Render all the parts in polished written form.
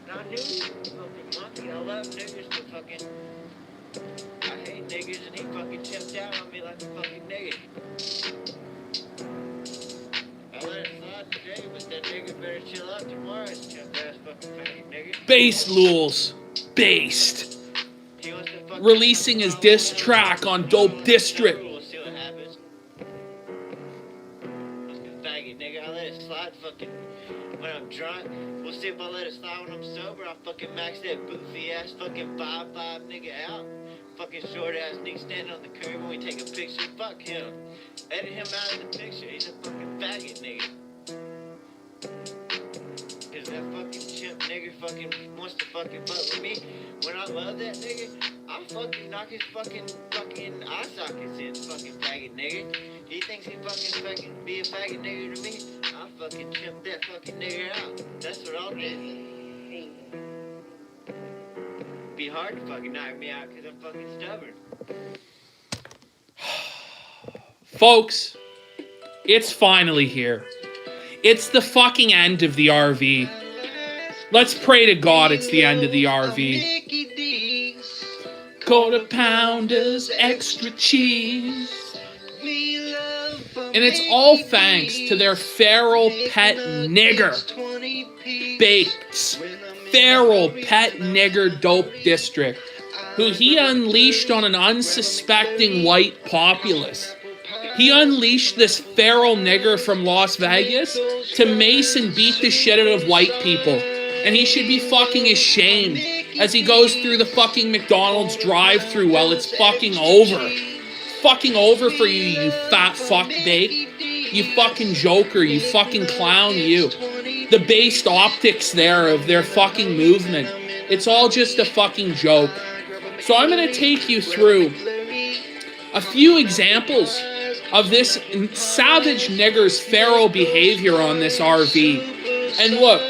Not news, fucking monkey. I love niggas, but fucking I hate niggas, and he fucking chipped out on me like a fucking nigga. I let it slide today, but that nigga better chill out tomorrow. It's chimp ass fucking faggot nigga. Based Lules. Based. Releasing his diss track on Dope District. We'll see what happens. Fucking faggot nigga. I let it slide fucking when I'm drunk. We'll see if I let it slide when I'm sober. I'll fucking max that boofy ass fucking 5'5" nigga out. Fucking short ass nigga standing on the curb when we take a picture. Fuck him. Edit him out of the picture. He's a fucking faggot nigga. Cause that fucking chimp nigga fucking wants to fucking fuck with me. When I love that nigga, I'll fucking knock his fucking eye sockets in, fucking faggot nigga. He thinks he fucking be a faggot nigga to me? I'll fucking chimp that fucking nigga out. That's what I'll do. Be hard to fucking knock me out because I'm fucking stubborn. Folks, it's finally here. It's the fucking end of the RV. Let's pray to God it's the end of the RV. Quarter pounders, extra cheese. And it's all thanks to their feral pet nigger. Baked. Feral pet nigger Dope District. Who he unleashed on an unsuspecting white populace. He unleashed this feral nigger from Las Vegas to mace and beat the shit out of white people. And he should be fucking ashamed as he goes through the fucking McDonald's drive-thru while it's fucking over. Fucking over for you, you fat fuck bake. You fucking joker, you fucking clown, you. The based optics there of their fucking movement. It's all just a fucking joke. So I'm going to take you through a few examples of this savage nigger's feral behavior on this RV. And look,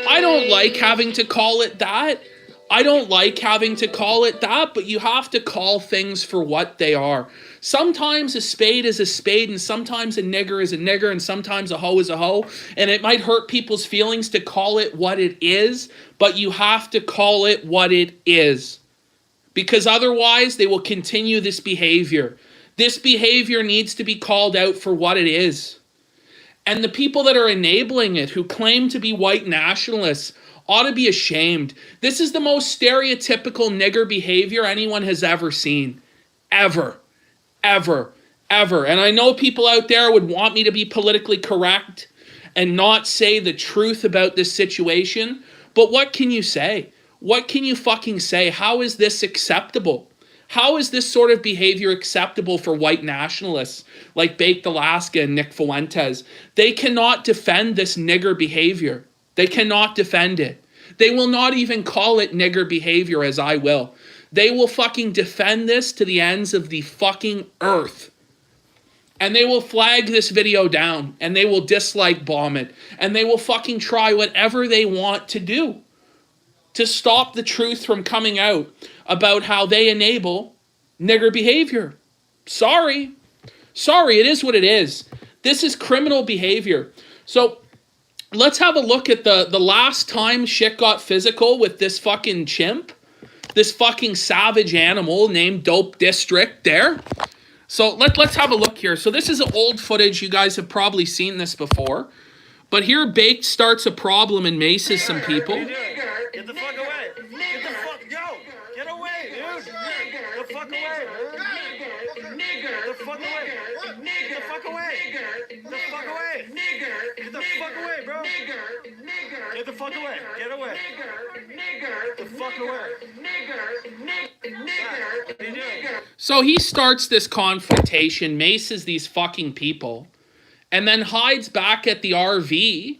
I don't like having to call it that. I don't like having to call it that, but you have to call things for what they are. Sometimes a spade is a spade, and sometimes a nigger is a nigger, and sometimes a hoe is a hoe. And it might hurt people's feelings to call it what it is, but you have to call it what it is. Because otherwise, they will continue this behavior. This behavior needs to be called out for what it is. And the people that are enabling it, who claim to be white nationalists, ought to be ashamed. This is the most stereotypical nigger behavior anyone has ever seen. Ever. Ever. Ever. And I know people out there would want me to be politically correct and not say the truth about this situation. But what can you say? What can you fucking say? How is this acceptable? How is this sort of behavior acceptable for white nationalists like Baked Alaska and Nick Fuentes? They cannot defend this nigger behavior. They cannot defend it. They will not even call it nigger behavior as I will. They will fucking defend this to the ends of the fucking earth. And they will flag this video down. And they will dislike bomb it. And they will fucking try whatever they want to do to stop the truth from coming out about how they enable nigger behavior. Sorry. Sorry, it is what it is. This is criminal behavior. So let's have a look at the last time shit got physical with this fucking chimp. This fucking savage animal named Dope District there. So let's have a look here. So this is old footage. You guys have probably seen this before. But here Baked starts a problem and maces some people. Get the fuck away. Get the fuck, yo. Get away, dude. Get the fuck away. Get the fuck away. Get the fuck away. Get the fuck away. Get the fuck away, bro. Get the fuck away. Get away. Get the fuck away. What are you doing? So he starts this confrontation, maces these fucking people, and then hides back at the RV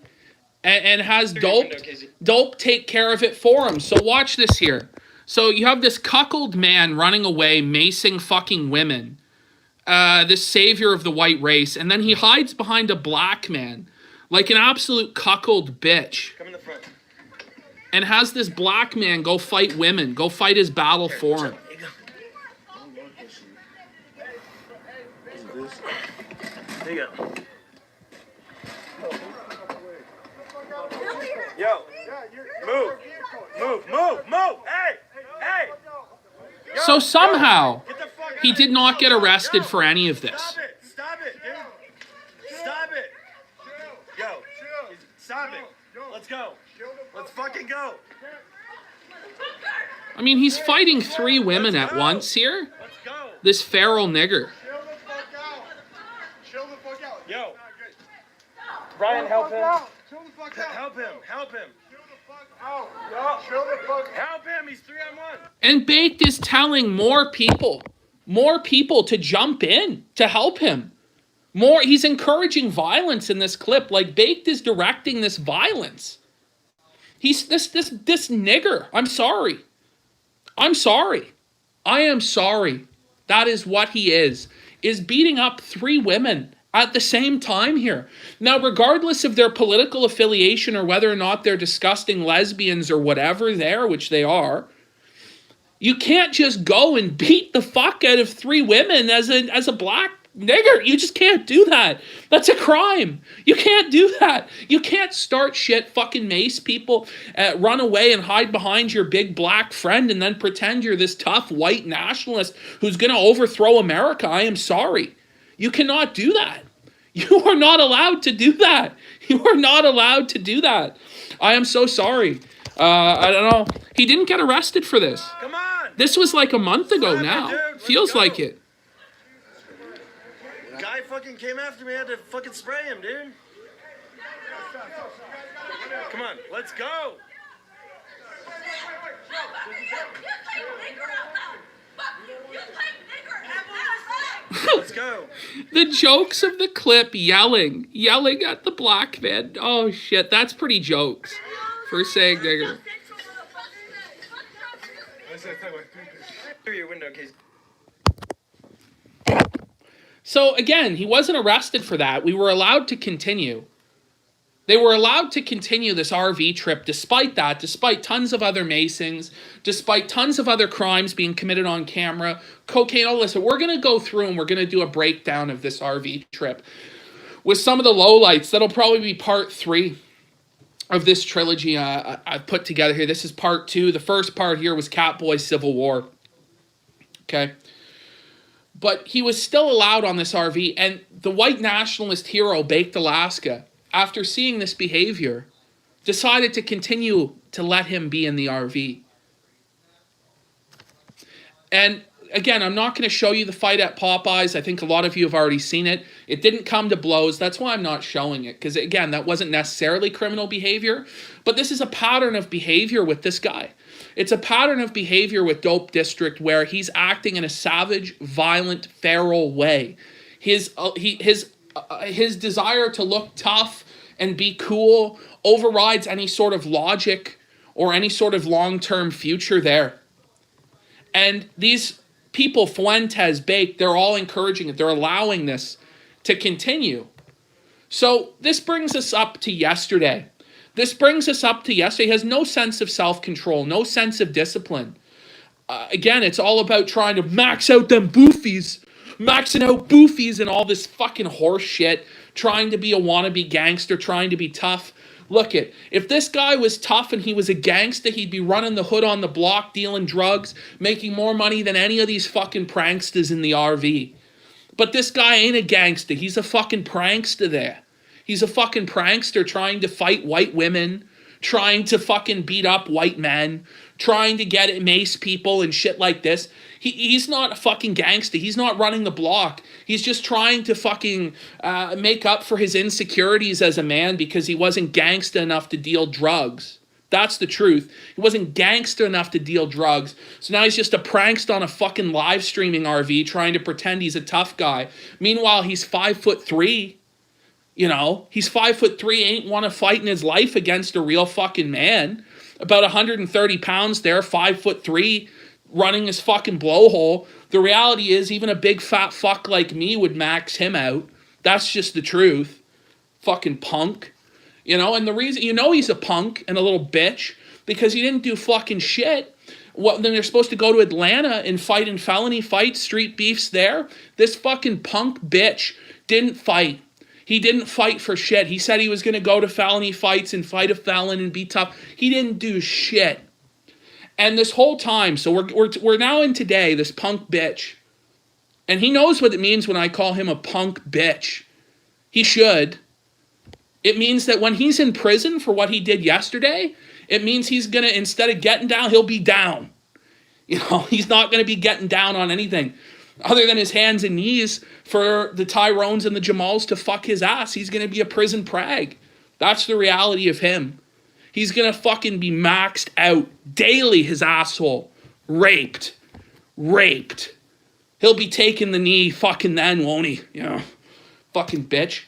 and has Dope take care of it for him. So watch this here. So you have this cuckold man running away, macing fucking women. This savior of the white race. And then he hides behind a black man like an absolute cuckold bitch. Come in the front. And has this black man go fight women. Go fight his battle for him. There you go. Yo, move. Hey. Yo, So somehow, get the fuck he out. did not get arrested Yo, for any of this. Stop it, dude. Stop it. Yo, stop it. Let's go. Let's fucking go. I mean, he's fighting 3 women at once here. Let's go. This feral nigger. Chill the fuck out. Yo. Brian, help him. Chill the fuck out. Help him. Chill the fuck out. Yo, chill the fuck out. Help him. He's 3-on-1. And Baked is telling more people to jump in to help him. He's encouraging violence in this clip. Like, Baked is directing this violence. He's this nigger. I'm sorry. I am sorry. That is what he is beating up 3 women at the same time here. Now, regardless of their political affiliation or whether or not they're disgusting lesbians or whatever which they are, you can't just go and beat the fuck out of 3 women as a black nigger. You just can't do that. That's a crime. You can't do that. You can't start shit, fucking mace people, run away and hide behind your big black friend and then pretend you're this tough white nationalist who's going to overthrow America. I am sorry. You cannot do that. You are not allowed to do that. You are not allowed to do that. I am so sorry. I don't know. He didn't get arrested for this. Come on. This was like a month ago Stop it, now. dude. Let's Feels go. like it. Guy fucking came after me. I had to fucking spray him, dude. Come on. Let's go. Let's go. The jokes of the clip yelling at the black man. Oh shit, that's pretty jokes for saying nigger. Through your window in case. So again, he wasn't arrested for that. We were allowed to continue. They were allowed to continue this RV trip despite that, despite tons of other macings, despite tons of other crimes being committed on camera, cocaine. Oh, listen, we're going to go through and we're going to do a breakdown of this RV trip with some of the lowlights. That'll probably be part 3 of this trilogy I've put together here. This is part 2. The first part here was Catboys Civil War. Okay. But he was still allowed on this RV, and the white nationalist hero, Baked Alaska, after seeing this behavior, decided to continue to let him be in the RV. And again, I'm not going to show you the fight at Popeyes. I think a lot of you have already seen it. It didn't come to blows. That's why I'm not showing it, because again, that wasn't necessarily criminal behavior, but this is a pattern of behavior with this guy. It's a pattern of behavior with Dope District where he's acting in a savage, violent, feral way. His desire to look tough and be cool overrides any sort of logic or any sort of long-term future there. And these people, Fuentes, Baked, they're all encouraging it. They're allowing this to continue. So this brings us up to yesterday. He has no sense of self-control, no sense of discipline. Again, it's all about trying to max out them boofies. Maxing out boofies and all this fucking horse shit. Trying to be a wannabe gangster, trying to be tough. Look it, if this guy was tough and he was a gangster, he'd be running the hood on the block, dealing drugs, making more money than any of these fucking pranksters in the RV. But this guy ain't a gangster. He's a fucking prankster there. He's a fucking prankster trying to fight white women, trying to fucking beat up white men, trying to get at mace people and shit like this. He's not a fucking gangster. He's not running the block. He's just trying to fucking make up for his insecurities as a man because he wasn't gangster enough to deal drugs. That's the truth. He wasn't gangster enough to deal drugs. So now he's just a prankster on a fucking live streaming RV trying to pretend he's a tough guy. Meanwhile, he's 5'3". You know, he's 5'3", ain't want to fight in his life against a real fucking man. About 130 pounds there, 5'3", running his fucking blowhole. The reality is, even a big fat fuck like me would max him out. That's just the truth. Fucking punk. You know, and the reason, you know he's a punk and a little bitch, because he didn't do fucking shit. Then they're supposed to go to Atlanta and fight in felony fights, street beefs there. This fucking punk bitch didn't fight. He didn't fight for shit. He said he was going to go to felony fights and fight a felon and be tough. He didn't do shit. And this whole time, so we're now in today, this punk bitch. And he knows what it means when I call him a punk bitch. He should. It means that when he's in prison for what he did yesterday, it means he's going to, instead of getting down, he'll be down. You know, he's not going to be getting down on anything other than his hands and knees for the Tyrones and the Jamals to fuck his ass. He's going to be a prison prag. That's the reality of him. He's going to fucking be maxed out daily, his asshole. Raped. He'll be taking the knee fucking then, won't he? You know, fucking bitch.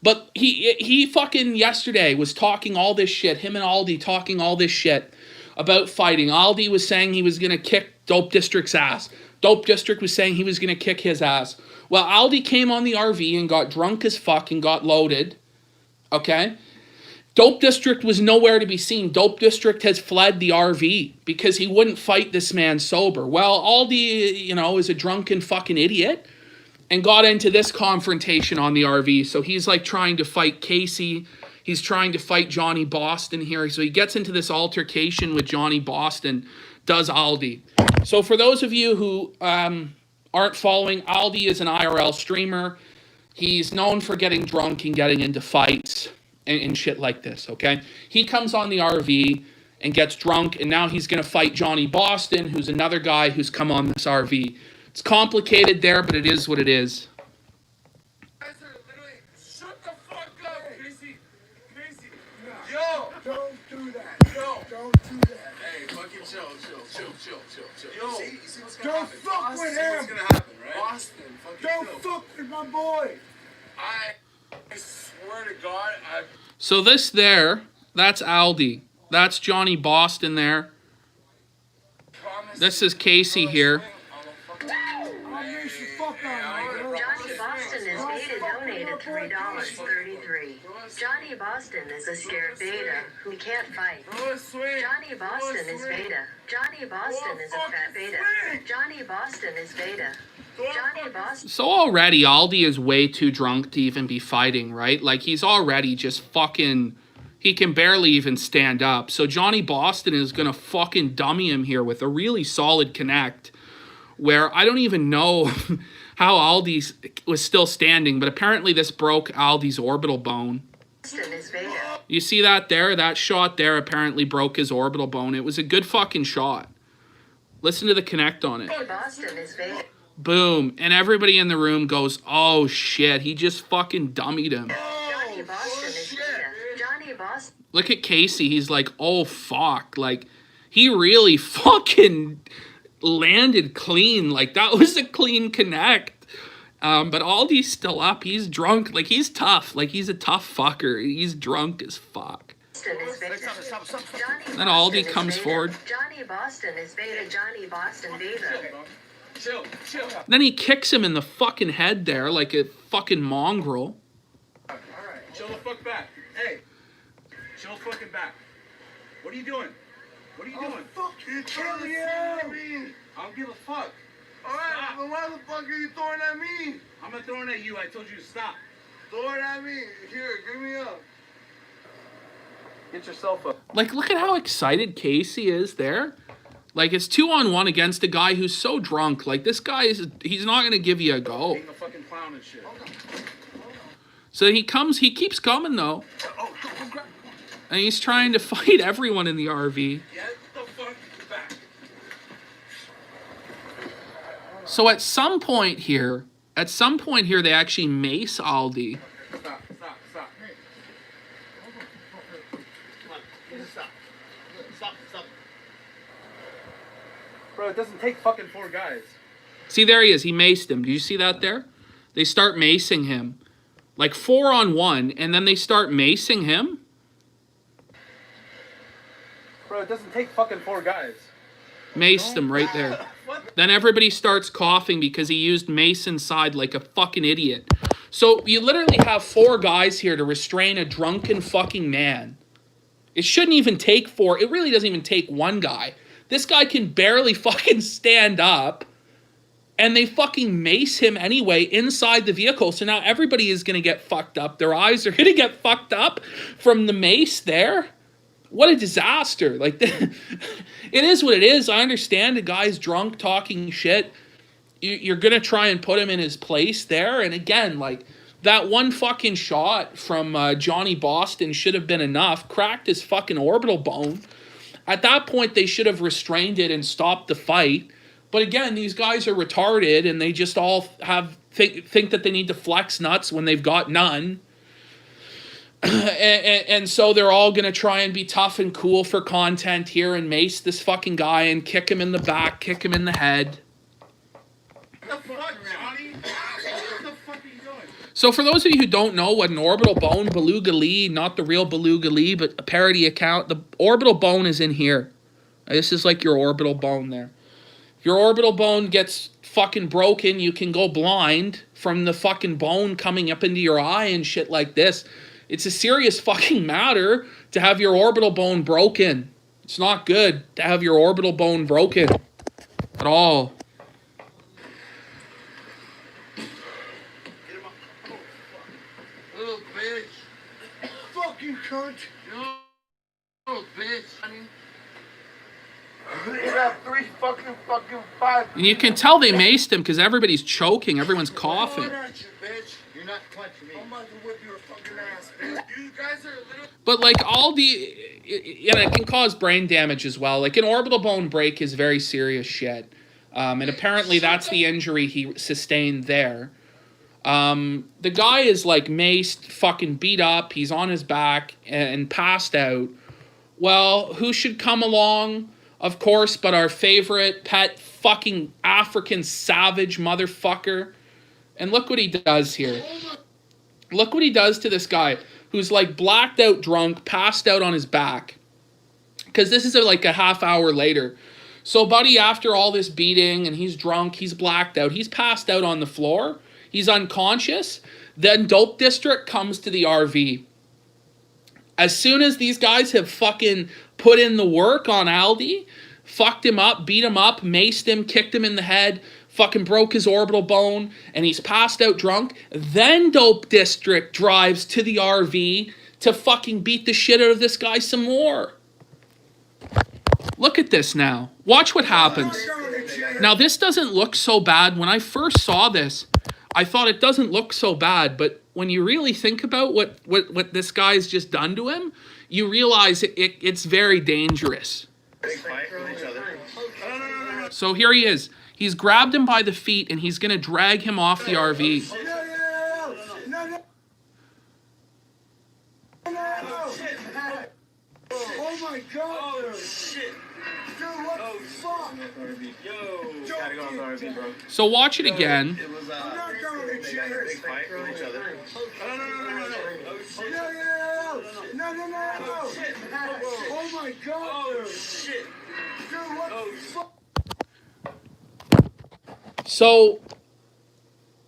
But he fucking yesterday was talking all this shit, him and Aldi talking all this shit about fighting. Aldi was saying he was going to kick Dope District's ass. Dope District was saying he was going to kick his ass. Well, Aldi came on the RV and got drunk as fuck and got loaded. Okay? Dope District was nowhere to be seen. Dope District has fled the RV because he wouldn't fight this man sober. Well, Aldi, you know, is a drunken fucking idiot and got into this confrontation on the RV. So he's like trying to fight Casey. He's trying to fight Johnny Boston here. So he gets into this altercation with Johnny Boston, does Aldi. So for those of you who aren't following, Aldi is an IRL streamer. He's known for getting drunk and getting into fights and shit like this, okay? He comes on the RV and gets drunk, and now he's going to fight Johnny Boston, who's another guy who's come on this RV. It's complicated there, but it is what it is. Shut the fuck up, Casey. Yo, don't do that. Yo, don't do that. Hey, fucking chill. Yo, See what's gonna don't happen. fuck with See him. what's gonna happen, right? Boston, Fucking don't chill. fuck with my boy. I swear to God, I So this there, that's Aldi. That's Johnny Boston there. promise. This is Casey here. I'll miss the fuck out of you. Johnny Boston is beta donated $3.33. Johnny Boston is a scared beta who can't fight. Throw a swing. Johnny Boston is beta. Johnny Boston is a fat beta. Johnny Boston is beta. Johnny Boston. So already Aldi is way too drunk to even be fighting, right? Like he's already just fucking, he can barely even stand up. So Johnny Boston is going to fucking dummy him here with a really solid connect where I don't even know how Aldi's was still standing, but apparently this broke Aldi's orbital bone. Is beta. You see that there? That shot there apparently broke his orbital bone. It was a good fucking shot. Listen to the connect on it. Johnny Boston is beta. Boom. And everybody in the room goes, oh shit, he just fucking dummied him. Johnny Boston is beta. Johnny Boston. Look at Casey. He's like, oh fuck. Like, he really fucking landed clean. Like, that was a clean connect. But Aldi's still up. He's drunk. Like, he's tough. Like, he's a tough fucker. He's drunk as fuck. Boston is beta. Johnny Then Boston Aldi is comes beta. forward. Johnny Boston is beta. Johnny Boston beta. Chill. Then he kicks him in the fucking head there like a fucking mongrel. Alright, chill the fuck back. Hey, chill fucking back. What are you doing? What are you doing? Fuck you, kill you. I don't give a fuck. Alright, but why the fuck are you throwing at me? I'm not throwing at you. I told you to stop. Throw it at me. Here, give me up. Get yourself up. Like, look at how excited Casey is there. Like, it's 2-on-1 against a guy who's so drunk. Like, this guy he's not going to give you a go. Being a fucking clown and shit. So he keeps coming, though. And he's trying to fight everyone in the RV. Get the fuck back. So at some point here, they actually mace Aldi. Stop. Bro, it doesn't take fucking 4 guys. See, there he is. He maced him. Do you see that there? They start macing him. Like 4-on-1, and then they start macing him. Bro, it doesn't take fucking 4 guys. Maced him right there. What? Then everybody starts coughing because he used mace inside like a fucking idiot. So you literally have 4 guys here to restrain a drunken fucking man. It shouldn't even take 4. It really doesn't even take 1 guy. This guy can barely fucking stand up. and they fucking mace him anyway inside the vehicle. So now everybody is going to get fucked up. Their eyes are going to get fucked up from the mace there. What a disaster. Like, it is what it is. I understand a guy's drunk talking shit. You're going to try and put him in his place there. And again, like, that one fucking shot from Johnny Boston should have been enough. Cracked his fucking orbital bone. At that point, they should have restrained it and stopped the fight. But again, these guys are retarded, and they just all think that they need to flex nuts when they've got none. and so they're all going to try and be tough and cool for content here and mace this fucking guy and kick him in the back, kick him in the head. What the fuck, Johnny? What the fuck are you doing? So for those of you who don't know what an orbital bone, Beluga Lee, not the real Beluga Lee, but a parody account, the orbital bone is in here. This is like your orbital bone there. If your orbital bone gets fucking broken, you can go blind from the fucking bone coming up into your eye and shit like this. It's a serious fucking matter to have your orbital bone broken. It's not good to have your orbital bone broken at all. Little bitch. Fucking cunt. You little bitch. You have 3 fucking 5. And you can tell they maced him because everybody's choking, everyone's coughing. You're not touching me. I'm about to whip your fucking ass, bitch. You guys are a little... But like all the, and it can cause brain damage as well. Like an orbital bone break is very serious shit. And apparently that's the injury he sustained there. The guy is like maced, fucking beat up. He's on his back and passed out. Well, who should come along? Of course, but our favorite pet fucking African savage motherfucker. And look what he does here. Look what he does to this guy who's like blacked out drunk, passed out on his back. Because this is like a half hour later. So buddy, after all this beating and he's drunk, he's blacked out, he's passed out on the floor, he's unconscious. Then Dope District comes to the RV. As soon as these guys have fucking put in the work on Aldi, fucked him up, beat him up, maced him, kicked him in the head, fucking broke his orbital bone, and he's passed out drunk, then Dope District drives to the RV to fucking beat the shit out of this guy some more. Look at this now. Watch what happens. Now, this doesn't look so bad. When I first saw this, I thought it doesn't look so bad, but when you really think about what this guy's just done to him, you realize it's very dangerous. So here he is. He's grabbed him by the feet, and he's going to drag him off the RV. Oh my god! Oh shit! Dude, what the fuck? Yo, gotta go on the RV, bro. So watch it again. It was I'm not going to jail. big fight with each other. No. Oh shit. No. Oh shit. Oh my god! Oh shit. Dude, what the fuck? So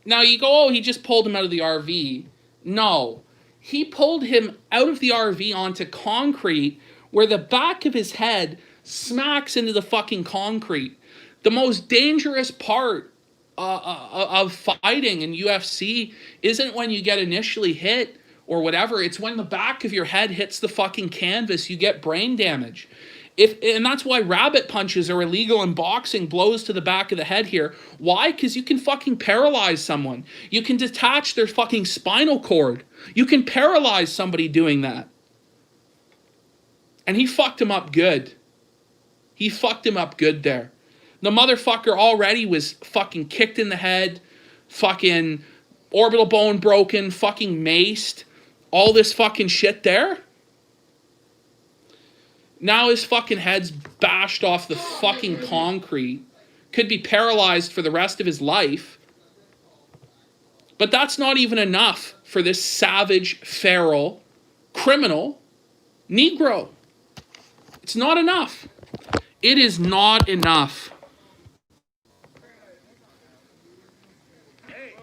now you go, oh, he just pulled him out of the RV. No, he pulled him out of the RV onto concrete where the back of his head smacks into the fucking concrete. The most dangerous part of fighting in UFC isn't when you get initially hit or whatever. It's when the back of your head hits the fucking canvas, you get brain damage. And that's why rabbit punches are illegal in boxing, blows to the back of the head here. Why? Because you can fucking paralyze someone. You can detach their fucking spinal cord. You can paralyze somebody doing that. And he fucked him up good. He fucked him up good there. The motherfucker already was fucking kicked in the head, fucking orbital bone broken, fucking maced, all this fucking shit there. Now his fucking head's bashed off the fucking concrete. Could be paralyzed for the rest of his life. But that's not even enough for this savage, feral, criminal Negro. It's not enough. It is not enough.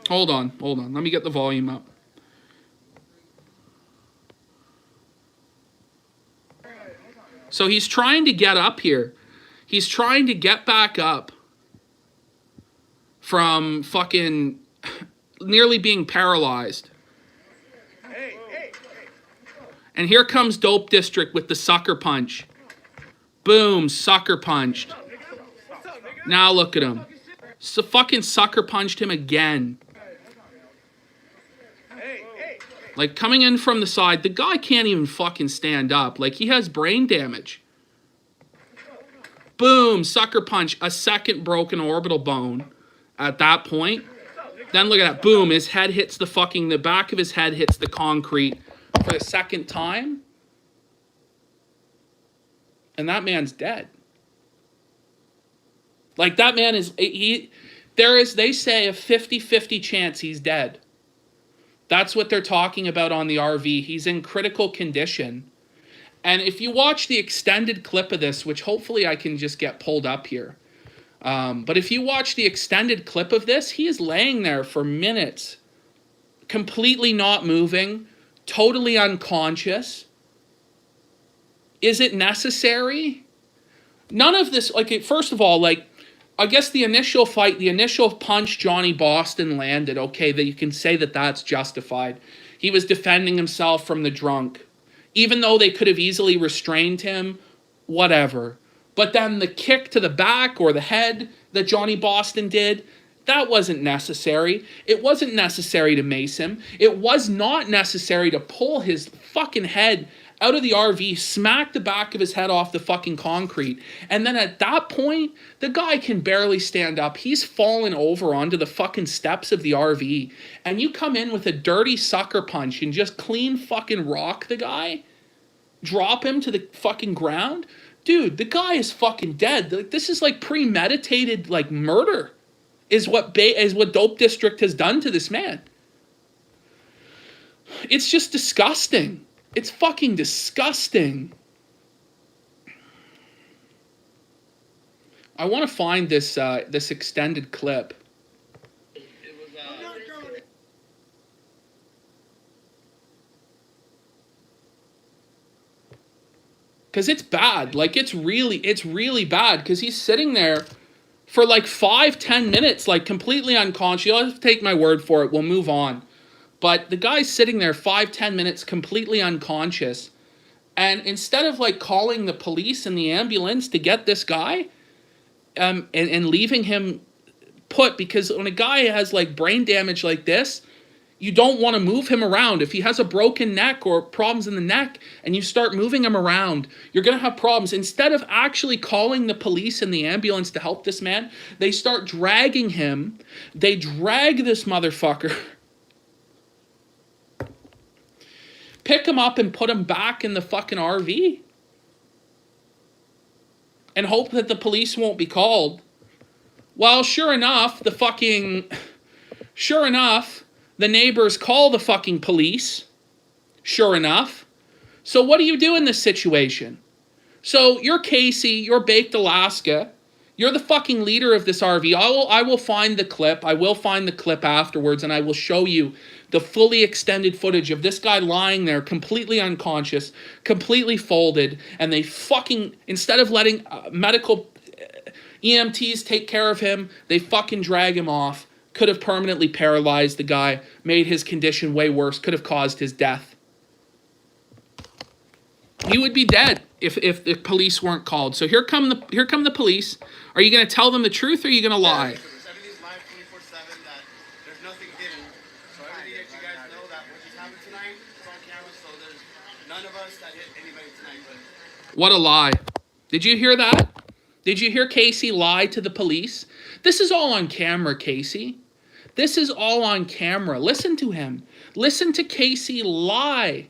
Hold on. Let me get the volume up. So he's trying to get up here. He's trying to get back up. from fucking nearly being paralyzed. And here comes Dope District with the sucker punch. Boom, sucker punched. Now look at him. So fucking sucker punched him again. Like, coming in from the side, the guy can't even fucking stand up. Like, he has brain damage. Boom, sucker punch, a second broken orbital bone at that point. Then look at that, boom, his head hits the back of his head hits the concrete for the second time. And that man's dead. Like, that man is, they say a 50-50 chance he's dead. That's what they're talking about on the RV. He's in critical condition. And if you watch the extended clip of this, which hopefully I can just get pulled up here. But if you watch the extended clip of this, he is laying there for minutes, completely not moving, totally unconscious. Is it necessary? None of this, like, first of all, like, I guess the initial fight, the initial punch Johnny Boston landed, okay, that you can say that that's justified. He was defending himself from the drunk. Even though they could have easily restrained him, whatever. But then the kick to the back or the head that Johnny Boston did, that wasn't necessary. It wasn't necessary to mace him. It was not necessary to pull his fucking head out of the RV, smack the back of his head off the fucking concrete. And then at that point, the guy can barely stand up. He's fallen over onto the fucking steps of the RV. And you come in with a dirty sucker punch and just clean fucking rock the guy? Drop him to the fucking ground? Dude, the guy is fucking dead. Like, this is like premeditated, like, murder is what Dope District has done to this man. It's just disgusting. It's fucking disgusting. I want to find this this extended clip. Because it's bad. Like, it's really bad. Because he's sitting there for like 5-10 minutes, like, completely unconscious. You'll have to take my word for it. We'll move on. But the guy's sitting there 5-10 minutes completely unconscious. And instead of, like, calling the police and the ambulance to get this guy and leaving him put, because when a guy has, like, brain damage like this, you don't want to move him around. If he has a broken neck or problems in the neck and you start moving him around, you're going to have problems. Instead of actually calling the police and the ambulance to help this man, they start dragging him. They drag this motherfucker, pick him up and put him back in the fucking RV and hope that the police won't be called. Well, sure enough, the neighbors call the fucking police. Sure enough. So what do you do in this situation? So you're Casey, you're Baked Alaska. You're the fucking leader of this RV. I will find the clip. I will find the clip afterwards, and I will show you the fully extended footage of this guy lying there completely unconscious, completely folded, and they fucking, instead of letting medical EMTs take care of him, they fucking drag him off. Could have permanently paralyzed the guy, made his condition way worse, could have caused his death. He would be dead if the police weren't called. So here come the police. Are you going to tell them the truth or are you going to lie? Everything's live 24/7, that there's nothing hidden. So everything that you guys know that what just happened tonight is on camera, so there's none of us that hit anybody tonight. But what a lie. Did you hear that? Did you hear Casey lie to the police? This is all on camera, Casey. This is all on camera. Listen to him. Listen to Casey lie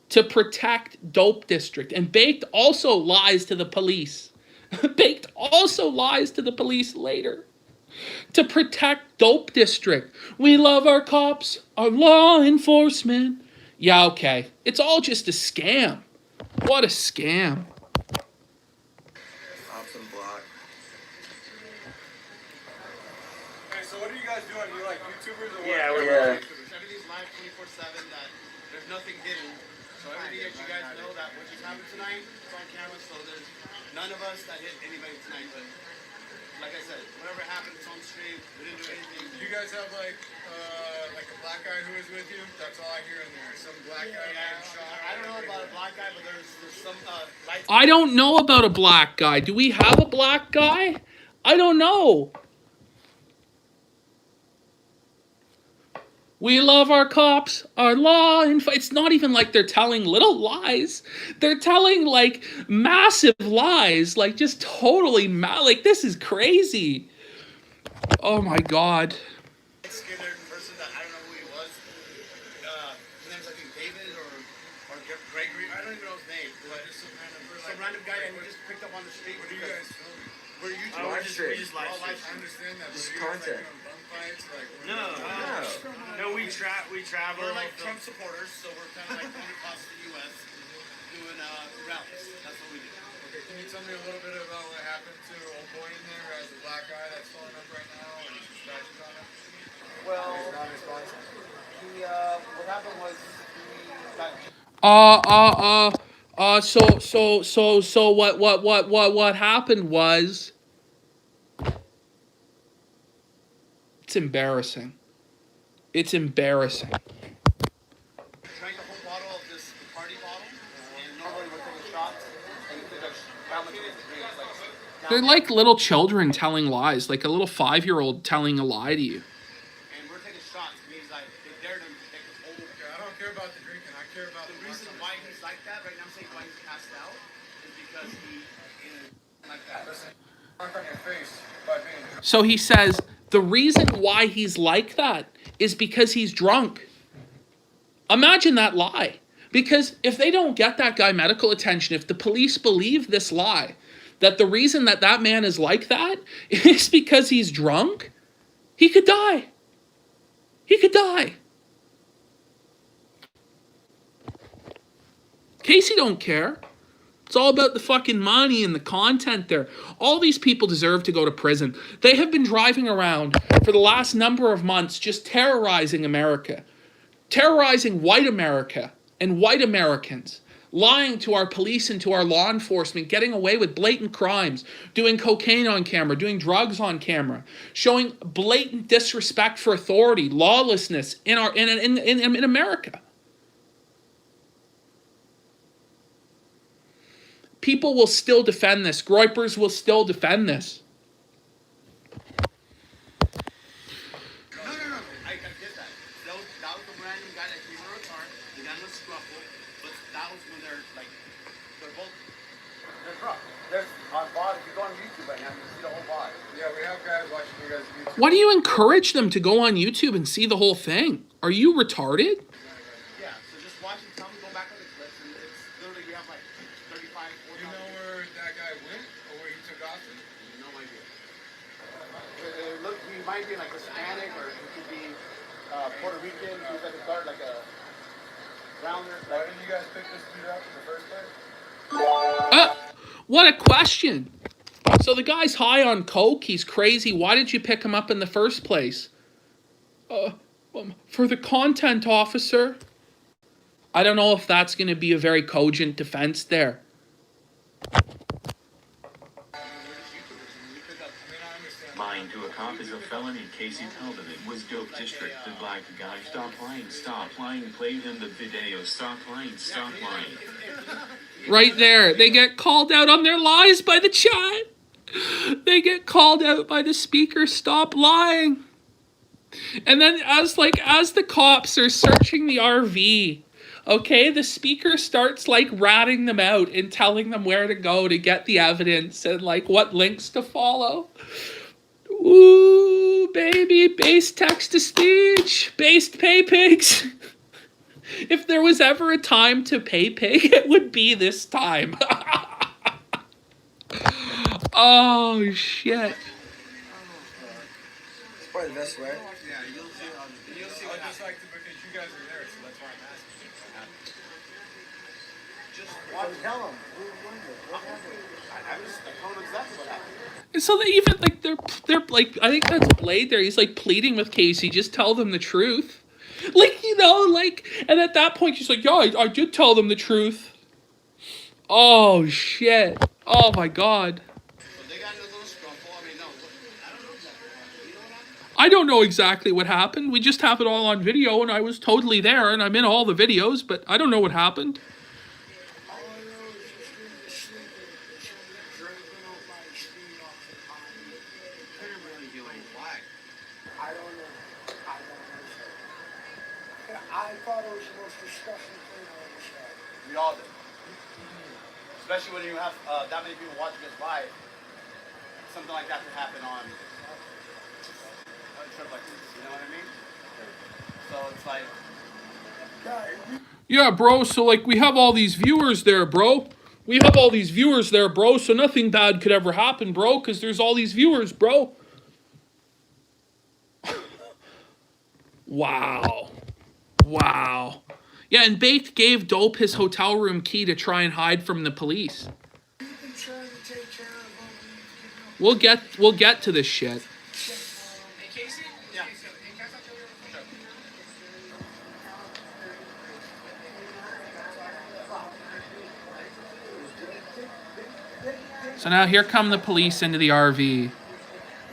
to protect Dope District. And Baked also lies to the police. Baked also lies to the police later to protect Dope District. We love our cops, our law enforcement. Yeah, okay. It's all just a scam. What a scam. So what are you guys doing? You like YouTubers or what? Yeah, everything's live 24/7, that there's nothing hidden. So everything that you guys know that what just happened tonight is on camera, so there's none of us that hit anybody tonight. But like I said, whatever happened, it's on stream. We didn't do anything. You guys have like a black guy who was with you? That's all I hear in there. Some black guy getting shot. I don't know about a black guy, but there's some lights. I don't know about a black guy. Do we have a black guy? I don't know. We love our cops, our law, and it's not even like they're telling little lies. They're telling like massive lies, like just totally like this is crazy. Oh my God. Skinner person that I don't know who he was. His name's I think David or Gregory. I don't even know his name, but it's some random guy that we just picked up on the street. What do you guys film? We're YouTube. Oh, We just live live stream. I understand that, but This is you guys content. like bum fights? Like, No, we travel. We're like Trump supporters, so we're kind of like going across the U.S. doing rallies. That's what we do. Okay, can you tell me a little bit about what happened to old boy in there who has a black guy that's falling up right now and some scratches on him? Well, He's not responsive. what happened was he got. So what happened was, it's embarrassing. It's embarrassing. Drank a whole bottle of this party bottle, and normally we're taking shots, and you took how much did it drink? They're like little children telling lies, like a little 5-year-old telling a lie to you. And we're taking shots. And he's like, they dared him to take the whole. Okay, I don't care about the drinking. I care about The reason why he's like that right now, I'm saying why he's passed out, is because he like that. Listen, mark on your face by being. So he says the reason why he's like that is because he's drunk. Imagine that lie. Because if they don't get that guy medical attention, if the police believe this lie, that the reason that that man is like that is because he's drunk, he could die. He could die. Casey don't care. It's all about the fucking money and the content there. All these people deserve to go to prison. They have been driving around for the last number of months just terrorizing America. Terrorizing white America and white Americans. Lying to our police and to our law enforcement, getting away with blatant crimes, doing cocaine on camera, doing drugs on camera, showing blatant disrespect for authority, lawlessness in America. People will still defend this. Groypers will still defend this. No. I get that. That was the random guy that came in our car. They got in a scuffle, but that was when they're rough. There's on VOD. If you go on YouTube right now, you can see the whole VOD. Yeah, we have guys watching you guys YouTube. Why do you encourage them to go on YouTube and see the whole thing? Are you retarded? Yeah, so just watch and tell me, go back on the clips, and it's literally, you have like 35, 40. You know where that guy went or where he took off to? No idea. Look, he might be like Hispanic, or he could be Puerto Rican. He's like a guard, like a rounder. Why didn't you guys pick this dude up in the first place? What a question. So the guy's high on coke. He's crazy. Why did you pick him up in the first place? For the content, officer. I don't know if that's going to be a very cogent defense there. Lying to a cop is a felony. Casey told him it was dope district. The black guy, stop lying, played him the video, stop lying. Right there. They get called out on their lies by the chat. They get called out by the speaker, stop lying. And then as the cops are searching the RV, okay, the speaker starts like ratting them out and telling them where to go to get the evidence and like what links to follow. Ooh, baby, based text-to-speech, based pay pigs. If there was ever a time to pay pig, it would be this time. Oh, shit. It's probably the best way. Yeah, you'll see what I just happens. like to, because you guys are there, so that's why I'm asking. Just watch, tell them. I was telling them exactly what happened. And so they even, like, they're like, I think that's Blade there. He's, like, pleading with Casey, just tell them the truth. Like, you know, like, and at that point, she's like, yeah, I did tell them the truth. Oh, shit. Oh, my God. So they got in a little scuffle. I mean, no, I don't know exactly what happened. We just have it all on video, and I was totally there, and I'm in all the videos, but I don't know what happened. All I know is just in the sleeping, drinking on my speed off the pond. Couldn't really do it. Why? I don't know. I don't know. I thought it was the most disgusting thing I ever saw. We all did. Especially when you have that many people watching us live. Something like that could happen on a trip like this. You know what I mean? So it's like. Yeah, bro, so like we have all these viewers there, bro. We have all these viewers there, bro, so nothing bad could ever happen, bro, because there's all these viewers, bro. Wow. Wow. Yeah, and Baked gave Dope his hotel room key to try and hide from the police. You've been trying to take care of them. We'll get to this shit. Hey, Casey? Yeah. So now here come the police into the RV.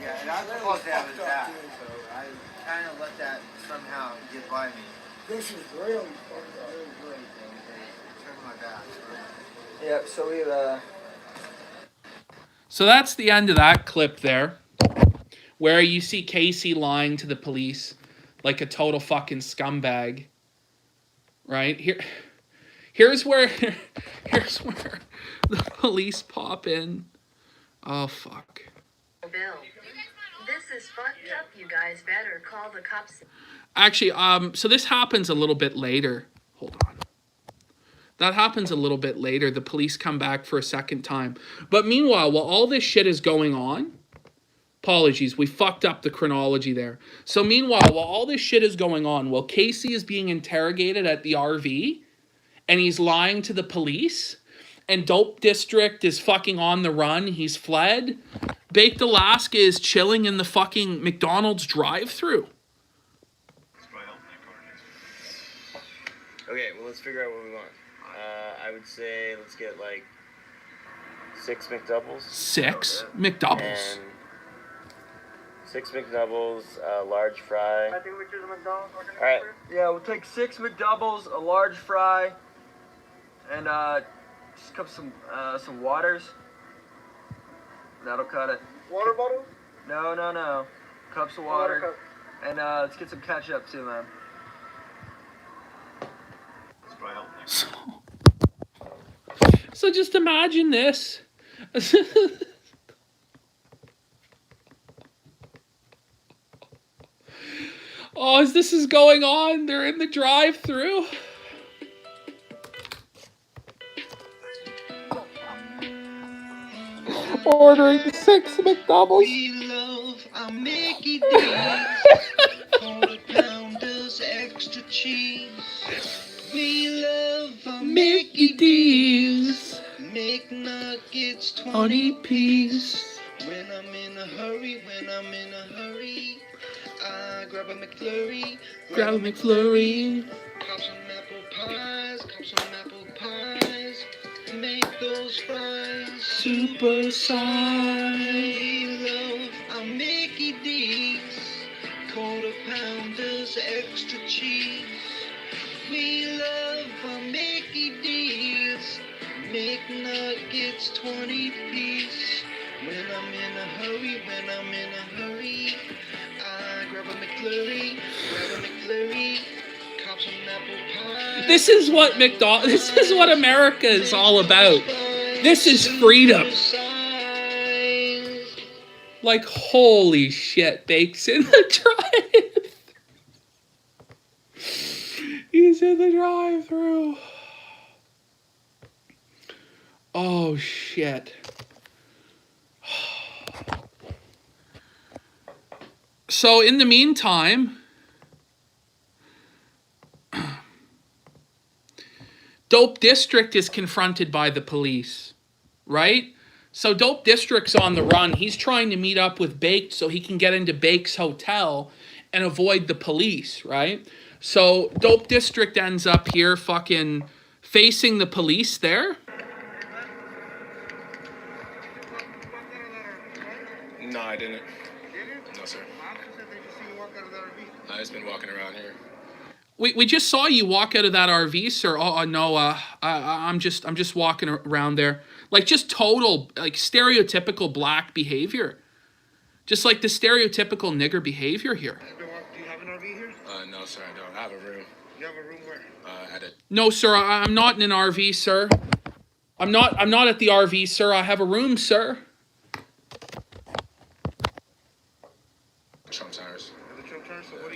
Yeah, and I'm supposed to have his back, so I kind of let that somehow get by me. This is really fucked up. It was really turned my back. Yep, so we So that's the end of that clip there, where you see Casey lying to the police like a total fucking scumbag. Right? Here's where the police pop in. Oh fuck. Bill, this is fucked up. You guys better call the cops. Actually, so this happens a little bit later. Hold on. That happens a little bit later. The police come back for a second time. But meanwhile, while all this shit is going on, apologies, we fucked up the chronology there. So meanwhile, while all this shit is going on, while Casey is being interrogated at the RV, and he's lying to the police, and Dope District is fucking on the run, he's fled, Baked Alaska is chilling in the fucking McDonald's drive-thru. Okay, well, let's figure out what we want. I would say let's get like 6 McDoubles. 6 McDoubles. And 6 McDoubles, large fry. I think we choose a McDonald's. All right. Yeah, we'll take 6 McDoubles, a large fry, and just a couple some waters. That'll cut it. Water bottle? No. Cups of water. And let's get some ketchup too, man. So just imagine this. Oh, as this is going on, they're in the drive-thru. Ordering 6 McDoubles. We love our Mickey D's, quarter pounders, extra cheese. We love our Mickey D's, McNuggets, 20 piece. When I'm in a hurry, I grab a McFlurry. Grab a McFlurry. Cop some apple pies. Make those fries Super size. We love our Mickey D's, quarter pounders, extra cheese. We love our Mickey D's, McNuggets, 20 piece. When I'm in a hurry, I grab a McFlurry, cop some apple pie. This is what this is what America is all about. This is freedom. Like, holy shit, Bake's in the drive. He's in the drive-thru. Oh, shit. So, in the meantime, Dope District is confronted by the police, right? So Dope District's on the run. He's trying to meet up with Baked so he can get into Bake's hotel and avoid the police, right? So Dope District ends up here fucking facing the police there. No, I didn't. No, sir. I've just been walking around here. We just saw you walk out of that RV, sir. Oh no, I'm just walking around there, like just total like stereotypical black behavior, just like the stereotypical nigger behavior here. Do you have an RV here? No, sir, I don't. I have a room. You have a room where? At a... No, sir, I'm not in an RV, sir. I'm not at the RV, sir. I have a room, sir. Trump Towers.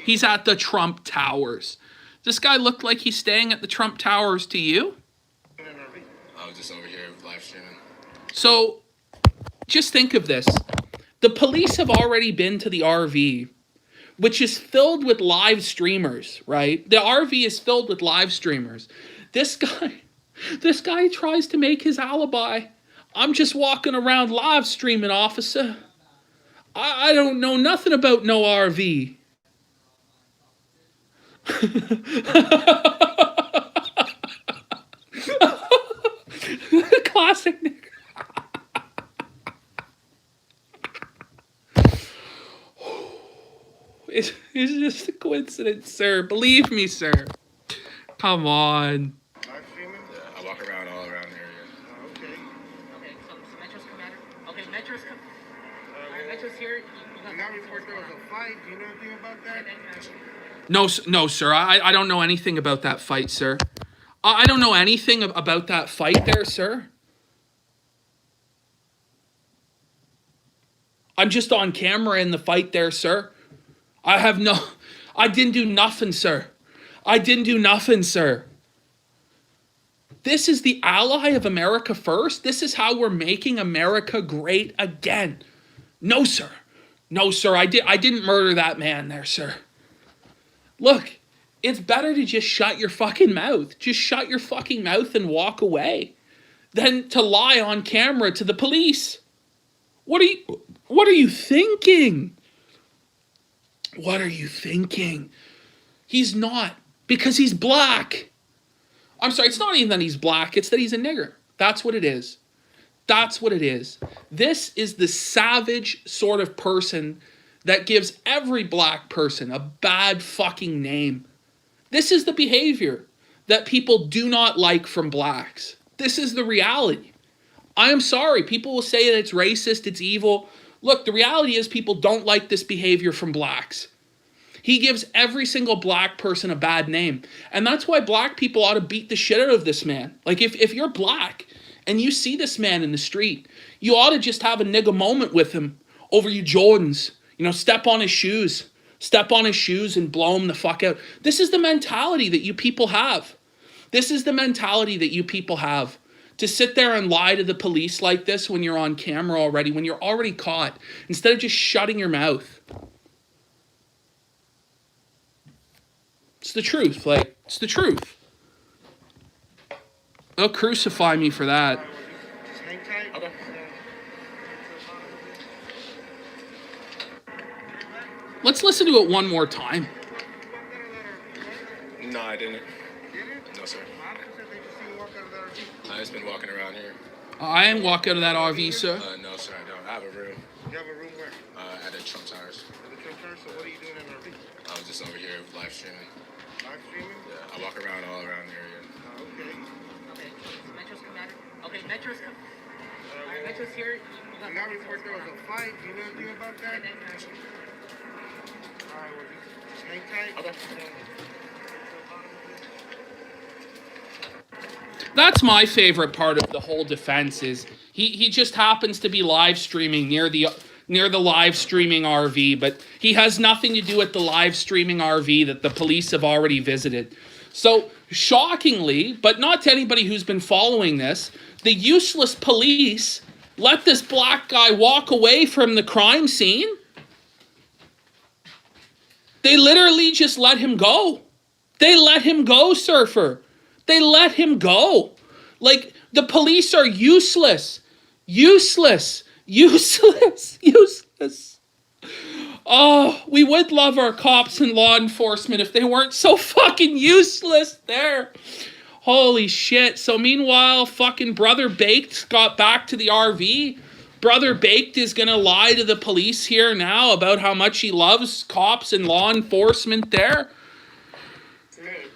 He's at the Trump Towers. This guy looked like he's staying at the Trump Towers to you? I was just over here live streaming. So, just think of this. The police have already been to the RV, which is filled with live streamers, right? The RV is filled with live streamers. This guy tries to make his alibi. I'm just walking around live streaming, officer. I don't know nothing about no RV. Classic nigger. It's just a coincidence, sir. Believe me, sir. Come on. Yeah, I walk around all around the area. Okay. Okay, so Metro's come at her. Okay, Metro's come. Alright, Metro's here. You got report there was a fight. Do you know anything about that? No, sir. I don't know anything about that fight, sir. I don't know anything about that fight there, sir. I'm just on camera in the fight there, sir. I didn't do nothing, sir. I didn't do nothing, sir. This is the ally of America first. This is how we're making America great again. No, sir. No, sir. I didn't murder that man there, sir. Look, it's better to just shut your fucking mouth. Just shut your fucking mouth and walk away than to lie on camera to the police. What are you thinking? What are you thinking? He's not, because he's black. I'm sorry, it's not even that he's black, it's that he's a nigger. That's what it is. That's what it is. This is the savage sort of person that gives every black person a bad fucking name. This is the behavior that people do not like from blacks. This is the reality. I am sorry, people will say that it's racist, it's evil. Look, the reality is people don't like this behavior from blacks. He gives every single black person a bad name. And that's why black people ought to beat the shit out of this man. Like, if you're black and you see this man in the street, you ought to just have a nigga moment with him over your Jordans. You know, step on his shoes. Step on his shoes and blow him the fuck out. This is the mentality that you people have. This is the mentality that you people have. To sit there and lie to the police like this when you're on camera already, when you're already caught, instead of just shutting your mouth. It's the truth, like, it's the truth. They'll crucify me for that. Okay. Let's listen to it one more time. No, I didn't. No, sir. I've just been walking around here. I didn't walk out of that RV, sir. No, sir, I don't. I have a room. You have a room where? At the Trump Towers. At the Trump Towers? So what are you doing in RV? I was just over here live streaming. Live streaming? Yeah, I walk around all around the area. Okay. Okay, so Metro's come at her. Okay, Metro's come. Alright, Metro's here. You got report there was a fight. Do you know anything about that? Alright, well, just hang tight. Okay. That's my favorite part of the whole defense is he just happens to be live streaming near the live streaming RV, but he has nothing to do with the live streaming RV that the police have already visited. So shockingly, but not to anybody who's been following this, the useless police let this black guy walk away from the crime scene. They literally just let him go. They let him go, surfer. They let him go. Like, the police are useless. Useless. Useless. Useless. Oh, we would love our cops and law enforcement if they weren't so fucking useless there. Holy shit. So meanwhile, fucking Brother Baked got back to the RV Brother Baked is going to lie to the police here now about how much he loves cops and law enforcement there? Nick.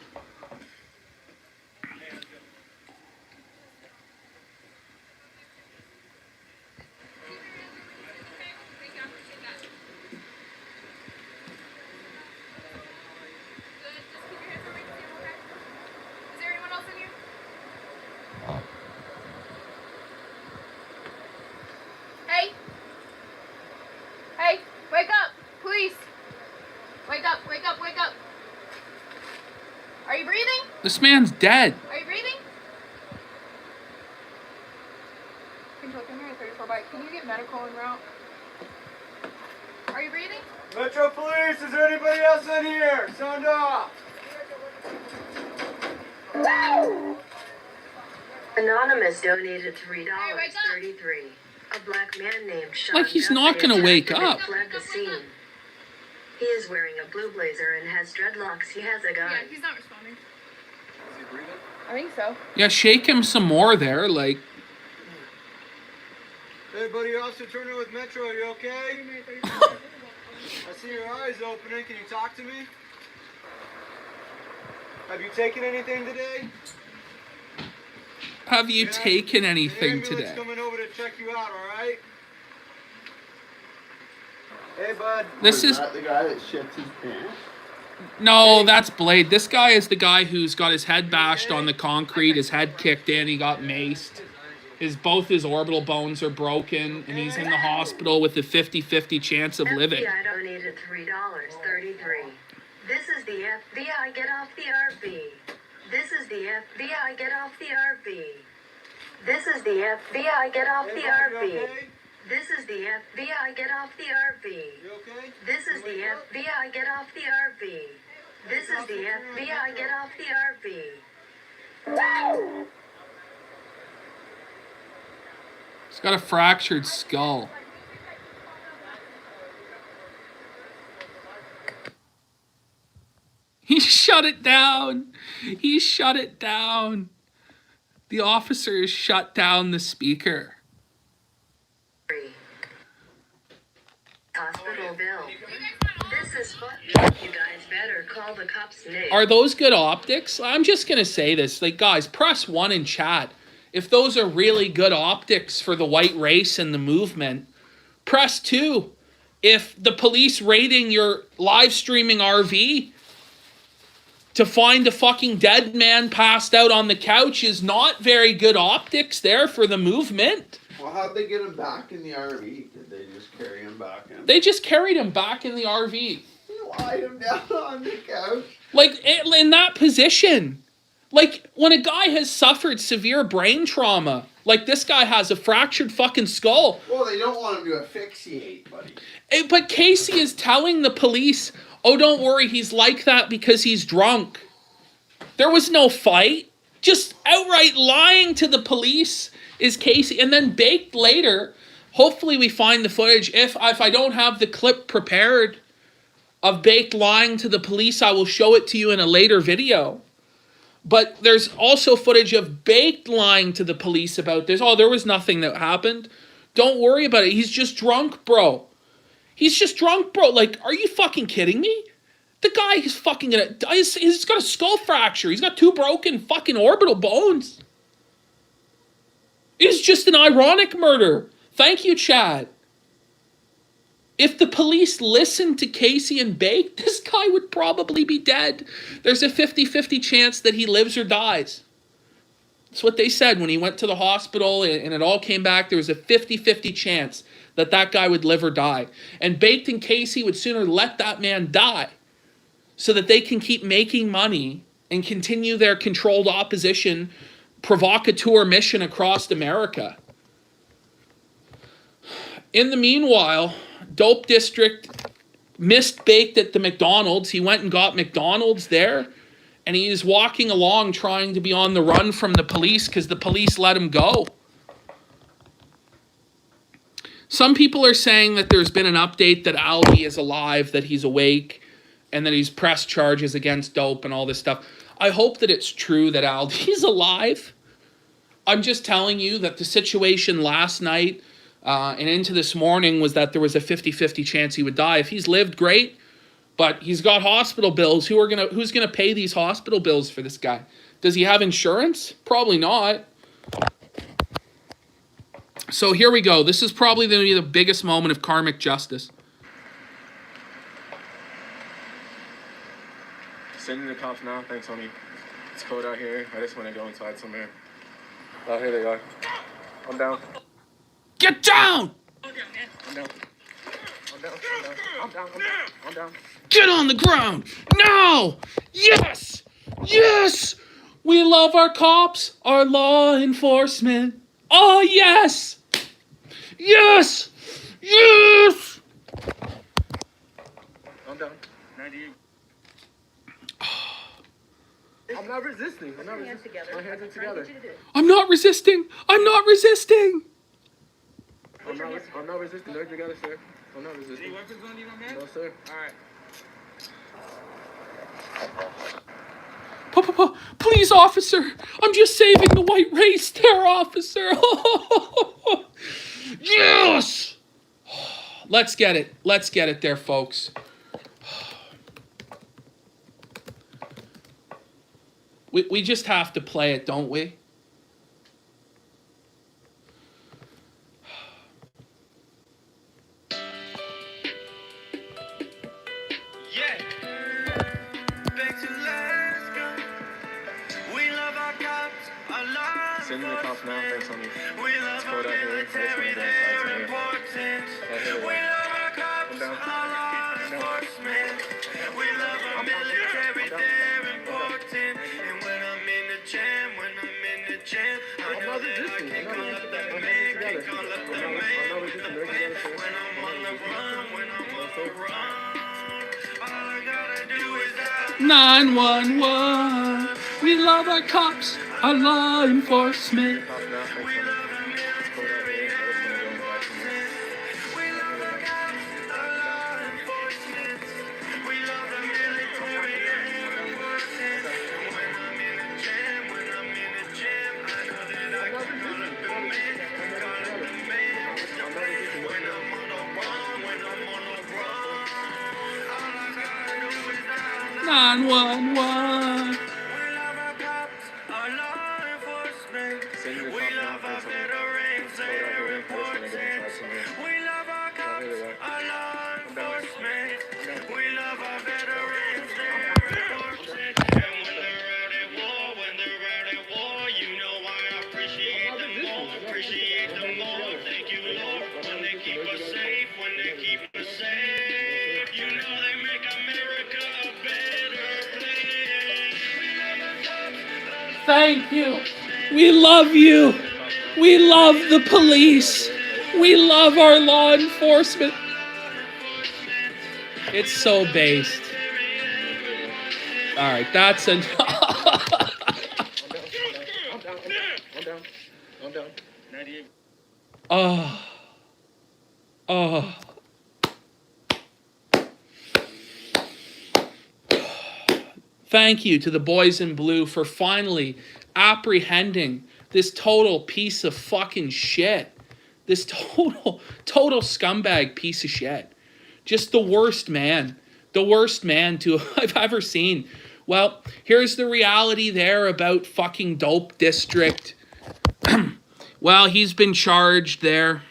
Hey! Hey! Wake up! Please! Wake up! Wake up! Wake up! Are you breathing? This man's dead. Are you breathing? Control, come here, 34 bike. Can you get medical en route? Are you breathing? Metro Police, is there anybody else in here? Sound off. Anonymous donated $3.33. A black man named Sean Like he's not Duffy gonna wake attacked and up. fled the scene. He is wearing a blue blazer and has dreadlocks. He has a gun. Yeah, he's not responding. I think so. Yeah, shake him some more there. Like, Hey, buddy, Officer Turner with Metro, are you okay? I see your eyes opening. Can you talk to me? Have you taken anything today? have you taken anything The today? ambulance coming over to check you out, all right? Hey, bud. This is that the guy that shits his pants? no, that's Blade. This guy is the guy who's got his head bashed on the concrete, his head kicked in, he got maced. Both his orbital bones are broken, and he's in the hospital with a 50-50 chance of living. FBI donated $3.33. This is the FBI. Get off the RV. This is the FBI. Get off the RV. This is the FBI. Get off the RV. This is the FBI. Get off the RV. This is the FBI. Get off the RV. This is the FBI. Get off the RV. He's got a fractured skull. He shut it down. He shut it down. The officers shut down the speaker. Hospital bill. This is fucked. You guys better call the cops now. Are those good optics? I'm just going to say this. Like, guys, press 1 in chat. If those are really good optics for the white race and the movement. Press 2. If the police raiding your live streaming RV to find a fucking dead man passed out on the couch is not very good optics there for the movement. Well, how'd they get him back in the RV? Did they just carry him back in? They just carried him back in the RV. You lied him down on the couch. Like, in that position. Like, when a guy has suffered severe brain trauma, like this guy has a fractured fucking skull. Well, they don't want him to asphyxiate, buddy. But Casey is telling the police, oh, don't worry, he's like that because he's drunk. There was no fight. Just outright lying to the police is Casey. And then Baked later, hopefully we find the footage. If I don't have the clip prepared of Baked lying to the police, I will show it to you in a later video. But there's also footage of Baked lying to the police about this. Oh, there was nothing that happened. Don't worry about it. He's just drunk, bro. He's just drunk, bro. Like, are you fucking kidding me? The guy is fucking gonna die. He's got a skull fracture. He's got 2 broken fucking orbital bones. It's just an ironic murder. Thank you, Chad. If the police listened to Casey and Baked, this guy would probably be dead. There's a 50-50 chance that he lives or dies. That's what they said when he went to the hospital and it all came back. There was a 50-50 chance that that guy would live or die. And Baked and Casey would sooner let that man die so that they can keep making money and continue their controlled opposition provocateur mission across America. In the meanwhile, Dope District missed Baked at the McDonald's. He went and got McDonald's there, and he's walking along trying to be on the run from the police because the police let him go. Some people are saying that there's been an update that Aldi is alive, that he's awake, and that he's pressed charges against Dope and all this stuff. I hope that it's true that Aldi is alive. I'm just telling you that the situation last night and into this morning was that there was a 50-50 chance he would die. If he's lived, great, but he's got hospital bills. Who's gonna pay these hospital bills for this guy? Does he have insurance? Probably not. So here we go. This is probably going to be the biggest moment of karmic justice. Sending the cops now. Thanks, homie. It's cold out here. I just want to go inside somewhere. Oh, here they are. I'm down. Get down! I'm down. I'm down. I'm down. I'm down. Get on the ground! No! Yes! Yes! We love our cops, our law enforcement. Oh, yes! Yes! Yes! I'm down. 98. I'm not resisting. I'm not resisting. My hands are together. I'm not resisting. I'm not resisting. I'm not resisting. They're together, sir. I'm not resisting. Any weapons on you, my man? No, sir. All right. Please, officer. I'm just saving the white race there, officer. Yes! Let's get it. Let's get it there, folks. We just have to play it, don't we? Sending the cops now. Thanks, homie. It's cold out here. I just want to go inside somewhere. Oh, here they are. I'm down. I'm down. We love our military, they're important. And when I'm in the jam, I know that I can call up the man, When I'm on the run, all I gotta do is dial 911. We love our cops, our law enforcement. Thank you. We love you. We love the police. We love our law enforcement. It's so based. All right, that's enough. I'm down. 98. Oh. Oh. Thank you to the boys in blue for finally apprehending this total piece of fucking shit. This total scumbag piece of shit. Just the worst man. The worst man I've ever seen. Well, here's the reality there about fucking Dope District. Well, he's been charged there.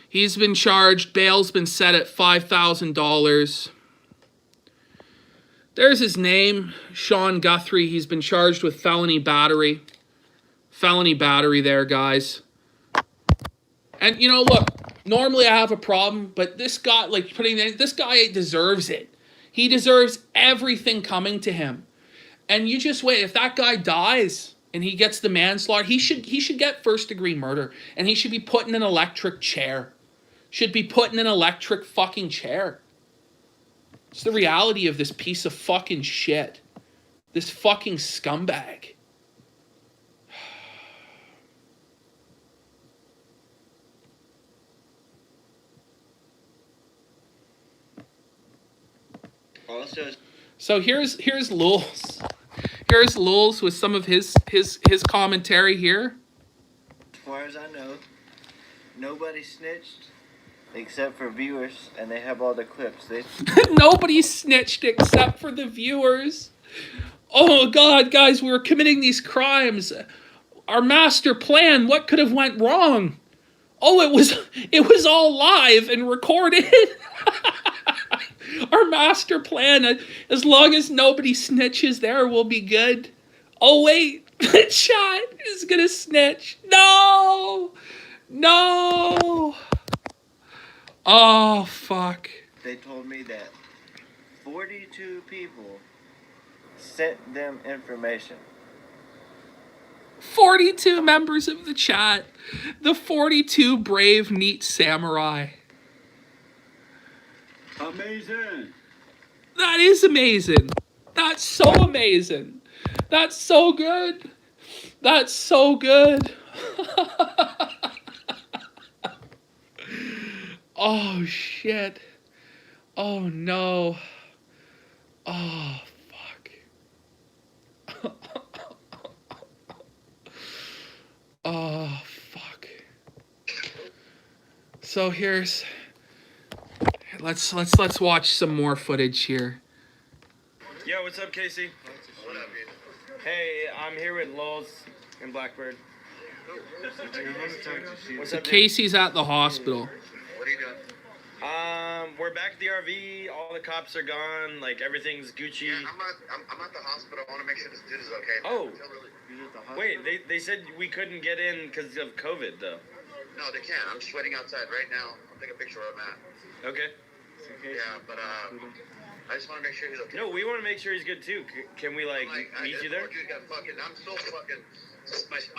He's been charged. Bail's been set at $5,000. There's his name, Sean Guthrie. He's been charged with felony battery. Felony battery there, guys. And, you know, look, normally I have a problem, but this guy, this guy deserves it. He deserves everything coming to him. And you just wait. If that guy dies and he gets the manslaughter, he should get first-degree murder. And he should be put in an electric chair. Should be put in an electric fucking chair. It's the reality of this piece of fucking shit. This fucking scumbag. So here's Lulz. Here's Lulz with some of his commentary here. As far as I know, nobody snitched except for viewers, and they have all the clips. Nobody snitched except for the viewers. Oh God, guys, we were committing these crimes. Our master plan, what could have went wrong? Oh, it was all live and recorded. Our master plan, as long as nobody snitches there, will be good. Oh wait, the chat is gonna snitch. No! No! Oh, fuck. They told me that 42 people sent them information. 42 members of the chat. The 42 brave, neat samurai. Amazing. That is amazing. That's so amazing. That's so good. That's so good. Oh, shit. Oh, no. Oh, fuck. Oh, fuck. So here's... Let's watch some more footage here. Yo, what's up, Casey? What up, dude? Hey, I'm here with Lols and Blackbird. What's up, dude? Casey's at the hospital. What are you doing? We're back at the RV. All the cops are gone. Like, everything's Gucci. Yeah, I'm at the hospital. I want to make sure this dude is okay. Oh. Wait, they said we couldn't get in because of COVID, though. No, they can't. I'm just waiting outside right now. I'll take a picture of him at. Okay. Yeah, but I just want to make sure he's okay. No, we want to make sure he's good, too. Can we, like meet you there? Dude got fucking, I'm so fucking...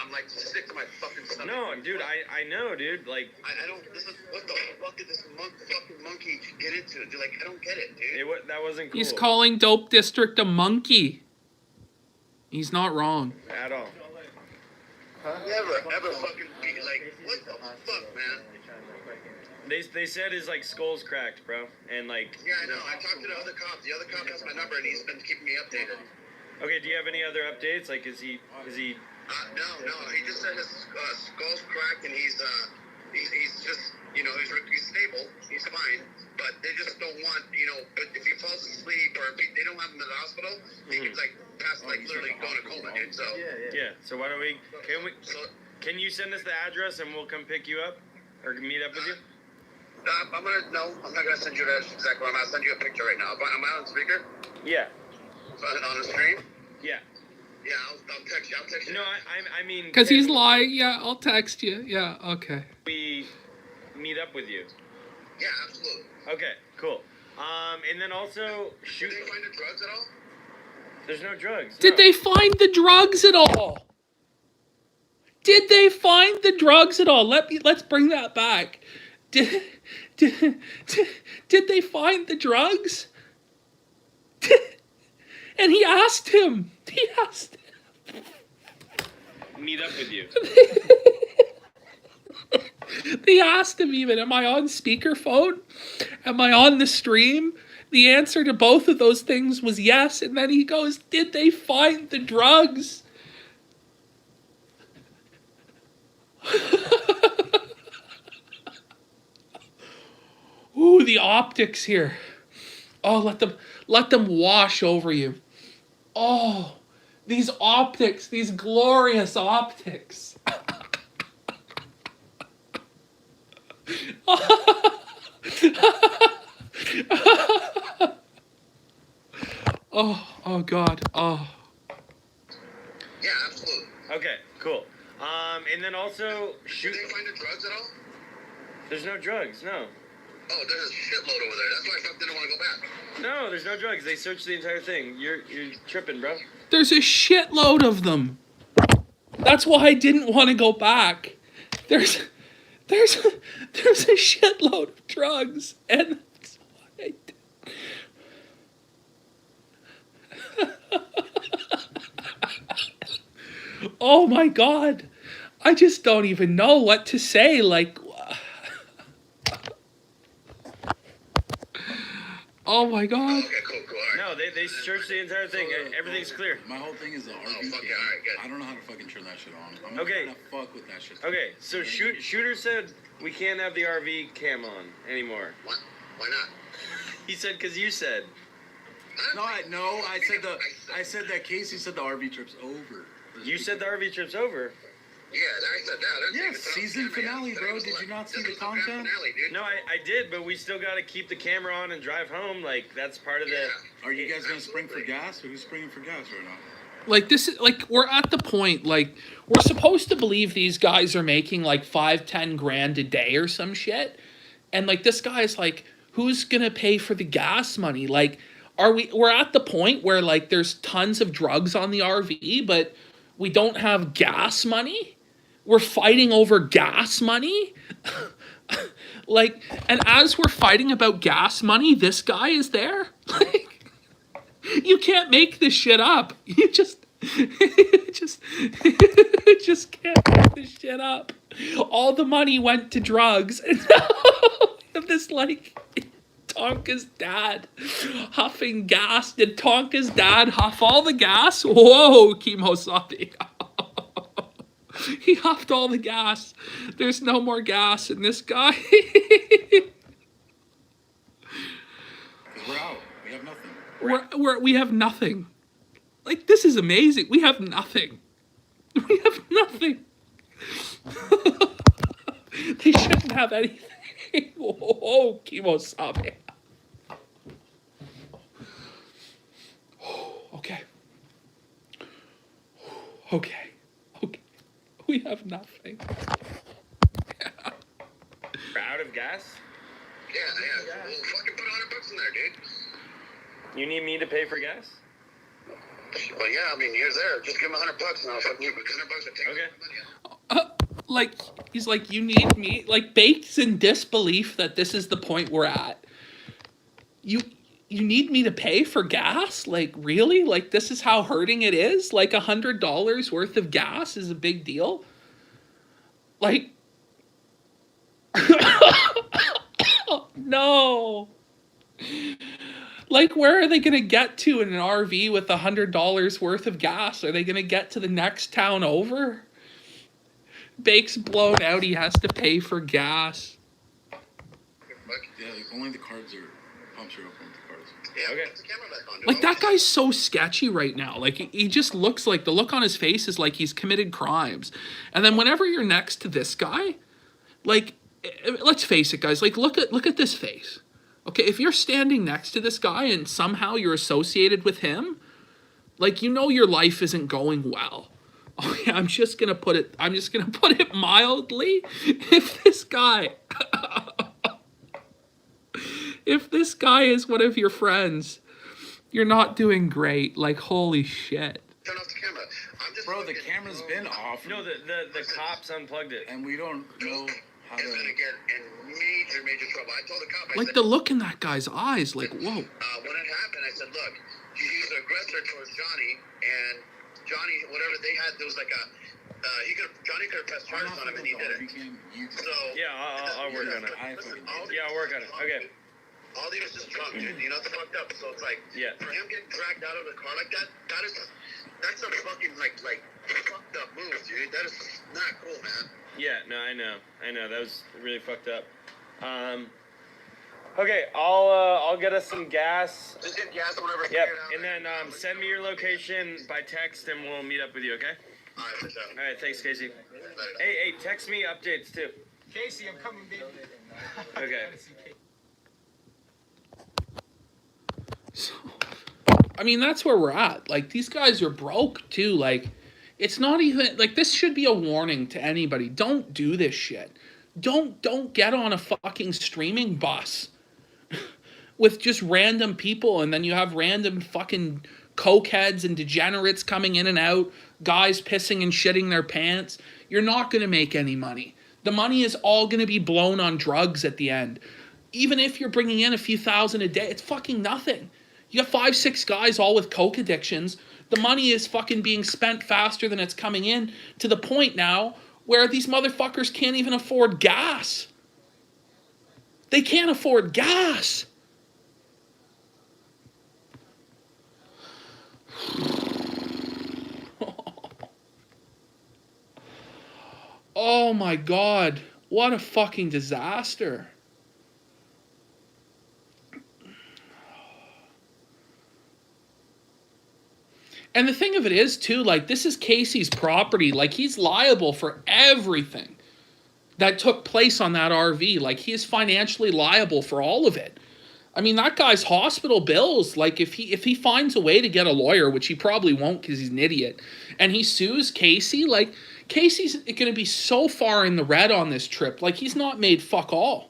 I'm like sick to my fucking stomach. No, dude, I know, dude. Like, I don't. This is what the fuck did this fucking monkey get into? Dude, like, I don't get it, dude. That wasn't cool. He's calling Dope District a monkey. He's not wrong. At all. Never ever fucking be like, what the fuck, man? They said his like skull's cracked, bro, and like. Yeah, I know. I talked to the other cop. The other cop has my number, and he's been keeping me updated. Okay, do you have any other updates? Like, is he? No. He just said his skull's cracked, and he's just, you know, he's stable. He's fine. But they just don't want, you know, but if he falls asleep or if they don't have him in the hospital, he could, like, pass, like, literally go in a coma, dude. So. Yeah. So why don't we? Can you send us the address and we'll come pick you up or meet up with you? I'm not gonna send you the exact one. I'm gonna send you a picture right now. Am I on speaker? Yeah. On the stream? Yeah. Yeah, I'll text you. I'll text you. No, I mean. Because he's lying. Yeah, I'll text you. Yeah, okay. We meet up with you. Yeah, absolutely. Okay, cool. And then also shoot. Did they find the drugs at all? There's no drugs. Did they find the drugs at all? Did they find the drugs at all? Let's bring that back. Did they find the drugs? And he asked him. Meet up with you. They asked him even, am I on speakerphone? Am I on the stream? The answer to both of those things was yes. And then he goes, did they find the drugs? Ooh, the optics here. Oh, let them wash over you. Oh, these optics, these glorious optics. Oh God. Oh. Yeah, absolutely. Okay, cool. And then also shoot. Did they find the drugs at all? There's no drugs, no. Oh, there's a shitload over there. That's why I didn't want to go back. No, there's no drugs. They searched the entire thing. You're tripping, bro. There's a shitload of them. That's why I didn't want to go back. There's a shitload of drugs, and that's why I did. Oh my God. I just don't even know what to say. Like, oh my God. Okay, cool. All right. No, they searched the entire thing. Everything's clear. My whole thing is the RV cam. I don't know how to fucking turn that shit on. I'm not Okay. gonna fuck with that shit. Okay, so Shooter said we can't have the RV cam on anymore. Why not? He said because you said. I said that Casey said the RV trip's over. You said the RV trip's over. Yeah, I said that. Yeah, season finale, bro. Did you not see the content? No, I did, but we still got to keep the camera on and drive home. Like, that's part of the... Are you guys going to spring for gas? Or who's springing for gas right now? Like, this is, like, we're at the point, like, we're supposed to believe these guys are making, like, 5-10 grand a day or some shit. And, like, this guy's like, who's going to pay for the gas money? Like, we're at the point where, like, there's tons of drugs on the RV, but we don't have gas money? We're fighting over gas money? Like, and as we're fighting about gas money, this guy is there? Like, you can't make this shit up. You just can't make this shit up. All the money went to drugs. And now we have this, like, Tonka's dad huffing gas. Did Tonka's dad huff all the gas? Whoa, Kimosabi. He huffed all the gas. There's no more gas in this guy. We're out. We have nothing. We have nothing. Like, this is amazing. We have nothing. We have nothing. They shouldn't have anything. Oh, Kimosabe. Okay. Okay. We have nothing. We're out of gas? Yeah. Well, fucking put $100 in there, dude. You need me to pay for gas? Well, yeah, I mean, you're there. Just give him $100 and I'll fucking give him $100 and take okay. the money out. Like, he's like, you need me? Like, Baked's in disbelief that this is the point we're at. You need me to pay for gas? Like, really? Like, this is how hurting it is? Like, $100 worth of gas is a big deal? Like, no. Like, where are they going to get to in an RV with $100 worth of gas? Are they going to get to the next town over? Bake's blown out. He has to pay for gas. Yeah, only the cards are... Pumps are open with the cards. Yeah, okay. put the camera back on, dude. Like, that guy's so sketchy right now. Like, he just looks like, the look on his face is like he's committed crimes. And then whenever you're next to this guy, like, let's face it, guys. Like, look at this face. Okay, if you're standing next to this guy and somehow you're associated with him, like, you know your life isn't going well. Oh yeah, I'm just gonna put it mildly. If this guy is one of your friends, you're not doing great. Like, holy shit. Turn off the camera. Bro, the camera's been off. No, the cops unplugged it. And we don't know how to... He's gonna get in major trouble. I told the cop, I Like, said, the look in that guy's eyes, like, whoa. when it happened, I said, look, he's the aggressor towards Johnny, and Johnny, whatever they had, there was like a, Johnny could have pressed charges on him, and he didn't. So, yeah, I'll work on it. Yeah, I'll work on it. Okay. All he was just drunk, dude. You know, it's fucked up. So it's like, for him getting dragged out of the car like that, that's a fucking, like fucked up move, dude. That is not cool, man. Yeah, no, I know. That was really fucked up. Okay, I'll get us some gas. Just get gas whenever. Yep, and then send me your location by text, and we'll meet up with you. Okay? All right, for sure. All right, thanks, Casey. Hey, text me updates too. Casey, I'm coming, baby. Okay. So, I mean, that's where we're at. Like, these guys are broke too. Like, it's not even like, this should be a warning to anybody. Don't do this shit. Don't get on a fucking streaming bus with just random people, and then you have random fucking cokeheads and degenerates coming in and out, guys pissing and shitting their pants. You're not going to make any money. The money is all going to be blown on drugs at the end. Even if you're bringing in a few thousand a day, it's fucking nothing. You got 5-6 guys all with coke addictions. The money is fucking being spent faster than it's coming in, to the point now where these motherfuckers can't even afford gas. They can't afford gas. Oh my God. What a fucking disaster. And the thing of it is, too, like, this is Casey's property. Like, he's liable for everything that took place on that RV. Like, he is financially liable for all of it. I mean, that guy's hospital bills, like, if he finds a way to get a lawyer, which he probably won't because he's an idiot, and he sues Casey, like, Casey's going to be so far in the red on this trip. Like, he's not made fuck all.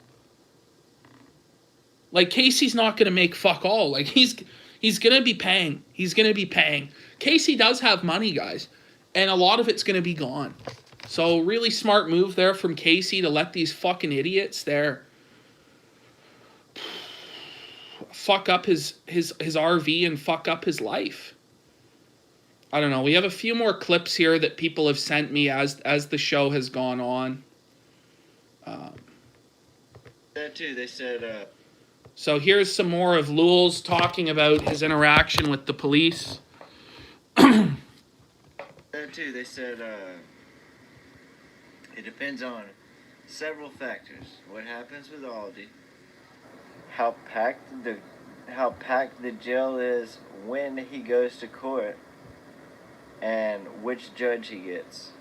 Like, Casey's not going to make fuck all. Like, he's going to be paying. He's going to be paying. Casey does have money, guys, and a lot of it's going to be gone. So, really smart move there from Casey to let these fucking idiots there fuck up his RV and fuck up his life. I don't know. We have a few more clips here that people have sent me as the show has gone on. That too, they said... So here's some more of Lulz talking about his interaction with the police. That too, they said it depends on several factors. What happens with Aldi, how packed the jail is when he goes to court, and which judge he gets.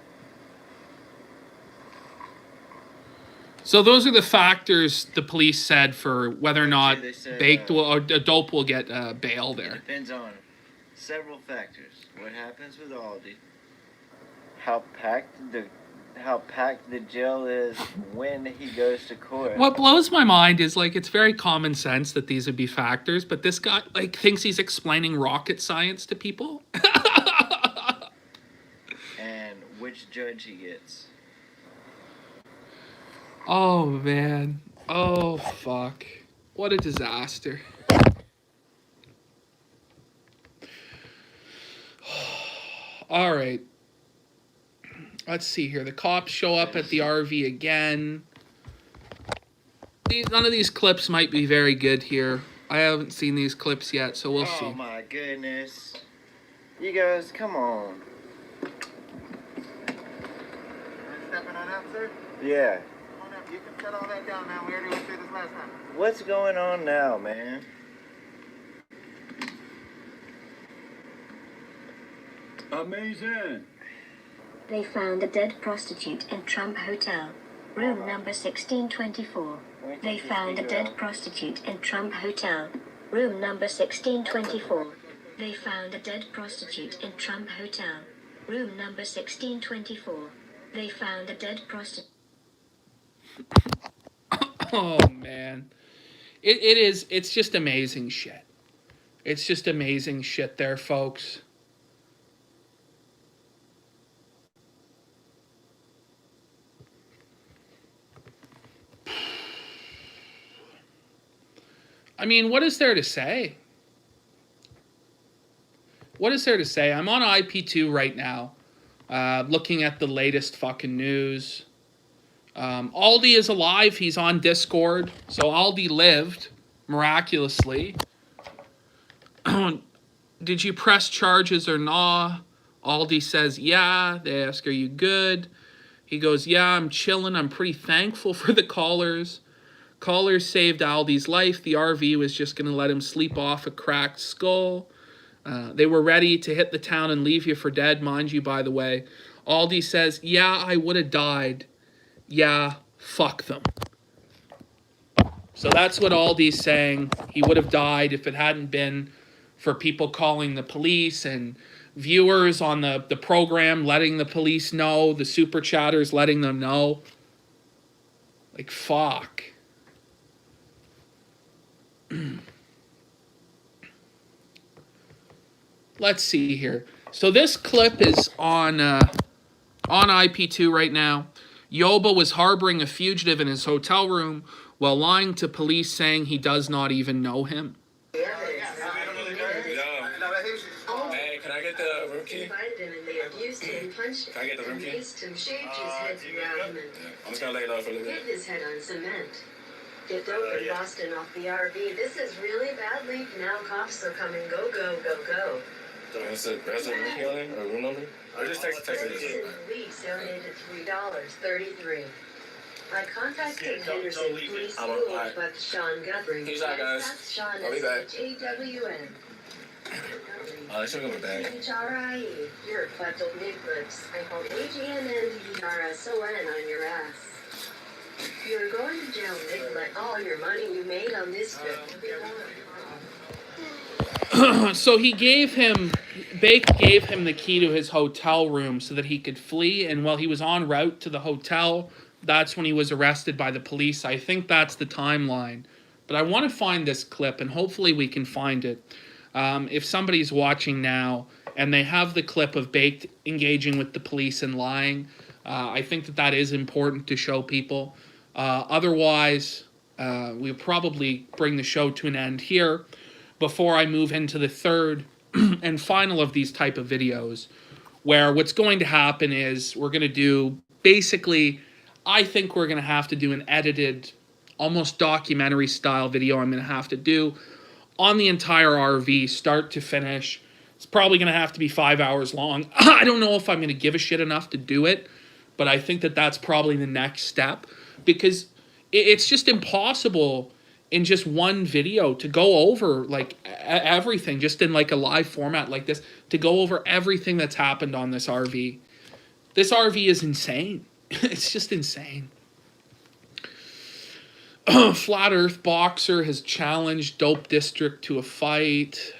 So those are the factors the police said for whether or not Dope will get bail there. It depends on several factors. What happens with Aldi, how packed the jail is when he goes to court. What blows my mind is, like, it's very common sense that these would be factors, but this guy, like, thinks he's explaining rocket science to people. And which judge he gets. Oh, man. Oh, fuck. What a disaster. All right. Let's see here. The cops show up at the RV again. None of these clips might be very good here. I haven't seen these clips yet, so we'll see. Oh, my goodness. You guys, come on. Stepping on up, sir? Yeah. You can shut all that down, man. We already went through this last time. What's going on now, man? Amazing. They found a dead prostitute in Trump Hotel, room number 1624. They found a dead prostitute in Trump Hotel, room number 1624. They found a dead prostitute in Trump Hotel, room number 1624. They found a dead prostitute. Oh, man. It's just amazing shit. It's just amazing shit there, folks. I mean, what is there to say? What is there to say? I'm on IP2 right now, looking at the latest fucking news. Aldi is alive. He's on Discord. So Aldi lived, miraculously. Did you press charges or not? Aldi says, yeah. They ask, are you good? He goes, yeah, I'm chilling. I'm pretty thankful for the callers. Callers saved Aldi's life. The RV was just going to let him sleep off a cracked skull. They were ready to hit the town and leave you for dead, mind you, by the way. Aldi says, yeah, I would have died. Yeah, fuck them. So that's what Aldi's saying. He would have died if it hadn't been for people calling the police and viewers on the program letting the police know, the super chatters letting them know. Like, fuck. Let's see here. So this clip is on IP2 right now. Yoba was harboring a fugitive in his hotel room while lying to police, saying he does not even know him. Hey, can I get the room key? Can I get the room key? I'm just gonna lay low for a little bit. Hit his head on cement. Get Dope in Boston off the RV. This is really bad leak. Now cops are coming. Go, go, go, go. That's a ranking on it, or room number? Or just text it. Police donated $3.33. By contacting Henderson Police School with Sean Guthrie. Peace out, guys. That's Sean I'll be back. SHAWN. They should go back. HRIE. You're a klepto nigglers. I call AGNNDRSON on your ass. You're going to jail, Nick. Let all your money you made on this trip be gone. So Bake gave him the key to his hotel room so that he could flee, and while he was en route to the hotel, that's when he was arrested by the police. I think that's the timeline. But I want to find this clip, and hopefully we can find it. If somebody's watching now, and they have the clip of Baked engaging with the police and lying, I think that is important to show people. Otherwise, we'll probably bring the show to an end here before I move into the third and final of these type of videos, where what's going to happen is we're going to do, basically, I think we're going to have to do an edited, almost documentary style video I'm going to have to do on the entire RV, start to finish. It's probably going to have to be 5 hours long. I don't know if I'm going to give a shit enough to do it, but I think that that's probably the next step, because it's just impossible in just one video to go over like everything, just in like a live format like this, to go over everything that's happened on this RV. This RV is insane. It's just insane. Flat Earth Boxer has challenged Dope District to a fight.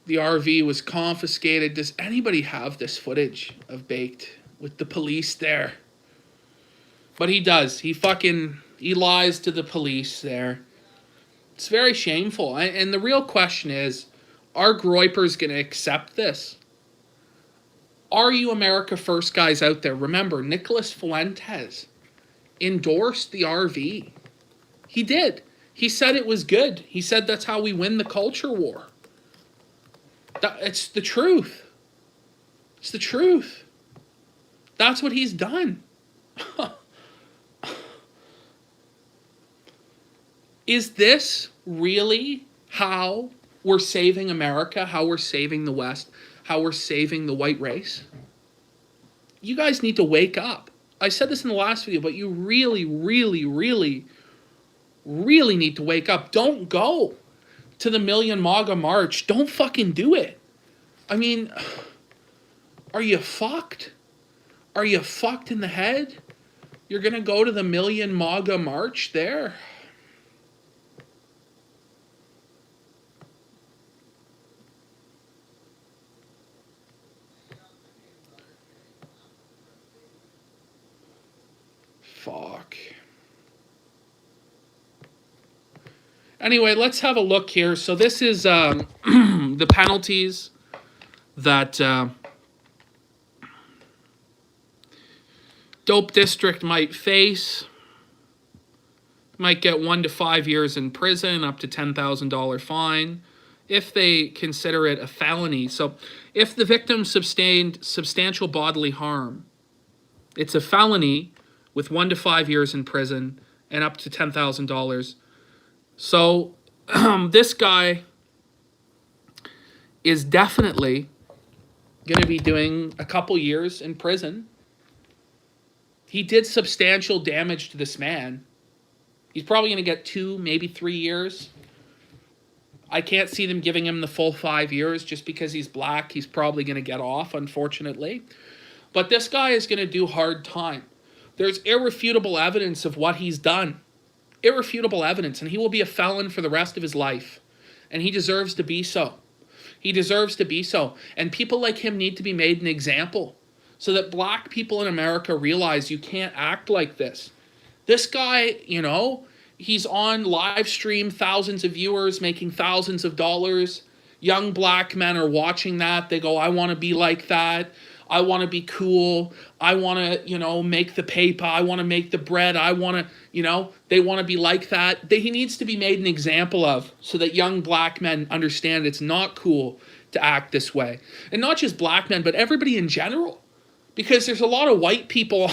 The RV was confiscated. Does anybody have this footage of Baked with the police there? But he does. He lies to the police there. It's very shameful. And the real question is, are groypers going to accept this? Are you America First guys out there? Remember, Nicholas Fuentes endorsed the RV. He did. He said it was good. He said that's how we win the culture war. It's the truth. It's the truth. That's what he's done. Is this really how we're saving America, how we're saving the West, how we're saving the white race? You guys need to wake up. I said this in the last video, but you really, really, really, really need to wake up. Don't go to the Million MAGA March. Don't fucking do it. I mean, are you fucked? Are you fucked in the head? You're going to go to the Million MAGA March there? Fuck. Anyway, let's have a look here. So this is the penalties that Dope District might face. Might get 1 to 5 years in prison, up to $10,000 fine, if they consider it a felony. So if the victim sustained substantial bodily harm, it's a felony with 1 to 5 years in prison and up to $10,000. So this guy is definitely going to be doing a couple years in prison. He did substantial damage to this man. He's probably going to get 2, maybe 3 years. I can't see them giving him the full 5 years just because he's black. He's probably going to get off, unfortunately. But this guy is going to do hard time. There's irrefutable evidence of what he's done. Irrefutable evidence, and he will be a felon for the rest of his life. And he deserves to be so. He deserves to be so. And people like him need to be made an example so that black people in America realize you can't act like this. This guy, you know, he's on live stream, thousands of viewers, making thousands of dollars. Young black men are watching that. They go, I want to be like that. I want to be cool. I want to, you know, make the paper. I want to make the bread. I want to, you know, they want to be like that. He needs to be made an example of so that young black men understand it's not cool to act this way. And not just black men, but everybody in general. Because there's a lot of white people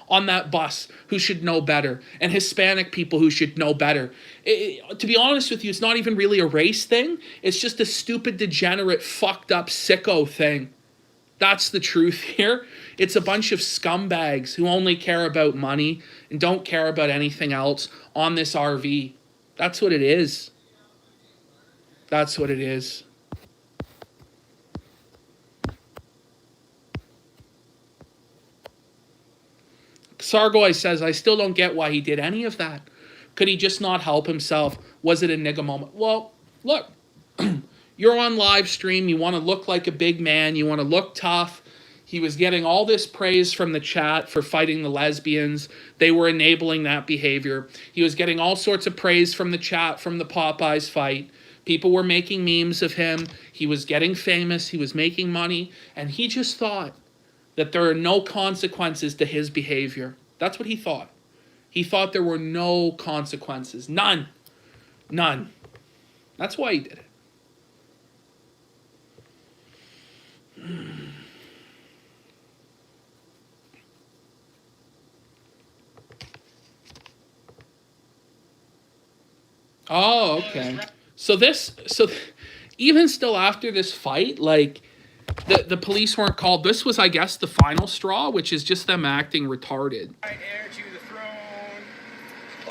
on that bus who should know better, and Hispanic people who should know better. To be honest with you, it's not even really a race thing. It's just a stupid, degenerate, fucked up, sicko thing. That's the truth here. It's a bunch of scumbags who only care about money and don't care about anything else on this RV. That's what it is. That's what it is. Sargoy says, I still don't get why he did any of that. Could he just not help himself? Was it a nigga moment? Well, look, you're on live stream. You want to look like a big man. You want to look tough. He was getting all this praise from the chat for fighting the lesbians. They were enabling that behavior. He was getting all sorts of praise from the chat from the Popeyes fight. People were making memes of him. He was getting famous. He was making money. And he just thought that there are no consequences to his behavior. That's what he thought. He thought there were no consequences. None. None. That's why he did it. Oh, okay. So even still after this fight, like, the police weren't called. This was, I guess, the final straw, which is just them acting retarded. Right heir to the throne.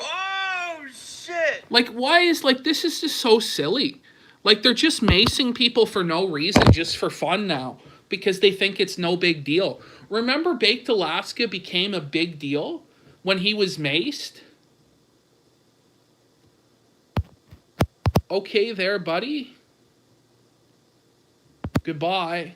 Oh, shit! Like, why is, like, this is just so silly. Like, they're just macing people for no reason, just for fun now, because they think it's no big deal. Remember Baked Alaska became a big deal when he was maced? Okay there, buddy. Goodbye.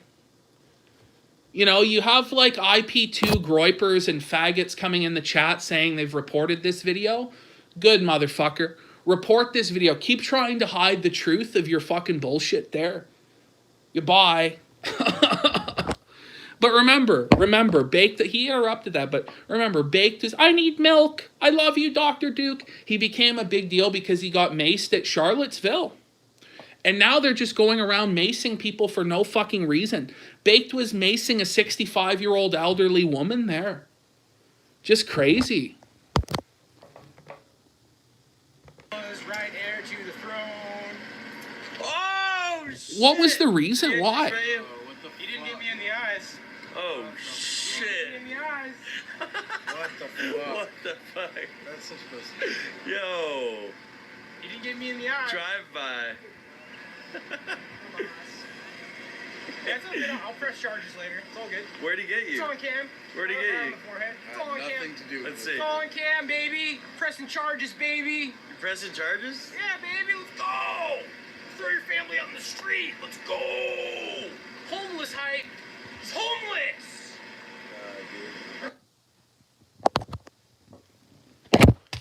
You know, you have like IP2 groypers and faggots coming in the chat saying they've reported this video. Good, motherfucker. Report this video. Keep trying to hide the truth of your fucking bullshit there. Goodbye. But remember, Baked, he interrupted that, but remember, Baked is, I need milk. I love you, Dr. Duke. He became a big deal because he got maced at Charlottesville. And now they're just going around macing people for no fucking reason. Baked was macing a 65-year-old elderly woman there. Just crazy. Right heir to the throne. Oh, shit! What was the reason? Why? He didn't get me in the eyes. Oh, shit. He didn't get me in the eyes. What the fuck? What the fuck? That's such a... Yo. He didn't get me in the eyes. Drive by. That's okay. I'll press charges later. It's all good. Where'd he get you? It's on cam. Where'd he get you? On the forehead. It's on cam. Nothing to do with it. Let's see. It's on cam, baby. Pressing charges, baby. You're pressing charges? Yeah, baby. Let's go. Throw your family out in the street. Let's go. Homeless hype. He's homeless.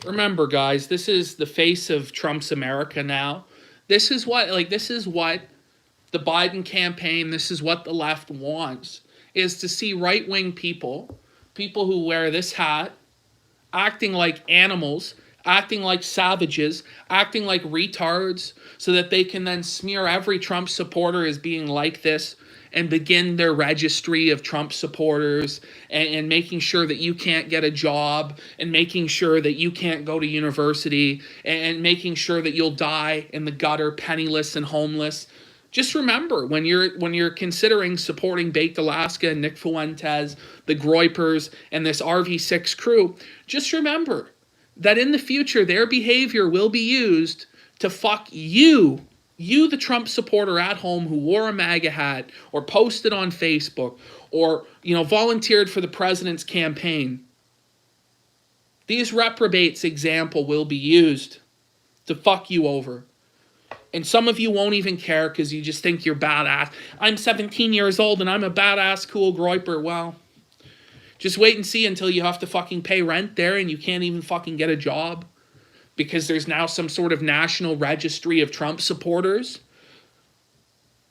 Remember, guys, this is the face of Trump's America now. This is what the Biden campaign, this is what the left wants, is to see right-wing people who wear this hat, acting like animals, acting like savages, acting like retards, so that they can then smear every Trump supporter as being like this and begin their registry of Trump supporters and making sure that you can't get a job and making sure that you can't go to university and making sure that you'll die in the gutter, penniless and homeless. Just remember, when you're considering supporting Baked Alaska and Nick Fuentes, the groypers, and this RV6 crew, just remember that in the future, their behavior will be used to fuck you, the Trump supporter at home who wore a MAGA hat or posted on Facebook or, volunteered for the president's campaign. These reprobates example will be used to fuck you over. And some of you won't even care because you just think you're badass. I'm 17 years old and I'm a badass, cool groyper. Well, just wait and see until you have to fucking pay rent there and you can't even fucking get a job because there's now some sort of national registry of Trump supporters.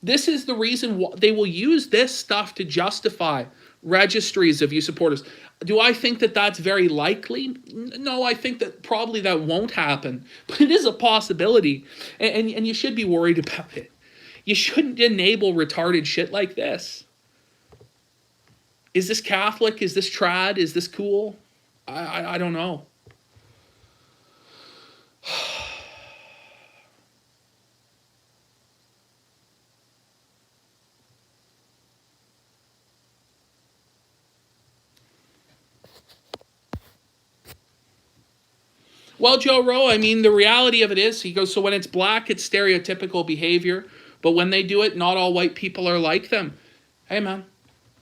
This is the reason why they will use this stuff to justify registries of you supporters. Do I think that that's very likely? No, I think that probably that won't happen. But it is a possibility. And you should be worried about it. You shouldn't enable retarded shit like this. Is this Catholic? Is this trad? Is this cool? I don't know. Well, Joe Rowe, I mean, the reality of it is, he goes, so when it's black, it's stereotypical behavior. But when they do it, not all white people are like them. Hey, man,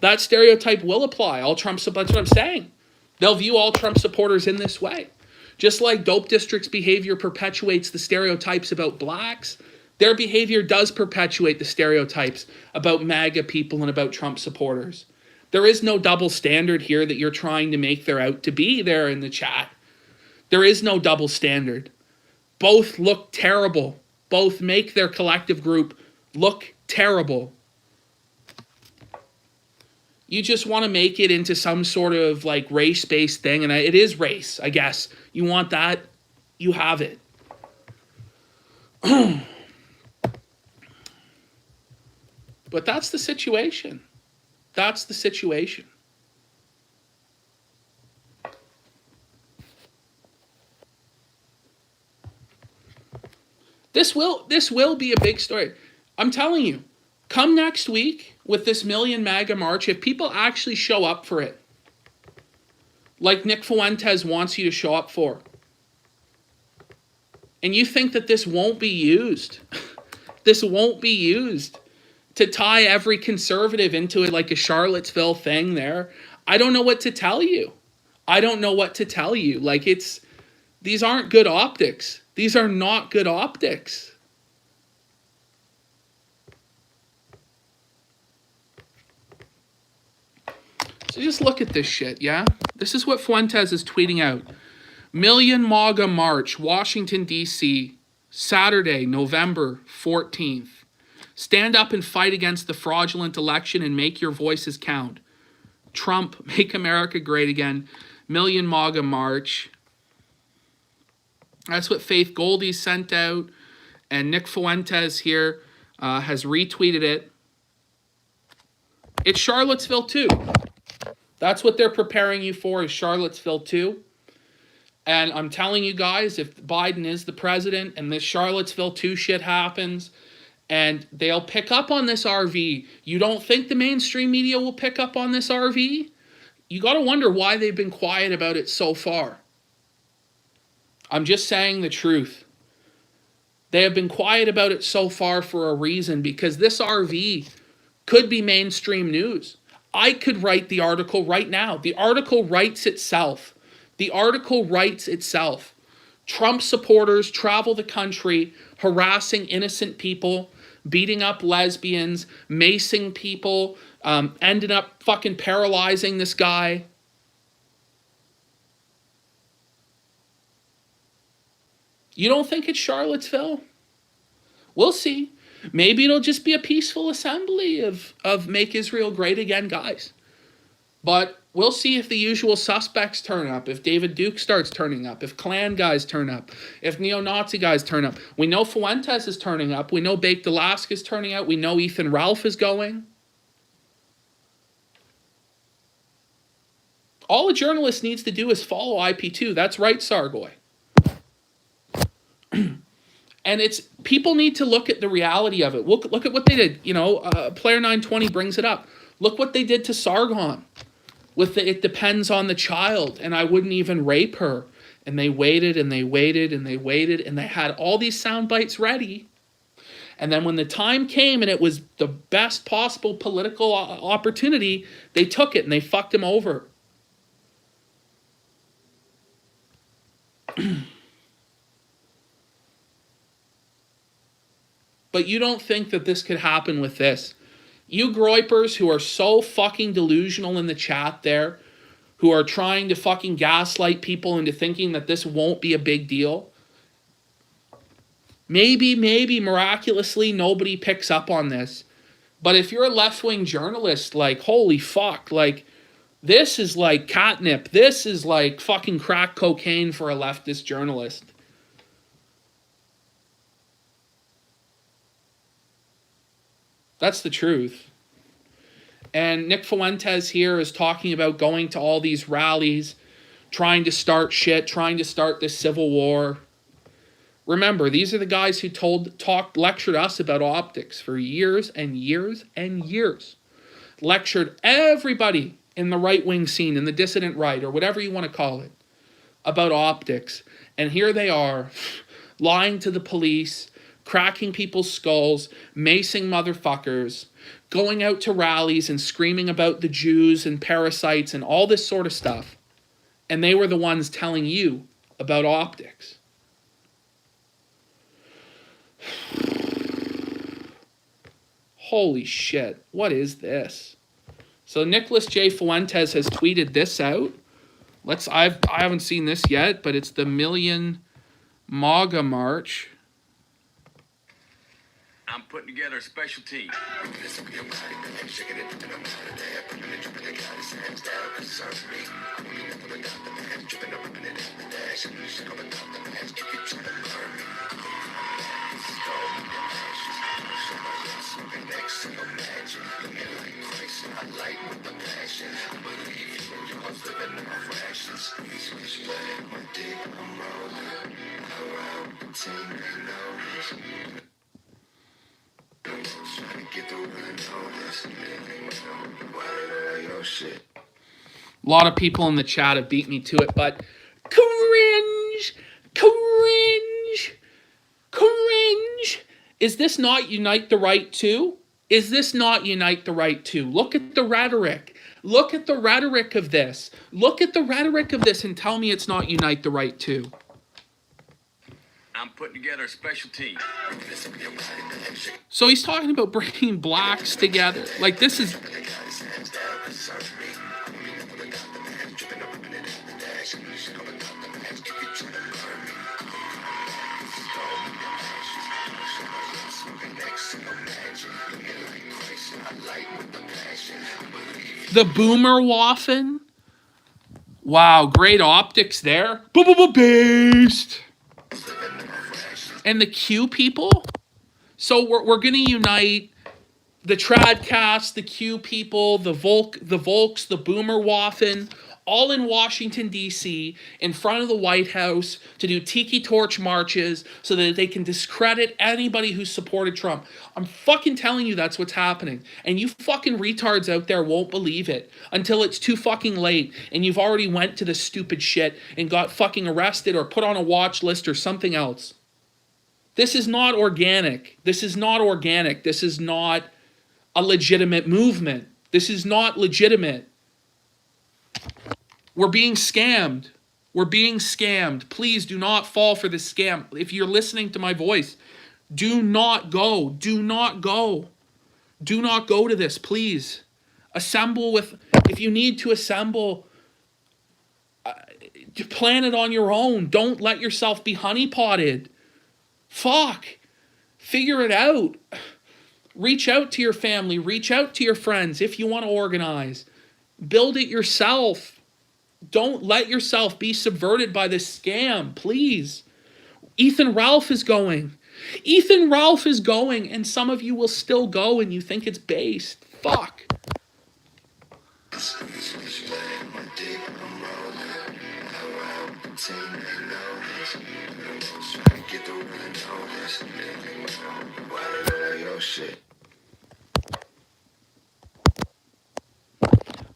that stereotype will apply. All Trump, that's what I'm saying. They'll view all Trump supporters in this way. Just like Dope District's behavior perpetuates the stereotypes about blacks, their behavior does perpetuate the stereotypes about MAGA people and about Trump supporters. There is no double standard here that you're trying to make there out to be there in the chat. There is no double standard. Both look terrible. Both make their collective group look terrible. You just want to make it into some sort of like race-based thing, and it is race, I guess. You want that, you have it. But that's the situation. That's the situation. This will be a big story. I'm telling you, come next week with this Million MAGA March, if people actually show up for it, like Nick Fuentes wants you to show up for, and you think that this won't be used, this won't be used to tie every conservative into it like a Charlottesville thing there, I don't know what to tell you. I don't know what to tell you. Like, these aren't good optics. These are not good optics. So just look at this shit, yeah? This is what Fuentes is tweeting out. Million MAGA March, Washington, D.C., Saturday, November 14th. Stand up and fight against the fraudulent election and make your voices count. Trump, make America great again. Million MAGA March. That's what Faith Goldie sent out. And Nick Fuentes here has retweeted it. It's Charlottesville too. That's what they're preparing you for, is Charlottesville too. And I'm telling you guys, if Biden is the president and this Charlottesville 2 shit happens and they'll pick up on this RV, you don't think the mainstream media will pick up on this RV? You got to wonder why they've been quiet about it so far. I'm just saying the truth. They have been quiet about it so far for a reason, because this RV could be mainstream news. I could write the article right now. The article writes itself. The article writes itself. Trump supporters travel the country harassing innocent people, beating up lesbians, macing people, ended up fucking paralyzing this guy. You don't think it's Charlottesville? We'll see. Maybe it'll just be a peaceful assembly of Make Israel Great Again guys. But we'll see if the usual suspects turn up, if David Duke starts turning up, if Klan guys turn up, if neo-Nazi guys turn up. We know Fuentes is turning up. We know Baked Alaska is turning out. We know Ethan Ralph is going. All a journalist needs to do is follow IP2. That's right, Sargoy. And it's, people need to look at the reality of it. Look at what they did. You know, Player 920 brings it up. Look what they did to Sargon with the, it depends on the child, and I wouldn't even rape her. And they waited and they waited and they waited, and they had all these sound bites ready. And then when the time came and it was the best possible political opportunity, they took it and they fucked him over. But you don't think that this could happen with this. You groypers who are so fucking delusional in the chat there, who are trying to fucking gaslight people into thinking that this won't be a big deal. Maybe miraculously nobody picks up on this. But if you're a left-wing journalist, like, holy fuck, like, this is like catnip. This is like fucking crack cocaine for a leftist journalist. That's the truth. And Nick Fuentes here is talking about going to all these rallies, trying to start shit, trying to start this civil war. Remember, these are the guys who lectured us about optics for years and years and years. Lectured everybody in the right-wing scene, in the dissident right, or whatever you want to call it, about optics. And here they are, lying to the police, cracking people's skulls, macing motherfuckers, going out to rallies and screaming about the Jews and parasites and all this sort of stuff. And they were the ones telling you about optics. Holy shit, what is this? So Nicholas J. Fuentes has tweeted this out. I haven't seen this yet, but it's the Million MAGA March. I'm putting together a special team. A lot of people in the chat have beat me to it, but cringe, cringe, cringe. Is this not unite the right too? Is this not unite the right too? Look at the rhetoric. Look at the rhetoric of this. Look at the rhetoric of this and tell me it's not unite the right too. I'm putting together a special team. So he's talking about bringing blacks together. Like, this is... The boomer waffin. Wow, great optics there. Based. And the Q people. So we're gonna unite the Tradcast, the Q people, the Volks, the boomer waffin, all in Washington, D.C., in front of the White House to do tiki torch marches so that they can discredit anybody who supported Trump. I'm fucking telling you that's what's happening. And you fucking retards out there won't believe it until it's too fucking late and you've already went to this stupid shit and got fucking arrested or put on a watch list or something else. This is not organic. This is not organic. This is not a legitimate movement. This is not legitimate. We're being scammed. We're being scammed. Please do not fall for this scam. If you're listening to my voice, do not go. Do not go. Do not go to this, please. Assemble with, if you need to assemble, plan it on your own. Don't let yourself be honeypotted. Fuck. Figure it out. Reach out to your family. Reach out to your friends if you want to organize. Build it yourself. Don't let yourself be subverted by this scam, please. Ethan Ralph is going. Ethan Ralph is going, and some of you will still go and you think it's based. Fuck.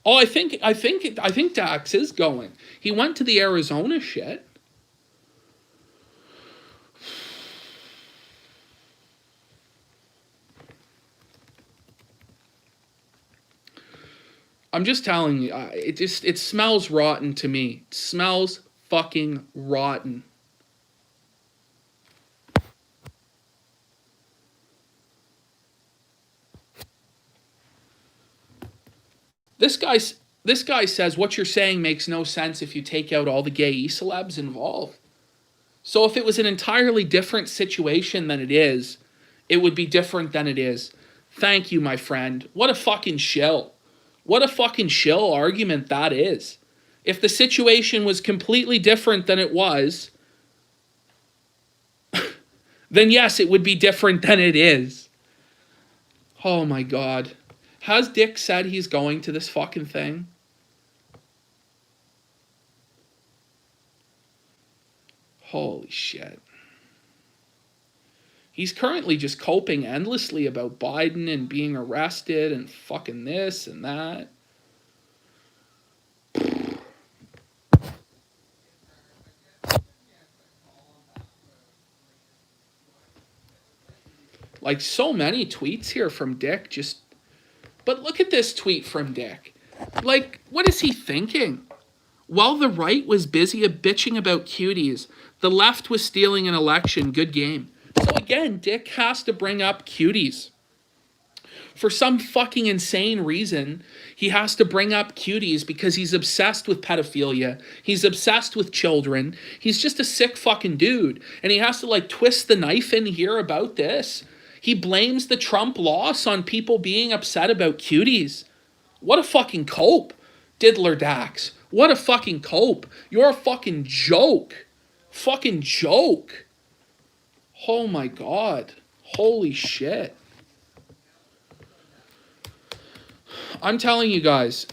Oh, I think Dax is going. He went to the Arizona shit. I'm just telling you, it smells rotten to me. It smells fucking rotten. This guy says what you're saying makes no sense if you take out all the gay e-celebs involved. So if it was an entirely different situation than it is, it would be different than it is. Thank you, my friend. What a fucking shill. What a fucking shill argument that is. If the situation was completely different than it was, then yes, it would be different than it is. Oh my God. Has Dick said he's going to this fucking thing? Holy shit. He's currently just coping endlessly about Biden and being arrested and fucking this and that. Like, so many tweets here from Dick, just... But look at this tweet from Dick. Like, what is he thinking? While the right was busy bitching about cuties, the left was stealing an election. Good game. So again, Dick has to bring up cuties. For some fucking insane reason, he has to bring up cuties because he's obsessed with pedophilia. He's obsessed with children. He's just a sick fucking dude. And he has to, like, twist the knife in here about this. He blames the Trump loss on people being upset about cuties. What a fucking cope, Diddler Dax. What a fucking cope. You're a fucking joke. Fucking joke. Oh my God. Holy shit. I'm telling you guys,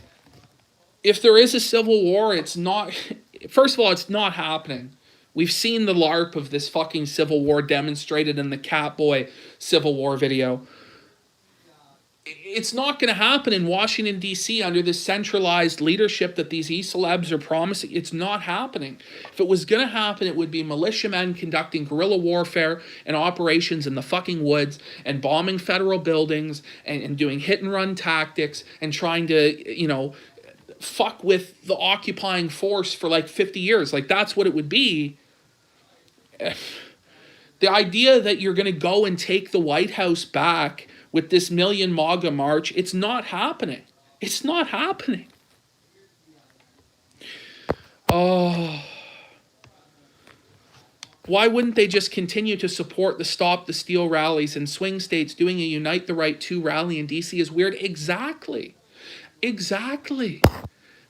if there is a civil war, it's not... First of all, it's not happening. We've seen the LARP of this fucking civil war demonstrated in the Catboy civil war video. It's not going to happen in Washington, D.C. under this centralized leadership that these e-celebs are promising. It's not happening. If it was going to happen, it would be militiamen conducting guerrilla warfare and operations in the fucking woods and bombing federal buildings and doing hit-and-run tactics and trying to, you know, fuck with the occupying force for like 50 years. Like, that's what it would be. The idea that you're going to go and take the White House back with this Million MAGA march, it's not happening. It's not happening. Oh. Why wouldn't they just continue to support the Stop the Steal rallies in swing states? Doing a Unite the Right 2 rally in DC is weird. Exactly. Exactly.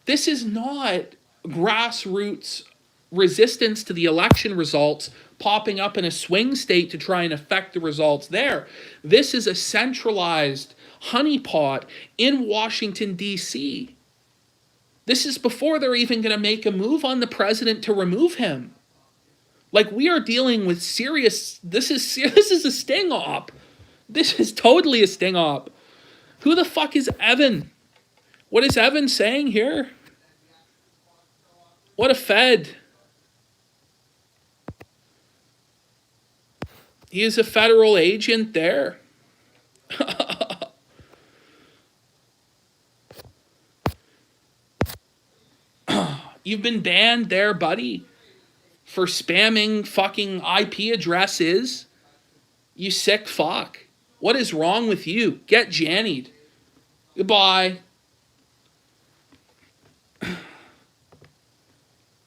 This is not grassroots resistance to the election results popping up in a swing state to try and affect the results there. This is a centralized honeypot in Washington, D.C. This is before they're even going to make a move on the president to remove him. Like, we are dealing with serious... This is a sting op. This is totally a sting op. Who the fuck is Evan? What is Evan saying here? What a Fed. He is a federal agent there. You've been banned there, buddy, for spamming fucking IP addresses. You sick fuck. What is wrong with you? Get jannied. Goodbye.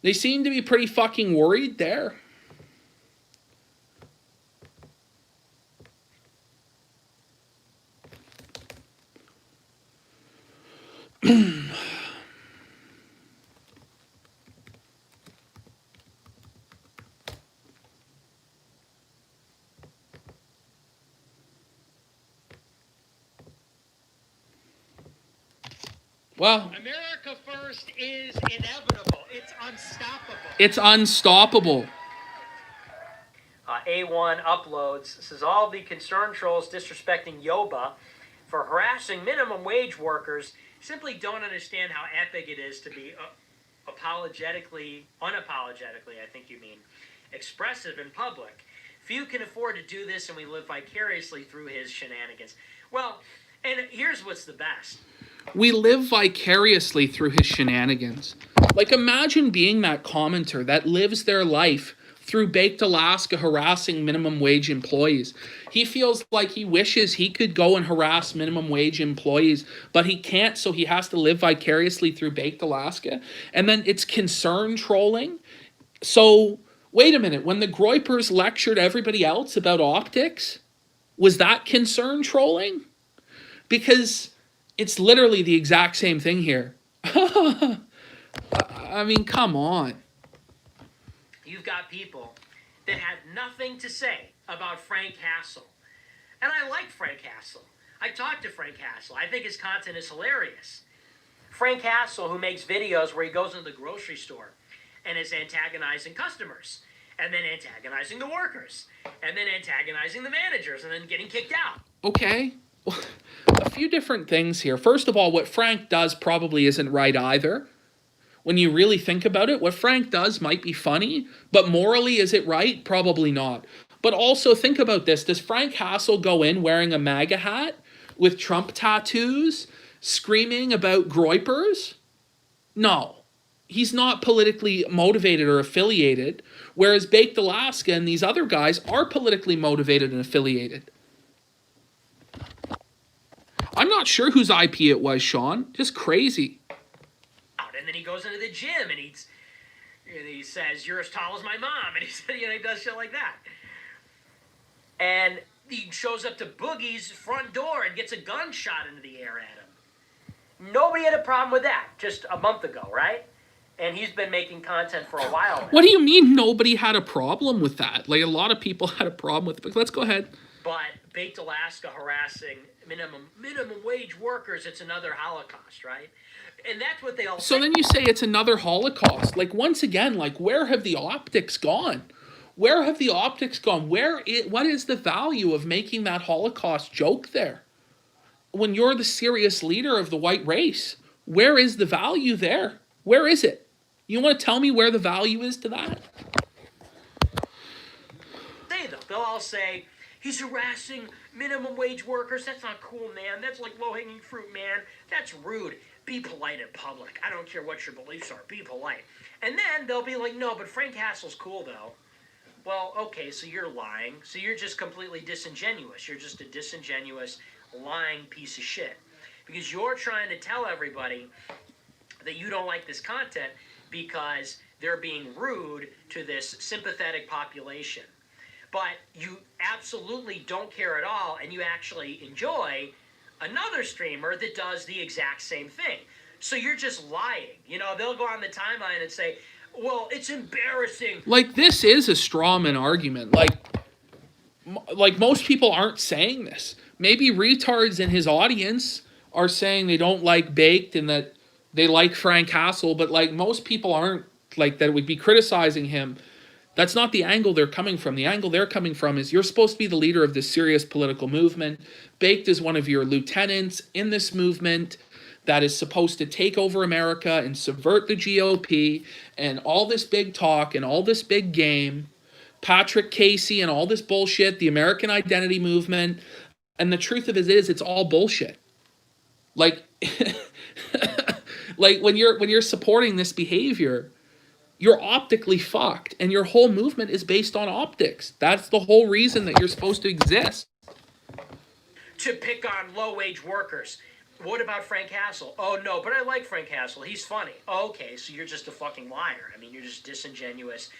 They seem to be pretty fucking worried there. Well, America First is inevitable. It's unstoppable. It's unstoppable. A1 uploads says all the concerned trolls disrespecting Yoba for harassing minimum wage workers simply don't understand how epic it is to be unapologetically, I think you mean, expressive in public. Few can afford to do this, and we live vicariously through his shenanigans. Well, and here's what's the best. We live vicariously through his shenanigans. Like, imagine being that commenter that lives their life through Baked Alaska harassing minimum wage employees. He feels like he wishes he could go and harass minimum wage employees, but he can't, so he has to live vicariously through Baked Alaska. And then it's concern trolling. So, wait a minute, when the groypers lectured everybody else about optics, was that concern trolling? Because it's literally the exact same thing here. I mean, come on. You've got people that had nothing to say about Frank Castle. And I like Frank Castle. I talked to Frank Castle. I think his content is hilarious. Frank Castle, who makes videos where he goes into the grocery store and is antagonizing customers. and then antagonizing the workers, and then antagonizing the managers, and then getting kicked out. Okay. A few different things here. First of all, what Frank does probably isn't right either. When you really think about it, what Frank does might be funny, but morally, is it right? Probably not. But also think about this. Does Frank Hassel go in wearing a MAGA hat with Trump tattoos, screaming about groypers? No. He's not politically motivated or affiliated, whereas Baked Alaska and these other guys are politically motivated and affiliated. I'm not sure whose IP it was, Sean. Just crazy. And then he goes into the gym and he says, "You're as tall as my mom," and he does shit like that. And he shows up to Boogie's front door and gets a gun shot into the air at him. Nobody had a problem with that just a month ago, right? And he's been making content for a while now. What do you mean nobody had a problem with that? Like, a lot of people had a problem with it. Let's go ahead. But Baked Alaska harassing minimum wage workers, it's another Holocaust, right? And that's what they all So then you say it's another Holocaust. Like, once again, like, where have the optics gone? Where have the optics gone? What is the value of making that Holocaust joke there? When you're the serious leader of the white race, where is the value there? Where is it? You want to tell me where the value is to that? They'll all say, "He's harassing minimum wage workers. That's not cool, man. That's like low-hanging fruit, man. That's rude. Be polite in public. I don't care what your beliefs are. Be polite." And then they'll be like, "No, but Frank Hassel's cool, though." Well, okay, so you're lying. So you're just completely disingenuous. You're just a disingenuous, lying piece of shit. Because you're trying to tell everybody that you don't like this content because they're being rude to this sympathetic population. But you absolutely don't care at all, and you actually enjoy another streamer that does the exact same thing. So you're just lying. They'll go on the timeline and say, "Well, it's embarrassing." Like, this is a strawman argument. Like most people aren't saying this. Maybe retards in his audience are saying they don't like Baked and that they like Frank Hassel, but like most people aren't like that would be criticizing him. That's not the angle they're coming from. The angle they're coming from is you're supposed to be the leader of this serious political movement. Baked is one of your lieutenants in this movement that is supposed to take over America and subvert the GOP and all this big talk and all this big game. Patrick Casey and all this bullshit, the American identity movement. And the truth of it is it's all bullshit. Like, like when you're supporting this behavior, you're optically fucked, and your whole movement is based on optics. That's the whole reason that you're supposed to exist. To pick on low-wage workers. What about Frank Hassel? "Oh, no, but I like Frank Hassel. He's funny." Okay, so you're just a fucking liar. I mean, you're just disingenuous.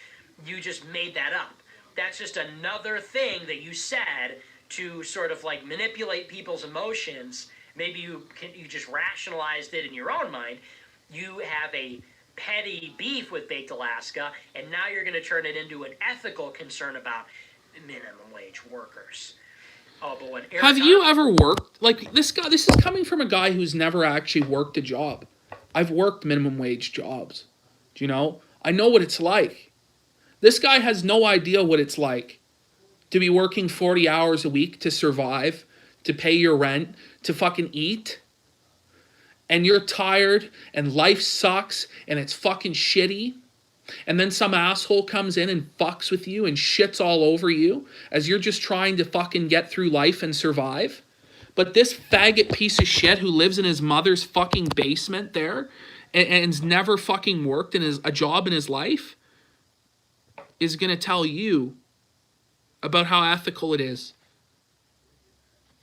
You just made that up. That's just another thing that you said to sort of like manipulate people's emotions. Maybe you just rationalized it in your own mind. You have a petty beef with Baked Alaska, and now you're going to turn it into an ethical concern about minimum wage workers. Oh, but when Have you ever worked like this guy? This is coming from a guy who's never actually worked a job. I've worked minimum wage jobs. Do you know? I know what it's like. This guy has no idea what it's like to be working 40 hours a week to survive, to pay your rent, to fucking eat. And you're tired and life sucks and it's fucking shitty. And then some asshole comes in and fucks with you and shits all over you as you're just trying to fucking get through life and survive. But this faggot piece of shit who lives in his mother's fucking basement there and's never fucking worked in a job in his life is going to tell you about how ethical it is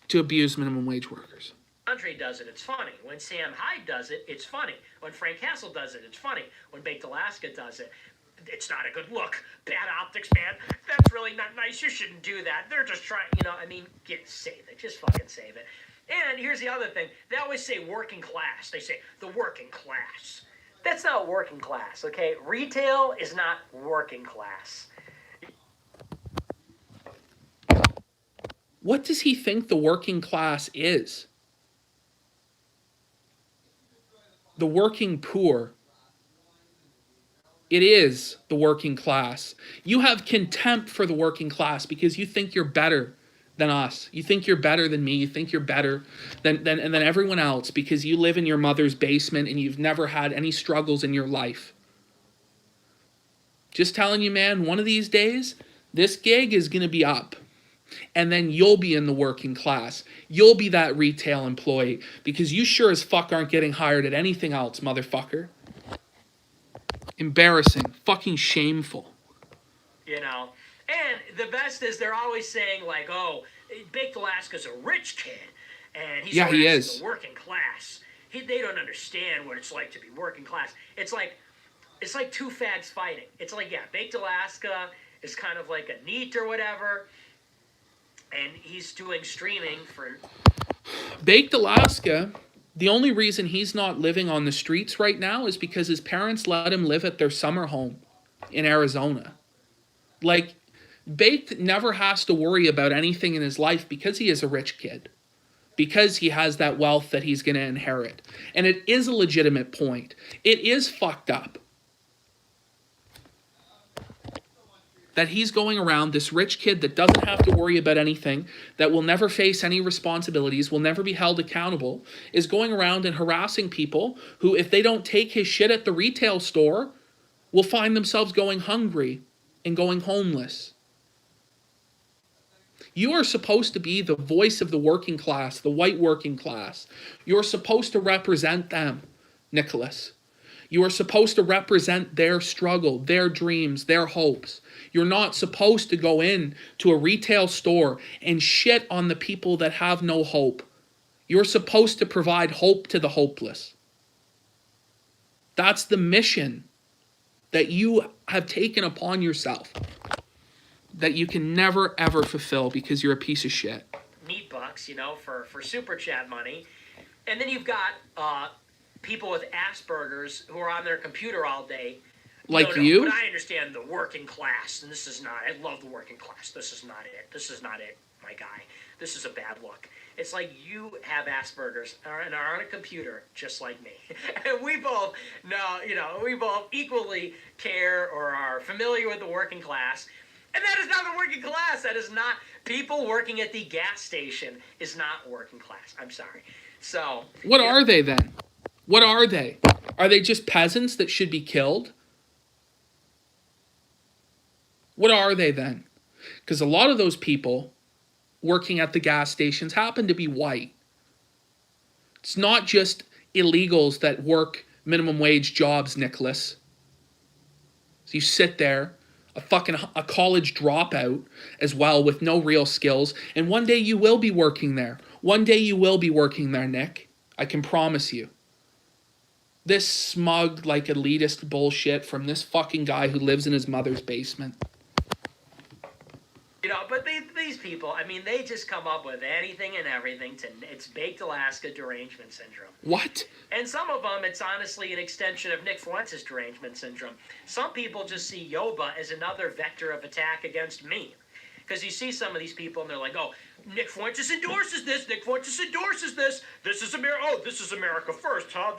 to abuse minimum wage workers. Andre does it, it's funny. When Sam Hyde does it, it's funny. When Frank Hassel does it, it's funny. When Baked Alaska does it, it's not a good look. Bad optics, man. That's really not nice. You shouldn't do that. They're just trying, save it. Just fucking save it. And here's the other thing. They always say working class. They say the working class. That's not working class, okay? Retail is not working class. What does he think the working class is? The working poor It is the working class. You have contempt for the working class because you think you're better than us. You think you're better than me. You think you're better than everyone else because you live in your mother's basement and you've never had any struggles in your life. Just telling you, man, one of these days, this gig is going to be up. And then you'll be in the working class. You'll be that retail employee because you sure as fuck aren't getting hired at anything else, motherfucker. Embarrassing. Fucking shameful. You know? And the best is they're always saying, like, oh, Baked Alaska's a rich kid. And he's he is. the working class. They don't understand what it's like to be working class. It's like two fags fighting. It's like, yeah, Baked Alaska is kind of like a NEET or whatever. And he's doing streaming for... Baked Alaska, the only reason he's not living on the streets right now is because his parents let him live at their summer home in Arizona. Like, Baked never has to worry about anything in his life because he is a rich kid. Because he has that wealth that he's going to inherit. And it is a legitimate point. It is fucked up that he's going around, this rich kid that doesn't have to worry about anything, that will never face any responsibilities, will never be held accountable, is going around and harassing people who, if they don't take his shit at the retail store, will find themselves going hungry and going homeless. You are supposed to be the voice of the working class, the white working class. You're supposed to represent them, Nicholas. You are supposed to represent their struggle, their dreams, their hopes. You're not supposed to go in to a retail store and shit on the people that have no hope. You're supposed to provide hope to the hopeless. That's the mission that you have taken upon yourself that you can never, ever fulfill because you're a piece of shit. Meat bucks, you know, for super chat money. And then you've got people with Asperger's who are on their computer all day. Like you? But I understand the working class, and this is not, I love the working class. This is not it. This is not it, my guy. This is a bad look. It's like you have Asperger's and are on a computer just like me. And we both know, you know, we both equally care or are familiar with the working class. And that is not the working class. That is not, people working at the gas station is not working class. I'm sorry. So. What are they then? What are they? Are they just peasants that should be killed? What are they then? Because a lot of those people working at the gas stations happen to be white. It's not just illegals that work minimum wage jobs, Nicholas. So you sit there, a college dropout as well with no real skills, and one day you will be working there. One day you will be working there, Nick. I can promise you. This smug, like, elitist bullshit from this fucking guy who lives in his mother's basement. You know, but these people, I mean, they just come up with anything and everything it's Baked Alaska derangement syndrome. What? And some of them, it's honestly an extension of Nick Fuentes' derangement syndrome. Some people just see Yoba as another vector of attack against me. Because you see some of these people and they're like, oh, Nick Fuentes endorses this, Nick Fuentes endorses this, this is America first, huh?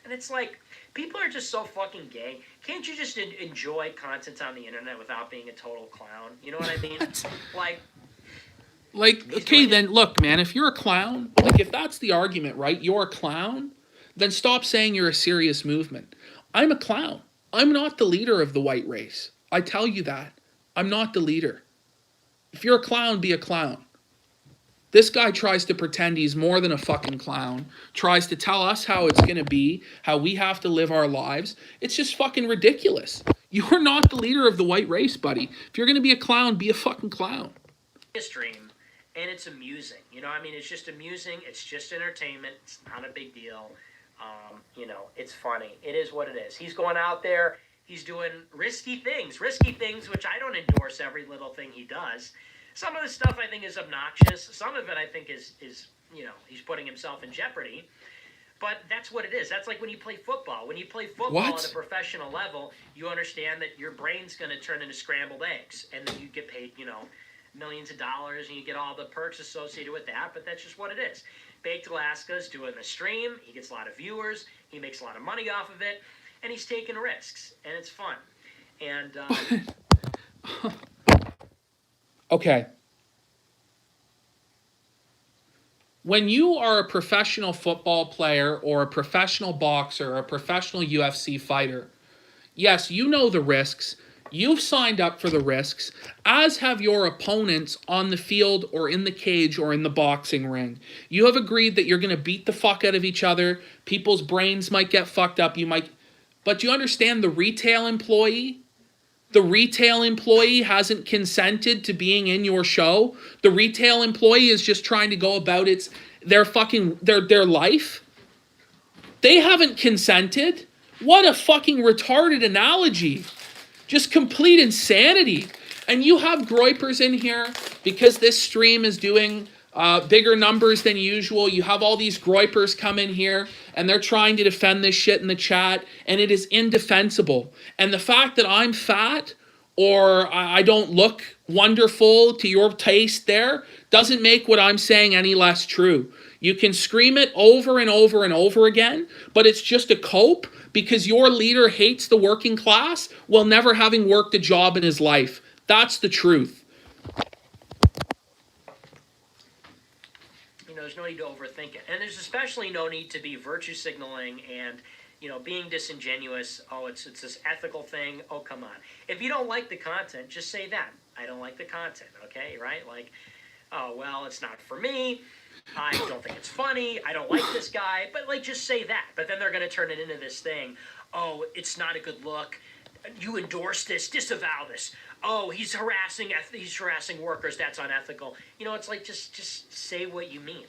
And it's like, people are just so fucking gay. Can't you just enjoy content on the internet without being a total clown? You know what I mean? Like, okay, then, look, man, if you're a clown, like, if that's the argument, right, you're a clown, then stop saying you're a serious movement. I'm a clown. I'm not the leader of the white race. I tell you that. I'm not the leader. If you're a clown, be a clown. This guy tries to pretend he's more than a fucking clown, tries to tell us how it's going to be, how we have to live our lives. It's just fucking ridiculous. You're not the leader of the white race, buddy. If you're going to be a clown, be a fucking clown. Stream, and it's amusing. You know, I mean, it's just amusing. It's just entertainment. It's not a big deal. You know, it's funny. It is what it is. He's going out there. He's doing risky things, which I don't endorse every little thing he does. Some of the stuff I think is obnoxious. Some of it I think is you know, he's putting himself in jeopardy. But that's what it is. That's like when you play football. When you play football at a professional level, you understand that your brain's going to turn into scrambled eggs. And then you get paid, you know, millions of dollars and you get all the perks associated with that. But that's just what it is. Baked Alaska's doing the stream. He gets a lot of viewers. He makes a lot of money off of it. And he's taking risks. And it's fun. And Okay. When you are a professional football player or a professional boxer or a professional UFC fighter, yes, you know the risks. You've signed up for the risks, as have your opponents on the field or in the cage or in the boxing ring. You have agreed that you're going to beat the fuck out of each other. People's brains might get fucked up. But you understand the retail employee? The retail employee hasn't consented to being in your show. The retail employee is just trying to go about their life. They haven't consented. What a fucking retarded analogy. Just complete insanity. And you have groypers in here because this stream is doing bigger numbers than usual. You have all these groypers come in here and they're trying to defend this shit in the chat, and it is indefensible. And the fact that I'm fat or I don't look wonderful to your taste there doesn't make what I'm saying any less true. You can scream it over and over and over again, but it's just a cope because your leader hates the working class while never having worked a job in his life. That's the truth. There's no need to overthink it. And there's especially no need to be virtue signaling and, being disingenuous. Oh, it's this ethical thing. Oh, come on. If you don't like the content, just say that. I don't like the content, okay? Right? Like, oh, well, it's not for me. I don't think it's funny. I don't like this guy. But, just say that. But then they're going to turn it into this thing. Oh, it's not a good look. You endorse this. Disavow this. Oh, he's harassing workers. That's unethical. It's like just say what you mean.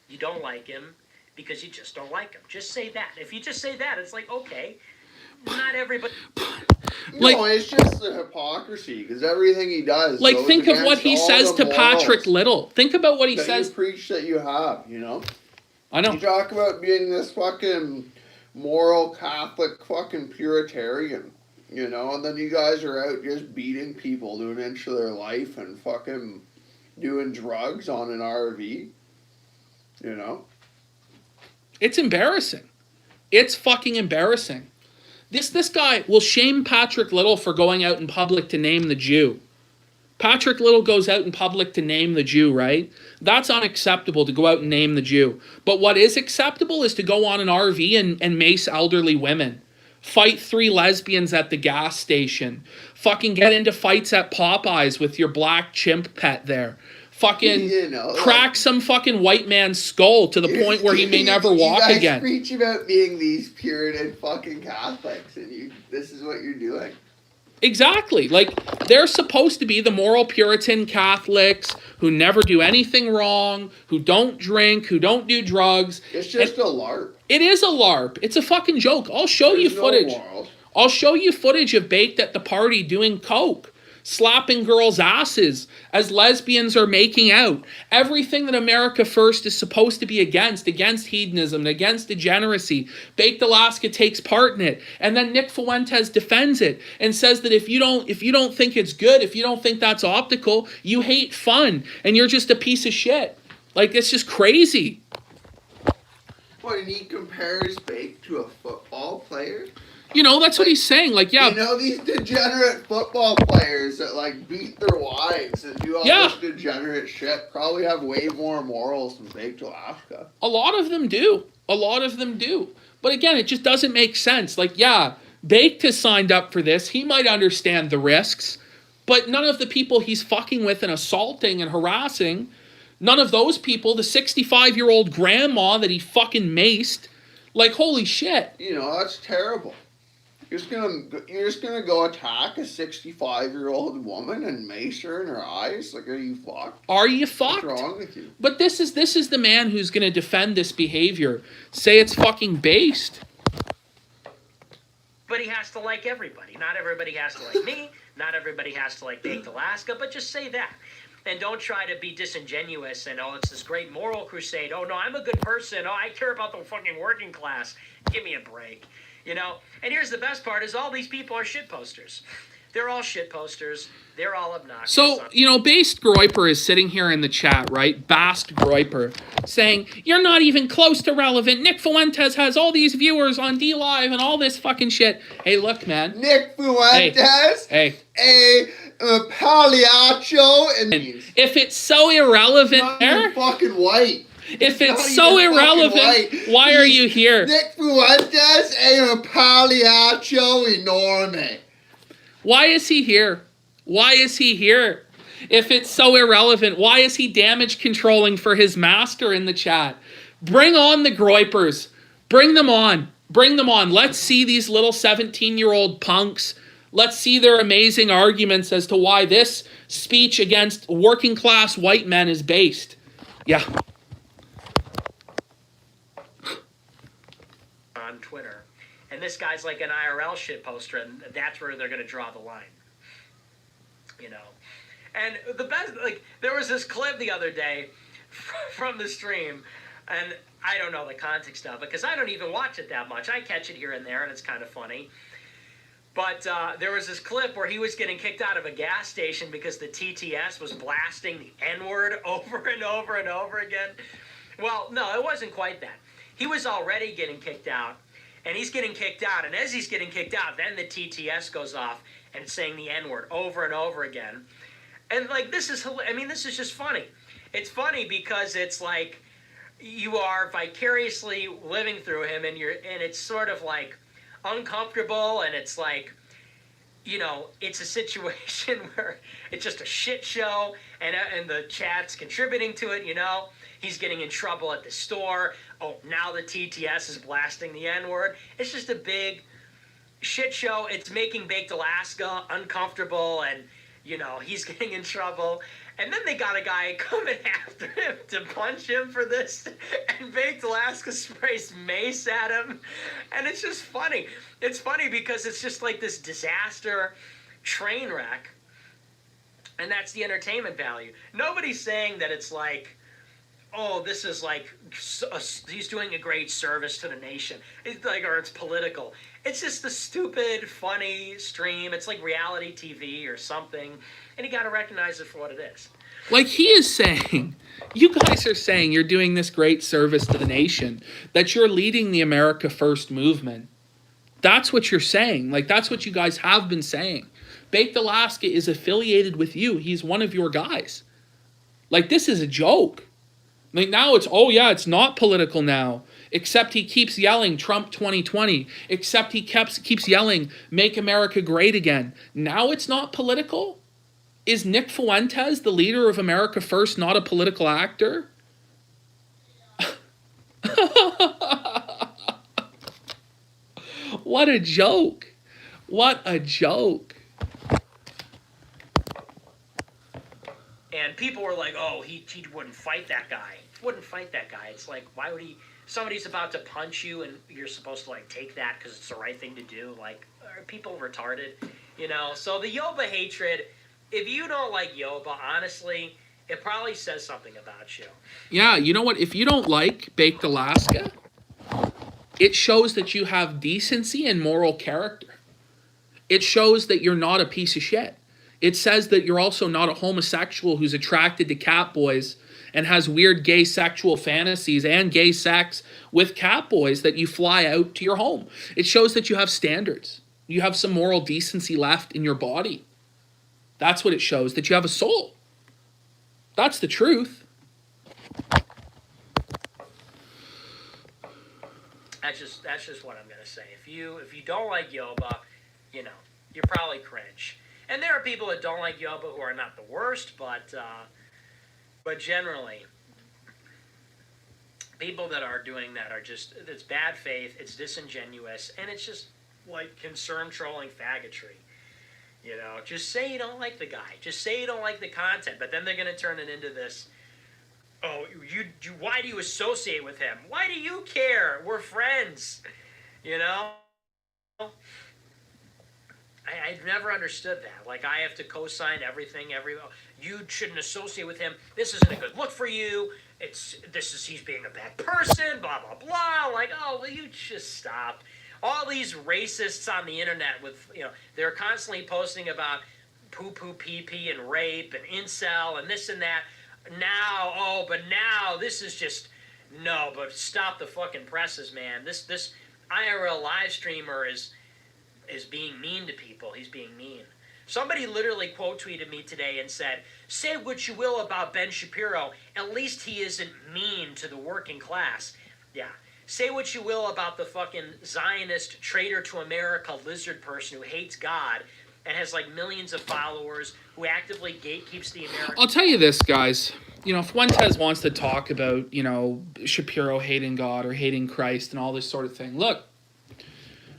You don't like him because you just don't like him. Just say that. If you just say that, it's like, okay, not everybody. No, it's just the hypocrisy because everything he does. Think of what he says to Patrick Little. Think about what he says. You preach that you have, I know. You talk about being this fucking moral Catholic fucking Puritarian. And then you guys are out just beating people to an inch of their life and fucking doing drugs on an RV. It's embarrassing. It's fucking embarrassing. This guy will shame Patrick Little for going out in public to name the Jew. Patrick Little goes out in public to name the Jew, right? That's unacceptable to go out and name the Jew. But what is acceptable is to go on an RV and mace elderly women. Fight 3 lesbians at the gas station. Fucking get into fights at Popeyes with your black chimp pet there. Fucking crack some fucking white man's skull to the point where he may never walk again. You guys preach about being these Puritan fucking Catholics, and this is what you're doing. Exactly. They're supposed to be the moral Puritan Catholics who never do anything wrong, who don't drink, who don't do drugs. It's just a LARP. It is a LARP. It's a fucking joke. I'll show you footage. I'll show you footage of Baked at the party doing coke, slapping girls' asses as lesbians are making out. Everything that America First is supposed to be against hedonism, against degeneracy. Baked Alaska takes part in it. And then Nick Fuentes defends it and says that if you don't think it's good, if you don't think that's optical, you hate fun and you're just a piece of shit. It's just crazy. What, and he compares Baked to a football player? That's what he's saying. These degenerate football players that, beat their wives and do all this degenerate shit probably have way more morals than Baked Alaska. A lot of them do. But again, it just doesn't make sense. Baked has signed up for this. He might understand the risks. But none of the people he's fucking with and assaulting and harassing, none of those people, the 65-year-old grandma that he fucking maced, holy shit. That's terrible. You're just gonna go attack a 65-year-old woman and mace her in her eyes? Are you fucked? Are you fucked? What's wrong with you? But this is the man who's gonna defend this behavior. Say it's fucking based. But he has to like everybody. Not everybody has to like me. Not everybody has to like Baked Alaska. But just say that. And don't try to be disingenuous and, it's this great moral crusade. Oh, no, I'm a good person. Oh, I care about the fucking working class. Give me a break. And here's the best part is all these people are shit posters. They're all shit posters. They're all obnoxious. So, you know, Based Groyper is sitting here in the chat, right? Bast Groyper, saying, you're not even close to relevant. Nick Fuentes has all these viewers on D-Live and all this fucking shit. Hey, look, man. Nick Fuentes, hey. a Pagliaccio, and if it's so irrelevant, not even fucking white. If it's so irrelevant, why are you here? Nick Fuentes, a Pagliaccio enorme. Why is he here? Why is he here? If it's so irrelevant, why is he damage controlling for his master in the chat? Bring on the Groypers. Bring them on. Bring them on. Let's see these little 17-year-old punks. Let's see their amazing arguments as to why this speech against working class white men is based. Yeah. On Twitter. And this guy's like an IRL shit poster, and that's where they're going to draw the line. You know? And the best, like, there was this clip the other day from the stream, and I don't know the context of it, because I don't even watch it that much. I catch it here and there, and it's kind of funny. But there was this clip where he was getting kicked out of a gas station because the TTS was blasting the N-word over and over and over again. Well, no, it wasn't quite that. He was already getting kicked out, and he's getting kicked out, and as he's getting kicked out, then the TTS goes off and it's saying the N-word over and over again. And, like, this is just funny. It's funny because it's like you are vicariously living through him, and it's sort of like uncomfortable, and it's like, you know, it's a situation where it's just a shit show, and the chat's contributing to it, you know. He's getting in trouble at the store. Oh, now the TTS is blasting the N-word. It's just a big shit show. It's making Baked Alaska uncomfortable, and, you know, he's getting in trouble. And then they got a guy coming after him to punch him for this, and Baked Alaska sprays mace at him. And it's just funny. It's funny because it's just like this disaster train wreck, and that's the entertainment value. Nobody's saying that it's like, oh, this is like, he's doing a great service to the nation. It's like, or it's political. It's just a stupid, funny stream. It's like reality TV or something. And you got to recognize it for what it is. Like he is saying, you guys are saying you're doing this great service to the nation, that you're leading the America First movement. That's what you're saying. Like, that's what you guys have been saying. Baked Alaska is affiliated with you. He's one of your guys. Like, this is a joke. Like, now it's, oh yeah, it's not political now. Except he keeps yelling Trump 2020. Except he keeps yelling Make America Great Again. Now it's not political? Is Nick Fuentes, the leader of America First, not a political actor? What a joke. What a joke. And people were like, oh, he wouldn't fight that guy. Wouldn't fight that guy. It's like, why would he? Somebody's about to punch you and you're supposed to, like, take that because it's the right thing to do. Like, are people retarded? You know? So the Yoba hatred, if you don't like Yoba, honestly, it probably says something about you. Yeah, you know what? If you don't like Baked Alaska, it shows that you have decency and moral character. It shows that you're not a piece of shit. It says that you're also not a homosexual who's attracted to catboys and has weird gay sexual fantasies and gay sex with catboys that you fly out to your home. It shows that you have standards. You have some moral decency left in your body. That's what it shows, that you have a soul. That's the truth. That's just what I'm gonna say. If you don't like Yoba, you know, you're probably cringe. And there are people that don't like Yoba who are not the worst, but generally, people that are doing that are just, it's bad faith, it's disingenuous, and it's just like concern trolling faggotry. You know, just say you don't like the guy. Just say you don't like the content, but then they're going to turn it into this, oh, why do you associate with him? Why do you care? We're friends. You know? I've never understood that. Like, I have to co-sign everything. You shouldn't associate with him. This isn't a good look for you. He's being a bad person. Blah blah blah. Like, oh, will you just stop? all these racists on the internet with, they're constantly posting about poo-poo, pee-pee, and rape, and incel, and this and that. But now, this is just, no, but stop the fucking presses, man. This IRL live streamer is being mean to people. He's being mean. Somebody literally quote tweeted me today and said, say what you will about Ben Shapiro, at least he isn't mean to the working class. Yeah. Say what you will about the fucking Zionist traitor to America lizard person who hates God and has like millions of followers, who actively gatekeeps the American... I'll tell you this, guys. If Fuentes wants to talk about, Shapiro hating God or hating Christ and all this sort of thing, look,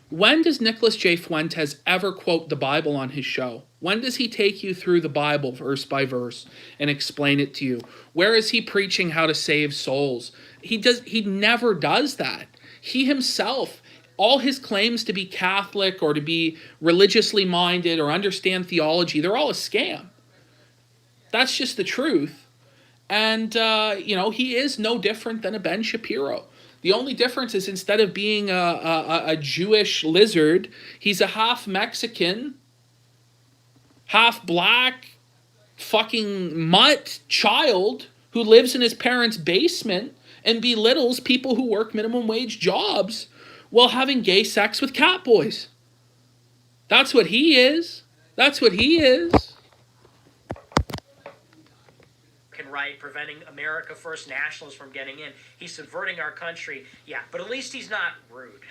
when does Nicholas J. Fuentes ever quote the Bible on his show? When does he take you through the Bible verse by verse and explain it to you? Where is he preaching how to save souls? He never does that. He himself, all his claims to be Catholic or to be religiously minded or understand theology, they're all a scam. That's just the truth. And, he is no different than a Ben Shapiro. The only difference is instead of being a Jewish lizard, he's a half Mexican, half black, fucking mutt child who lives in his parents' basement and belittles people who work minimum wage jobs while having gay sex with catboys. That's what he is. That's what he is. Right, preventing America First nationalists from getting in. He's subverting our country. Yeah, but at least he's not rude.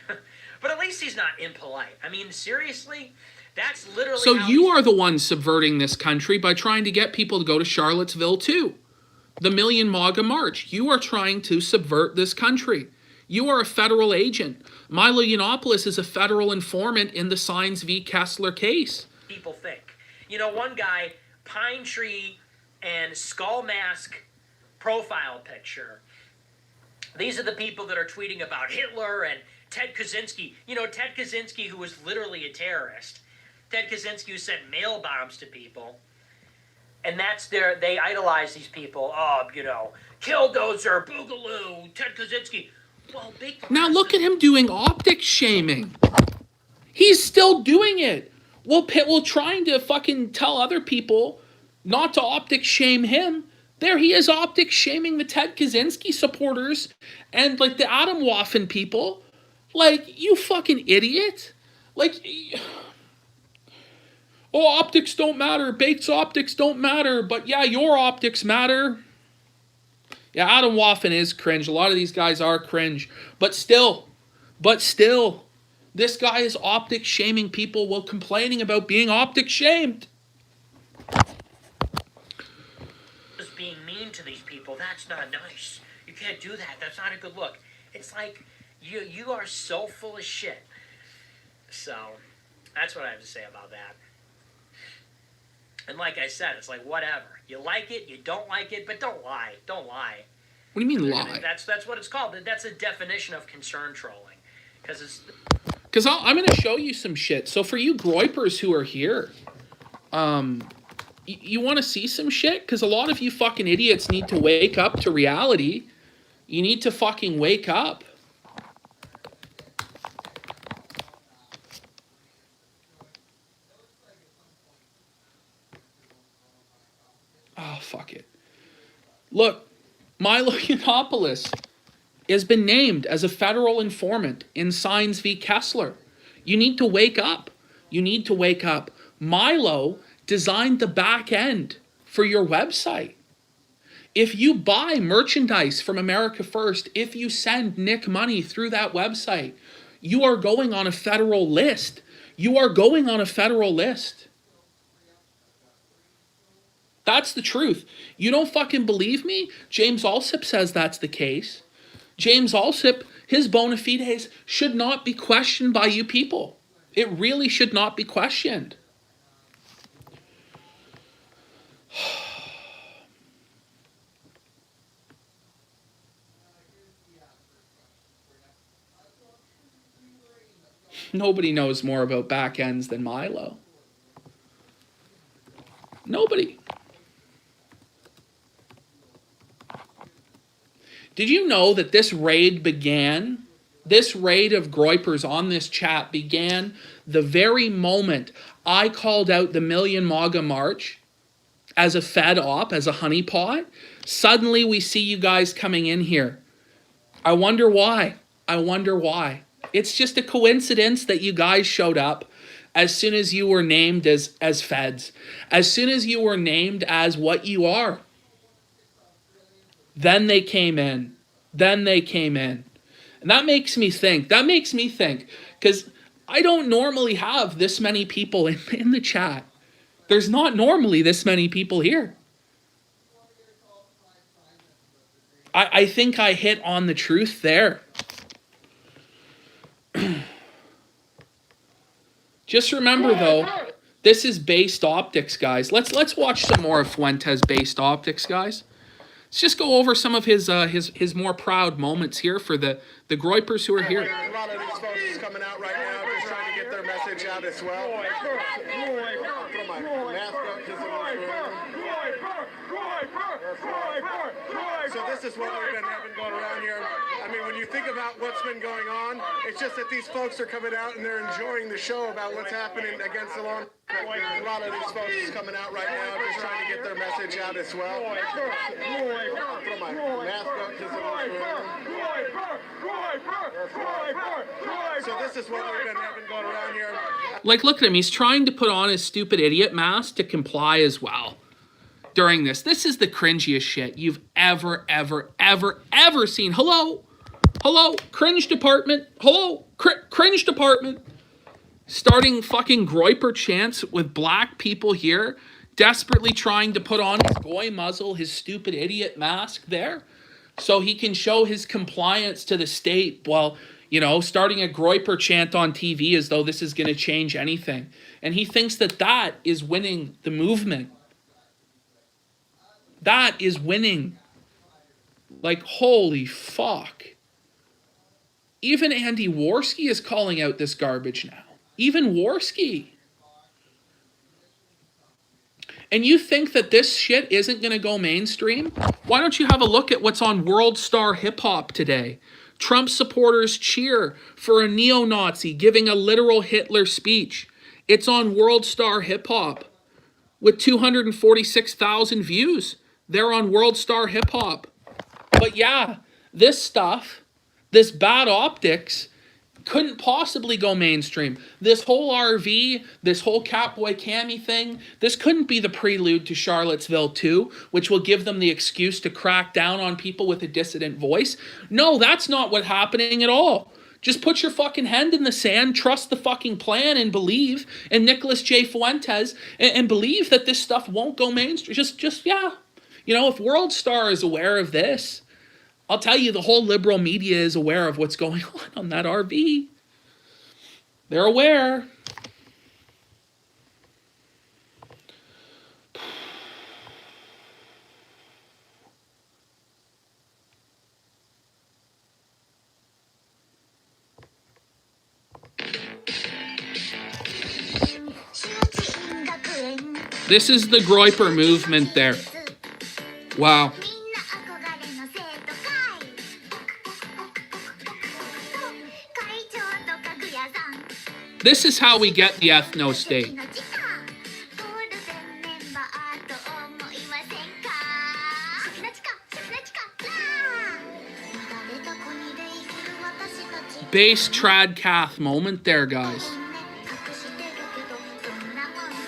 But at least he's not impolite. I mean, seriously? That's literally So you are the one subverting this country by trying to get people to go to Charlottesville too. The Million MAGA March. You are trying to subvert this country. You are a federal agent. Milo Yiannopoulos is a federal informant in the Sines v. Kessler case. People think. One guy, Pine Tree and skull mask profile picture. These are the people that are tweeting about Hitler and Ted Kaczynski. Ted Kaczynski, who was literally a terrorist. Ted Kaczynski, who sent mail bombs to people. And they idolize these people. Killdozer, Boogaloo, Ted Kaczynski. Well, now look at him doing optic shaming. He's still doing it. Well, trying to fucking tell other people not to optic shame him. There he is optic shaming the Ted Kaczynski supporters and like the Adam Waffen people. Like, you fucking idiot. Like, optics don't matter. Bates optics don't matter. But yeah, your optics matter. Yeah, Adam Waffen is cringe. A lot of these guys are cringe. But still, this guy is optic shaming people while complaining about being optic shamed. Being mean to these people, that's not nice. You can't do that. That's not a good look. It's like you are so full of shit. So that's what I have to say about that. And like I said, it's like whatever. You like it, you don't like it, but don't lie. Don't lie. What do you mean lie? That's what it's called. That's a definition of concern trolling. Because I'm going to show you some shit. So for you groypers who are here, you want to see some shit? Because a lot of you fucking idiots need to wake up to reality. You need to fucking wake up. Oh, fuck it. Look, Milo Yiannopoulos has been named as a federal informant in Sines v. Kessler. You need to wake up. You need to wake up. Milo designed the back end for your website. If you buy merchandise from America First, if you send Nick money through that website, you are going on a federal list. You are going on a federal list. That's the truth. You don't fucking believe me? James Alsip says that's the case. James Alsip, his bona fides should not be questioned by you people. It really should not be questioned. Nobody knows more about back ends than Milo. Nobody. Did you know that this raid began This raid of groypers on this chat began the very moment I called out the Million MAGA March as a fed op, as a honeypot. Suddenly we see you guys coming in here. I wonder why. I wonder why. It's just a coincidence that you guys showed up as soon as you were named as feds. As soon as you were named as what you are. Then they came in. Then they came in. And that makes me think. That makes me think. Because I don't normally have this many people in the chat. There's not normally this many people here. I think I hit on the truth there. Just remember though, this is based optics, guys. Let's watch some more of Fuentes based optics, guys. Let's just go over some of his more proud moments here for the groypers who are here. A lot of these folks coming out right now just trying to get their message out as well. Put my mask up just a little So this is what we've been having going around here. I mean, when you think about what's been going on, it's just that these folks are coming out and they're enjoying the show about what's happening against the law. A lot of these folks coming out right now just trying to get their message out as well. Put my mask up just a little So this is what we've been having going around here. Like, look at him. He's trying to put on his stupid idiot mask to comply as well. During this. This is the cringiest shit you've ever seen. Hello? Hello? Cringe department? Hello? Cringe department? Starting fucking groyper chants with black people here, desperately trying to put on his goy muzzle, his stupid idiot mask there, so he can show his compliance to the state while, you know, starting a groyper chant on TV as though this is going to change anything. And he thinks that that is winning the movement. That is winning. Like, holy fuck. Even Andy Worski is calling out this garbage now. Even Worski. And you think that this shit isn't going to go mainstream? Why don't you have a look at what's on World Star Hip Hop today? Trump supporters cheer for a neo-Nazi giving a literal Hitler speech. It's on World Star Hip Hop with 246,000 views. They're on World Star Hip Hop. But yeah, this stuff, this bad optics, couldn't possibly go mainstream. This whole RV, this whole Catboy Cammy thing, this couldn't be the prelude to Charlottesville 2, which will give them the excuse to crack down on people with a dissident voice. No, that's not what's happening at all. Just put your fucking hand in the sand, trust the fucking plan, and believe in Nicholas J. Fuentes, and believe that this stuff won't go mainstream. Just yeah. You know, if World Star is aware of this, I'll tell you the whole liberal media is aware of what's going on that RV. They're aware. This is the groyper movement there. Wow. This is how we get the ethno-state. Base trad cath moment there, guys.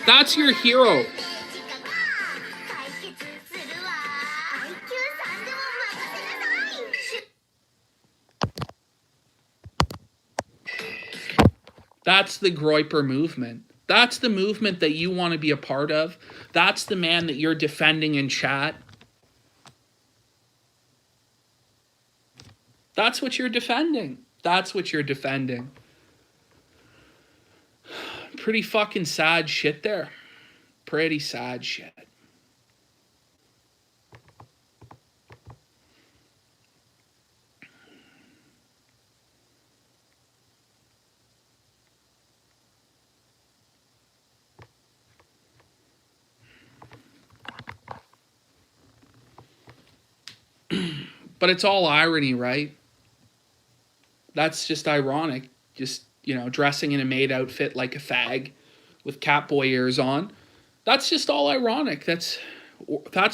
That's your hero. That's the groyper movement. That's the movement that you want to be a part of. That's the man that you're defending in chat. That's what you're defending. That's what you're defending. Pretty fucking sad shit there. Pretty sad shit. But it's all irony, right? That's just ironic. Just, you know, dressing in a maid outfit like a fag with catboy ears on. That's just all ironic. That's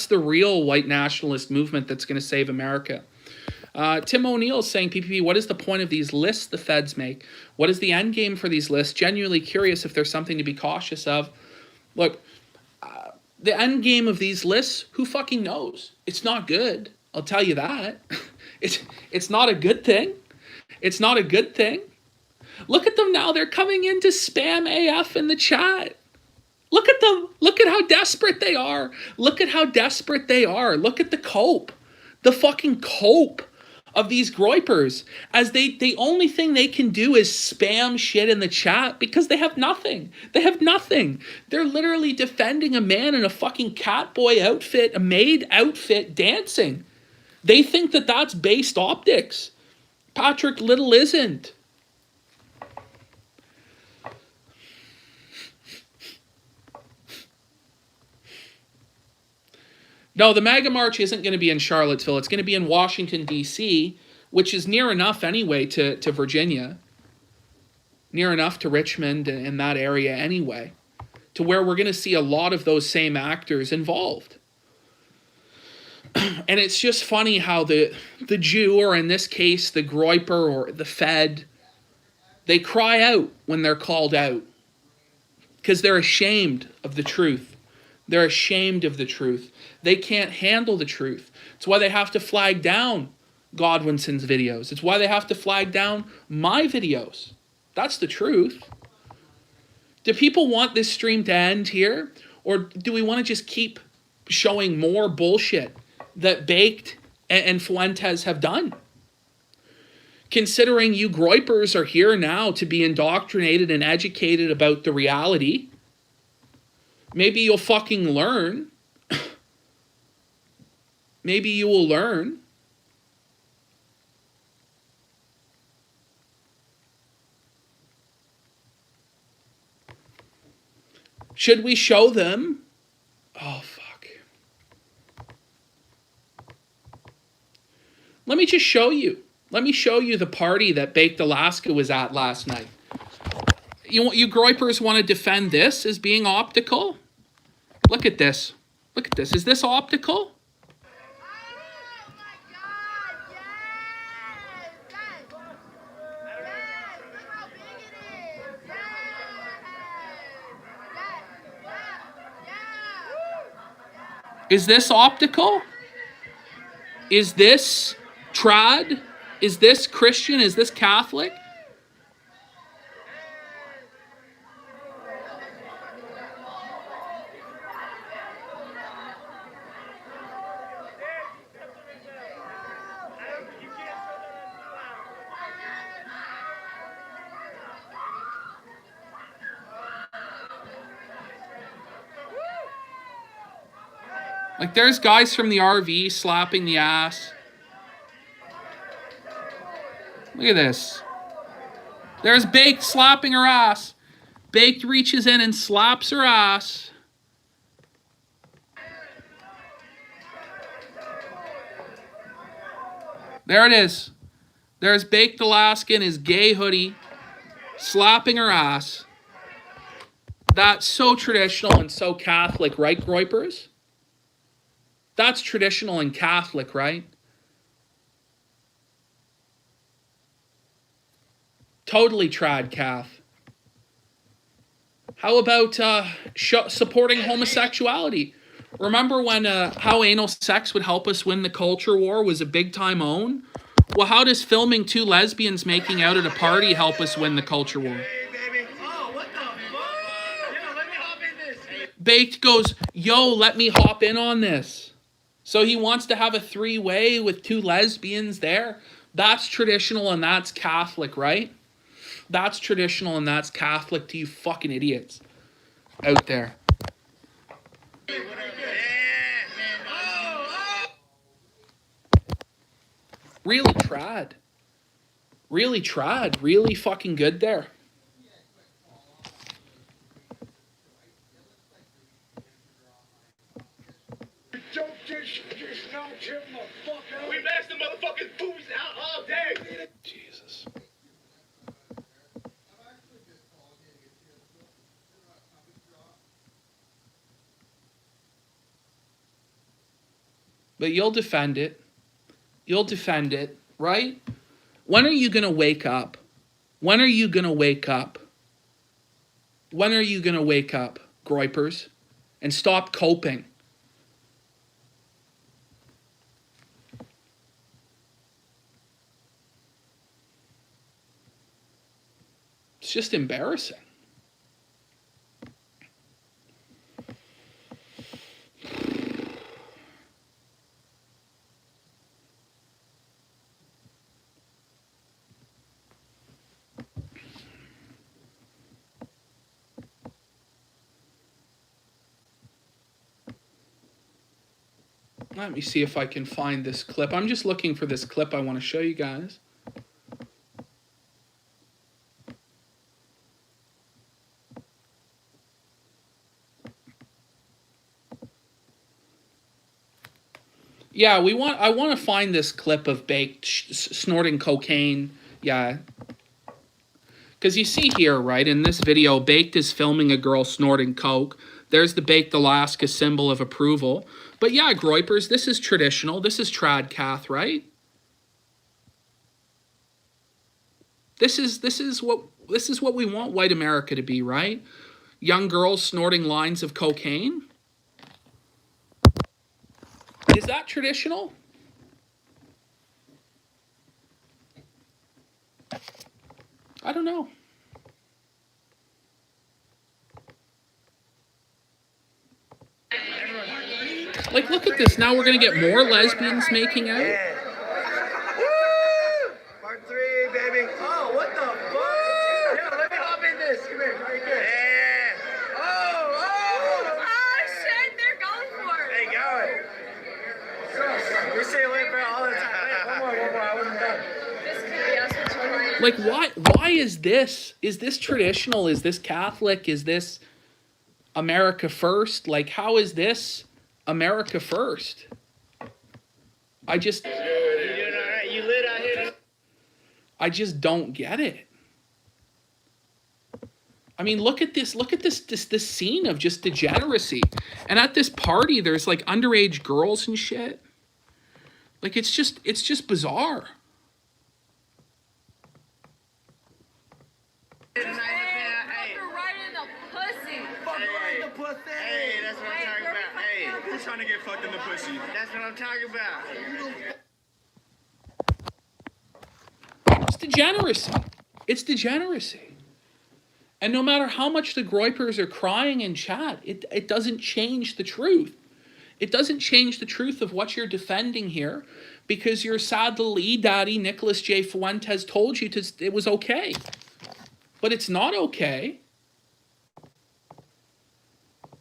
the real white nationalist movement that's going to save America. Tim O'Neill is saying, PPP, what is the point of these lists the feds make? What is the end game for these lists? Genuinely curious if there's something to be cautious of. Look, the end game of these lists, who fucking knows? It's not good. I'll tell you that. It's not a good thing. It's not a good thing. Look at them now. They're coming in to spam AF in the chat. Look at them. Look at how desperate they are. Look at how desperate they are. Look at the cope. The fucking cope of these groypers. As the only thing they can do is spam shit in the chat because they have nothing. They have nothing. They're literally defending a man in a fucking catboy outfit, a maid outfit, dancing. They think that that's based optics. Patrick Little isn't. No, the MAGA March isn't going to be in Charlottesville. It's going to be in Washington, D.C., which is near enough anyway to Virginia. Near enough to Richmond and that area anyway. To where we're going to see a lot of those same actors involved. And it's just funny how the Jew, or in this case, the groyper or the Fed, they cry out when they're called out. Because they're ashamed of the truth. They're ashamed of the truth. They can't handle the truth. It's why they have to flag down Godwinson's videos. It's why they have to flag down my videos. That's the truth. Do people want this stream to end here? Or do we want to just keep showing more bullshit that Baked and Fuentes have done? Considering you groypers are here now to be indoctrinated and educated about the reality, maybe you'll fucking learn. Maybe you will learn. Should we show them? Oh, fuck. Let me just show you. Let me show you the party that Baked Alaska was at last night. You groypers want to defend this as being optical? Look at this. Look at this. Is this optical? Is this optical? Is this trad? Is this Christian? Is this Catholic? Like, there's guys from the RV slapping the ass. Look at this. There's Baked slapping her ass. Baked reaches in and slaps her ass. There it is. There's Baked Alaska in his gay hoodie slapping her ass. That's so traditional and so Catholic, right, groypers? That's traditional and Catholic, right? Totally trad Cath. How about supporting homosexuality? Remember when how anal sex would help us win the culture war was a big time own? Well, how does filming two lesbians making out at a party help us win the culture war? Baked goes, yo, let me hop in on this. So he wants to have a three-way with two lesbians there. That's traditional and that's Catholic, right? That's traditional and that's Catholic to you fucking idiots out there. Really trad. Really trad. Really fucking good there. We maxed the motherfucking boots out all day. Jesus. But you'll defend it. You'll defend it, right? When are you going to wake up? When are you going to wake up? When are you going to wake up, groypers, and stop coping? It's just embarrassing. Let me see if I can find this clip. I'm just looking for this clip I want to show you guys. Yeah, I want to find this clip of Baked snorting cocaine. Yeah. Because you see here, right, in this video, Baked is filming a girl snorting coke. There's the Baked Alaska symbol of approval. But yeah, groypers, this is traditional. This is tradcath, right? This is what we want white America to be, right? Young girls snorting lines of cocaine. Is that traditional? I don't know. Like, look at this. Now we're going to get more lesbians making out. Yeah. Part 3, baby. Oh, what the fuck? Yeah, let me hop in this. Come here. Right here. Yeah. Oh, shit, they're going for it. They going. We say lip all the time. Wait, one more. I wasn't done. This could be us with children. Like, why is this? Is this traditional? Is this Catholic? Is this America first? Like, how is this America first? I just... You doing all right? You lit out here? I just don't get it. I mean, look at this scene of just degeneracy. And at this party, there's like underage girls and shit. Like, it's just bizarre. Hey, that's what I'm talking about. Hey, who's trying to get fucked in the pussy? That's what I'm talking about. It's degeneracy. It's degeneracy. And no matter how much the groypers are crying in chat, it doesn't change the truth. It doesn't change the truth of what you're defending here, because your sad little E-daddy, Nicholas J. Fuentes, told you it was okay. But it's not okay.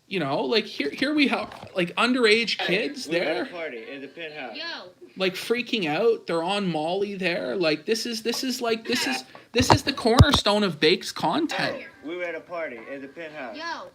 You know, like here we have like underage kids there. Party in the penthouse. Yo. Like freaking out. They're on Molly there. Like this is the cornerstone of Bake's content. We were at a party in the penthouse. Yo.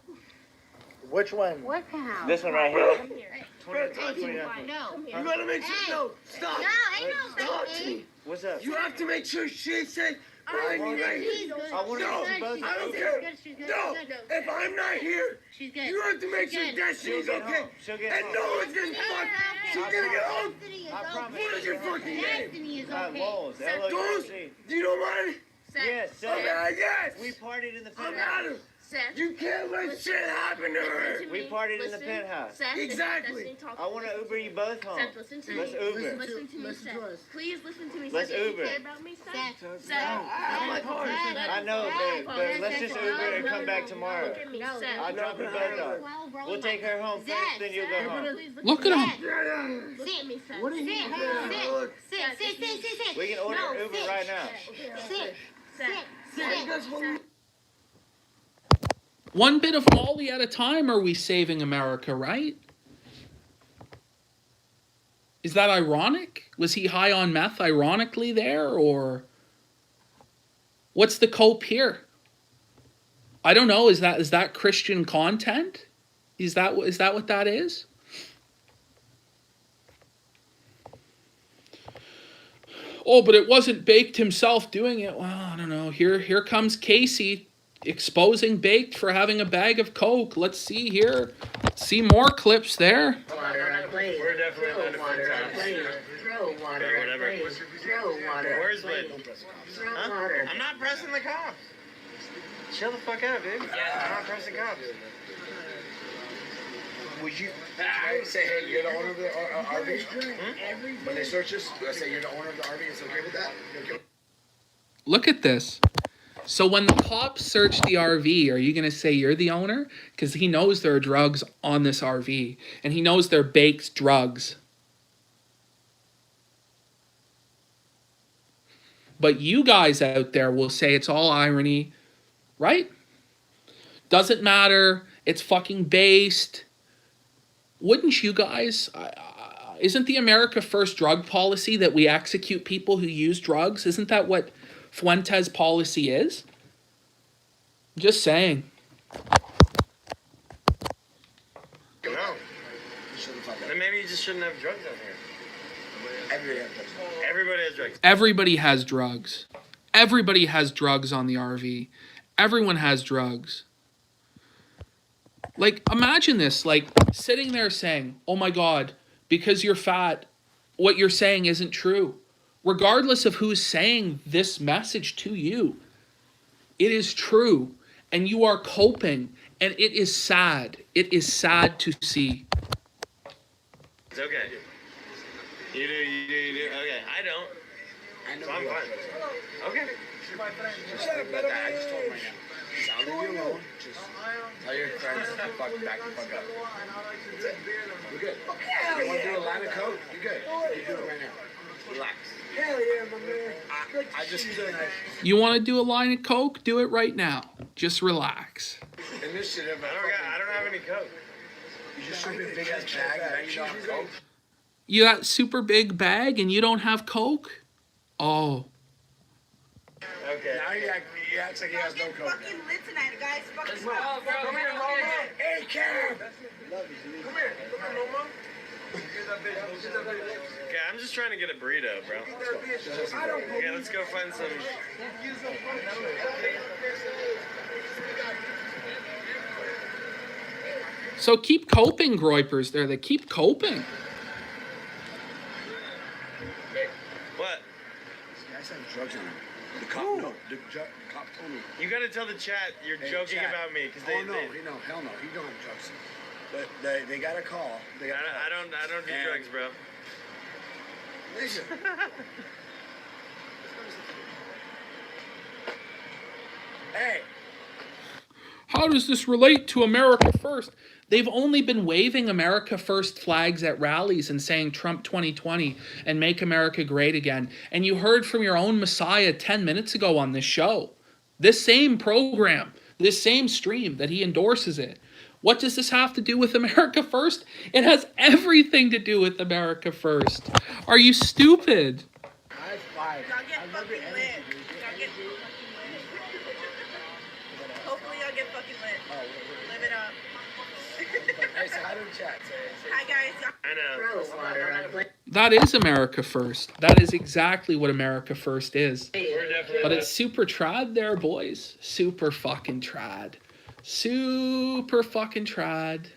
Which one? What penthouse? This one right here. Come here. 29. No. You gotta make sure. No, stop. No, ain't no Stop. thing. What's up? You have to make sure she said, I'm right here. I want to see both. I don't care. No, if I'm not here, She's good. you have to make sure that she's okay. She'll get And home. no one's getting fucked. She's gonna get home. I promise. What is your fucking name? Destiny is okay. Lowe's. Goes, L-O-U-C. do you know mine? Yes, Oh, man, yes. we partied in the I'm penthouse. at her. Seth. You can't let shit happen to her. We partied in the penthouse. Seth, Exactly. I want to Uber you both home. Seth, listen to Let's me. Uber. Listen to me, Seth. Please listen to me, Let's Seth. Uber. You care about me, Seth? Seth. I'm my car. I know, but let's just Uber and come back tomorrow. Look at me, Seth. I'll drop you both off. We'll take her home first, then you'll go home. Look at him. Sit me, Seth. What are you Sit. We can order No, Uber sit. right now. Sit. One bit of Molly at a time, are we saving America, right? Is that ironic? Was he high on meth ironically there, or what's the cope here? I don't know. Is that Christian content? Is that what that is? Oh, but it wasn't Baked himself doing it. Well, I don't know. Here comes Casey exposing Baked for having a bag of coke. Let's see here. See more clips there. please. We're definitely Throw under water, cops. please. Throw water, Okay, whatever. please. Throw water, Where's please. Lynn? Throw Huh? water. I'm not pressing the cops. Chill the fuck out, dude. Yeah, I'm not pressing cops. Would you say, hey, you're the owner of the RV? When they search us, do I say you're the owner of the RV? It's okay with that? Okay. Look at this. So when the cops search the RV, are you going to say you're the owner? Because he knows there are drugs on this RV. And he knows they're baked drugs. But you guys out there will say it's all irony, right? Doesn't matter. It's fucking based. Wouldn't you guys? Isn't the America First drug policy that we execute people who use drugs? Isn't that what Fuentes' policy is? Just saying. No. Then maybe you just shouldn't have drugs out here. Everybody has drugs. Everybody has drugs. Everybody has drugs on the RV. Everyone has drugs. Like, imagine this, like, sitting there saying, oh my God, because you're fat, what you're saying isn't true. Regardless of who's saying this message to you, it is true, and you are coping, and it is sad. It is sad to see. It's okay. You do. Okay, I don't. So I'm fine. Okay. Just leave it at that. I just told him right now. I'll leave you alone. Just tell your friends to back the fuck up. That's it. We're good. You want to do a line of coke? You're good. You do it right now. Relax. Hell yeah, my man. I just You want to do a line of coke? Do it right now. Just relax. Initiative. I don't have any coke. You just show me a big ass bag and now you don't have coke. You got super big bag and you don't have coke? Oh. Okay. Now he acts like he has no coke. Fucking lit tonight, guys. Fucking Come here, Mama. Hey, Cam. Come here, Mama. Okay, I'm just trying to get a burrito, bro. Okay, let's go find some. So keep coping, groypers there. They keep coping. What? This guy's having drugs on him. The cop, no. The cop told me. You gotta tell the chat you're joking chat. about me, because Hell no. He don't have drugs. But they got a call. I don't do drugs, bro. Listen. Hey. How does this relate to America First? They've only been waving America First flags at rallies and saying Trump 2020 and make America great again. And you heard from your own Messiah 10 minutes ago on this show. This same program, this same stream that he endorses it. What does this have to do with America First? It has everything to do with America First. Are you stupid? High five. Y'all get fucking lit. Hopefully y'all get fucking lit. Live it up. Hey, say hi to the chat. Hi, guys. I know. That is America First. That is exactly what America First is. But it's super trad there, boys. Super fucking trad. Super fucking trad.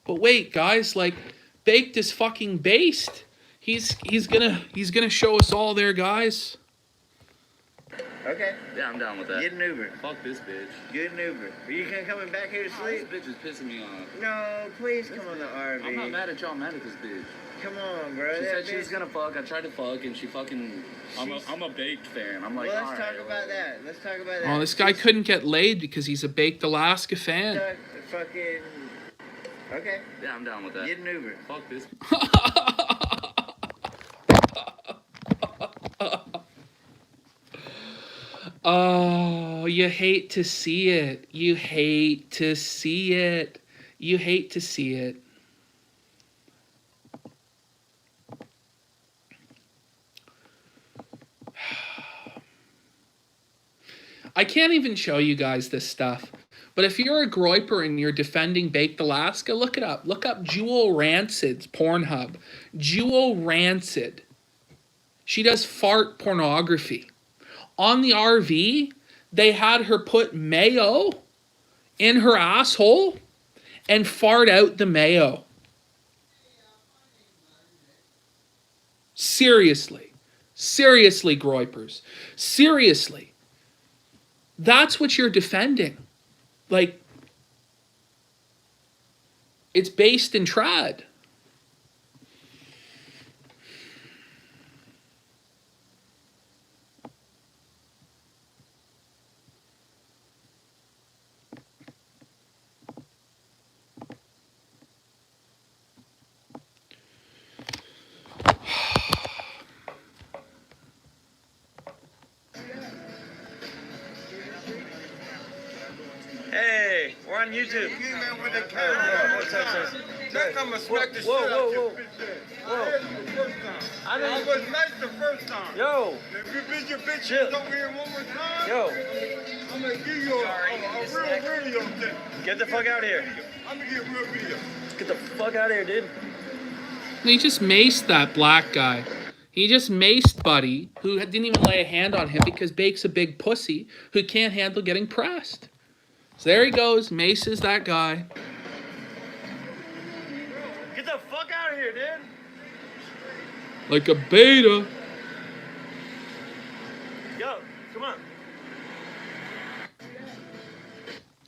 But wait, guys, like, Baked is fucking based. He's gonna show us all there, guys. Okay. Yeah, I'm down with that. Get an Uber. Fuck this bitch. Get an Uber. Are you coming back here to sleep? This bitch is pissing me off. No, please come on the RV. I'm not mad at y'all, I'm mad at this bitch. Come on, bro. She that said she bitch- was gonna fuck. I tried to fuck, and she fucking. I'm a baked fan. I'm like, well, all let's right. talk about that. Let's talk about that. Oh, this guy couldn't get laid because he's a Baked Alaska fan. Fucking. Okay. Yeah, I'm down with that. Get an Uber. Fuck this. Oh, you hate to see it. You hate to see it. You hate to see it. I can't even show you guys this stuff. But if you're a groyper and you're defending Baked Alaska, look it up. Look up Jewel Rancid's Pornhub. Jewel Rancid. She does fart pornography. On the RV, they had her put mayo in her asshole and fart out the mayo. Seriously. Seriously, groypers. Seriously. That's what you're defending. Like, it's based in trad. Hey, we're on YouTube. Next time I smack the shit Whoa, out whoa, your whoa. bitch ass. Whoa. I had you the first time. I was nice the first time. Yo. If you bitch your bitch Chill. over here one more time, Yo. I'm gonna give you a real video thing. Get the fuck out of here. I'm gonna get a real video. Get the fuck out of here, dude. He just maced that black guy. He just maced Buddy, who didn't even lay a hand on him because Bake's a big pussy who can't handle getting pressed. So there he goes, maces that guy. Get the fuck out of here, dude. Like a beta. Yo, come on.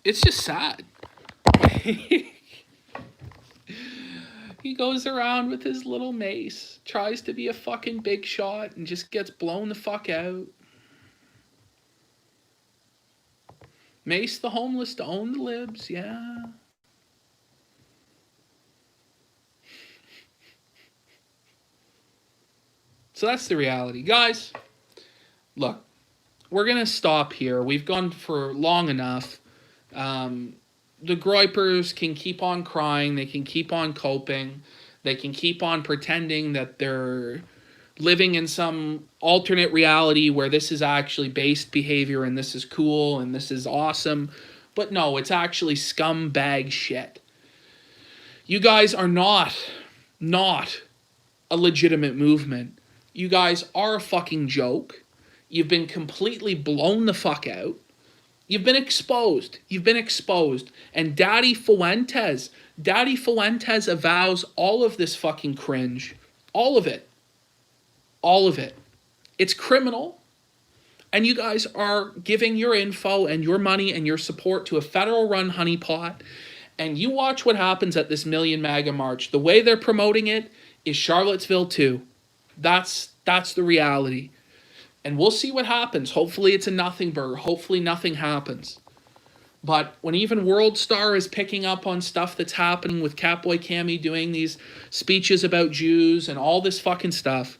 It's just sad. He goes around with his little mace, tries to be a fucking big shot, and just gets blown the fuck out. Mace the homeless to own the libs, yeah. So that's the reality. Guys, look, we're going to stop here. We've gone for long enough. The groypers can keep on crying. They can keep on coping. They can keep on pretending that they're living in some alternate reality where this is actually based behavior and this is cool and this is awesome. But no, it's actually scumbag shit. You guys are not a legitimate movement. You guys are a fucking joke. You've been completely blown the fuck out. You've been exposed. You've been exposed. And Daddy Fuentes avows all of this fucking cringe. All of it. All of it. It's criminal. And you guys are giving your info and your money and your support to a federal-run honeypot. And you watch what happens at this Million MAGA March. The way they're promoting it is Charlottesville 2. That's the reality. And we'll see what happens. Hopefully it's a nothing burger. Hopefully nothing happens. But when even World Star is picking up on stuff that's happening with Catboy Cammy doing these speeches about Jews and all this fucking stuff,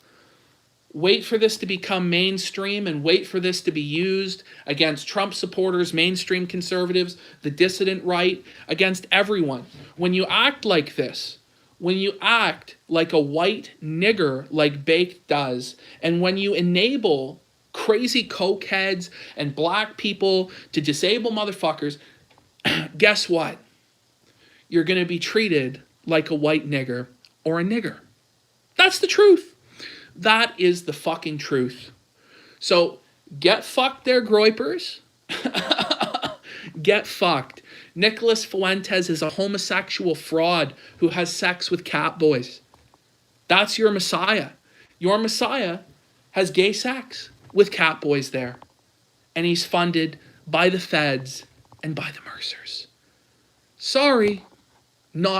wait for this to become mainstream and wait for this to be used against Trump supporters, mainstream conservatives, the dissident right, against everyone. When you act like this, when you act like a white nigger like Bake does, and when you enable crazy cokeheads and black people to disable motherfuckers, guess what? You're going to be treated like a white nigger or a nigger. That's the truth. That is the fucking truth. So get fucked there, groypers. Get fucked. Nicholas Fuentes is a homosexual fraud who has sex with catboys. That's your Messiah. Your Messiah has gay sex with catboys there. And he's funded by the feds and by the Mercers. Sorry, not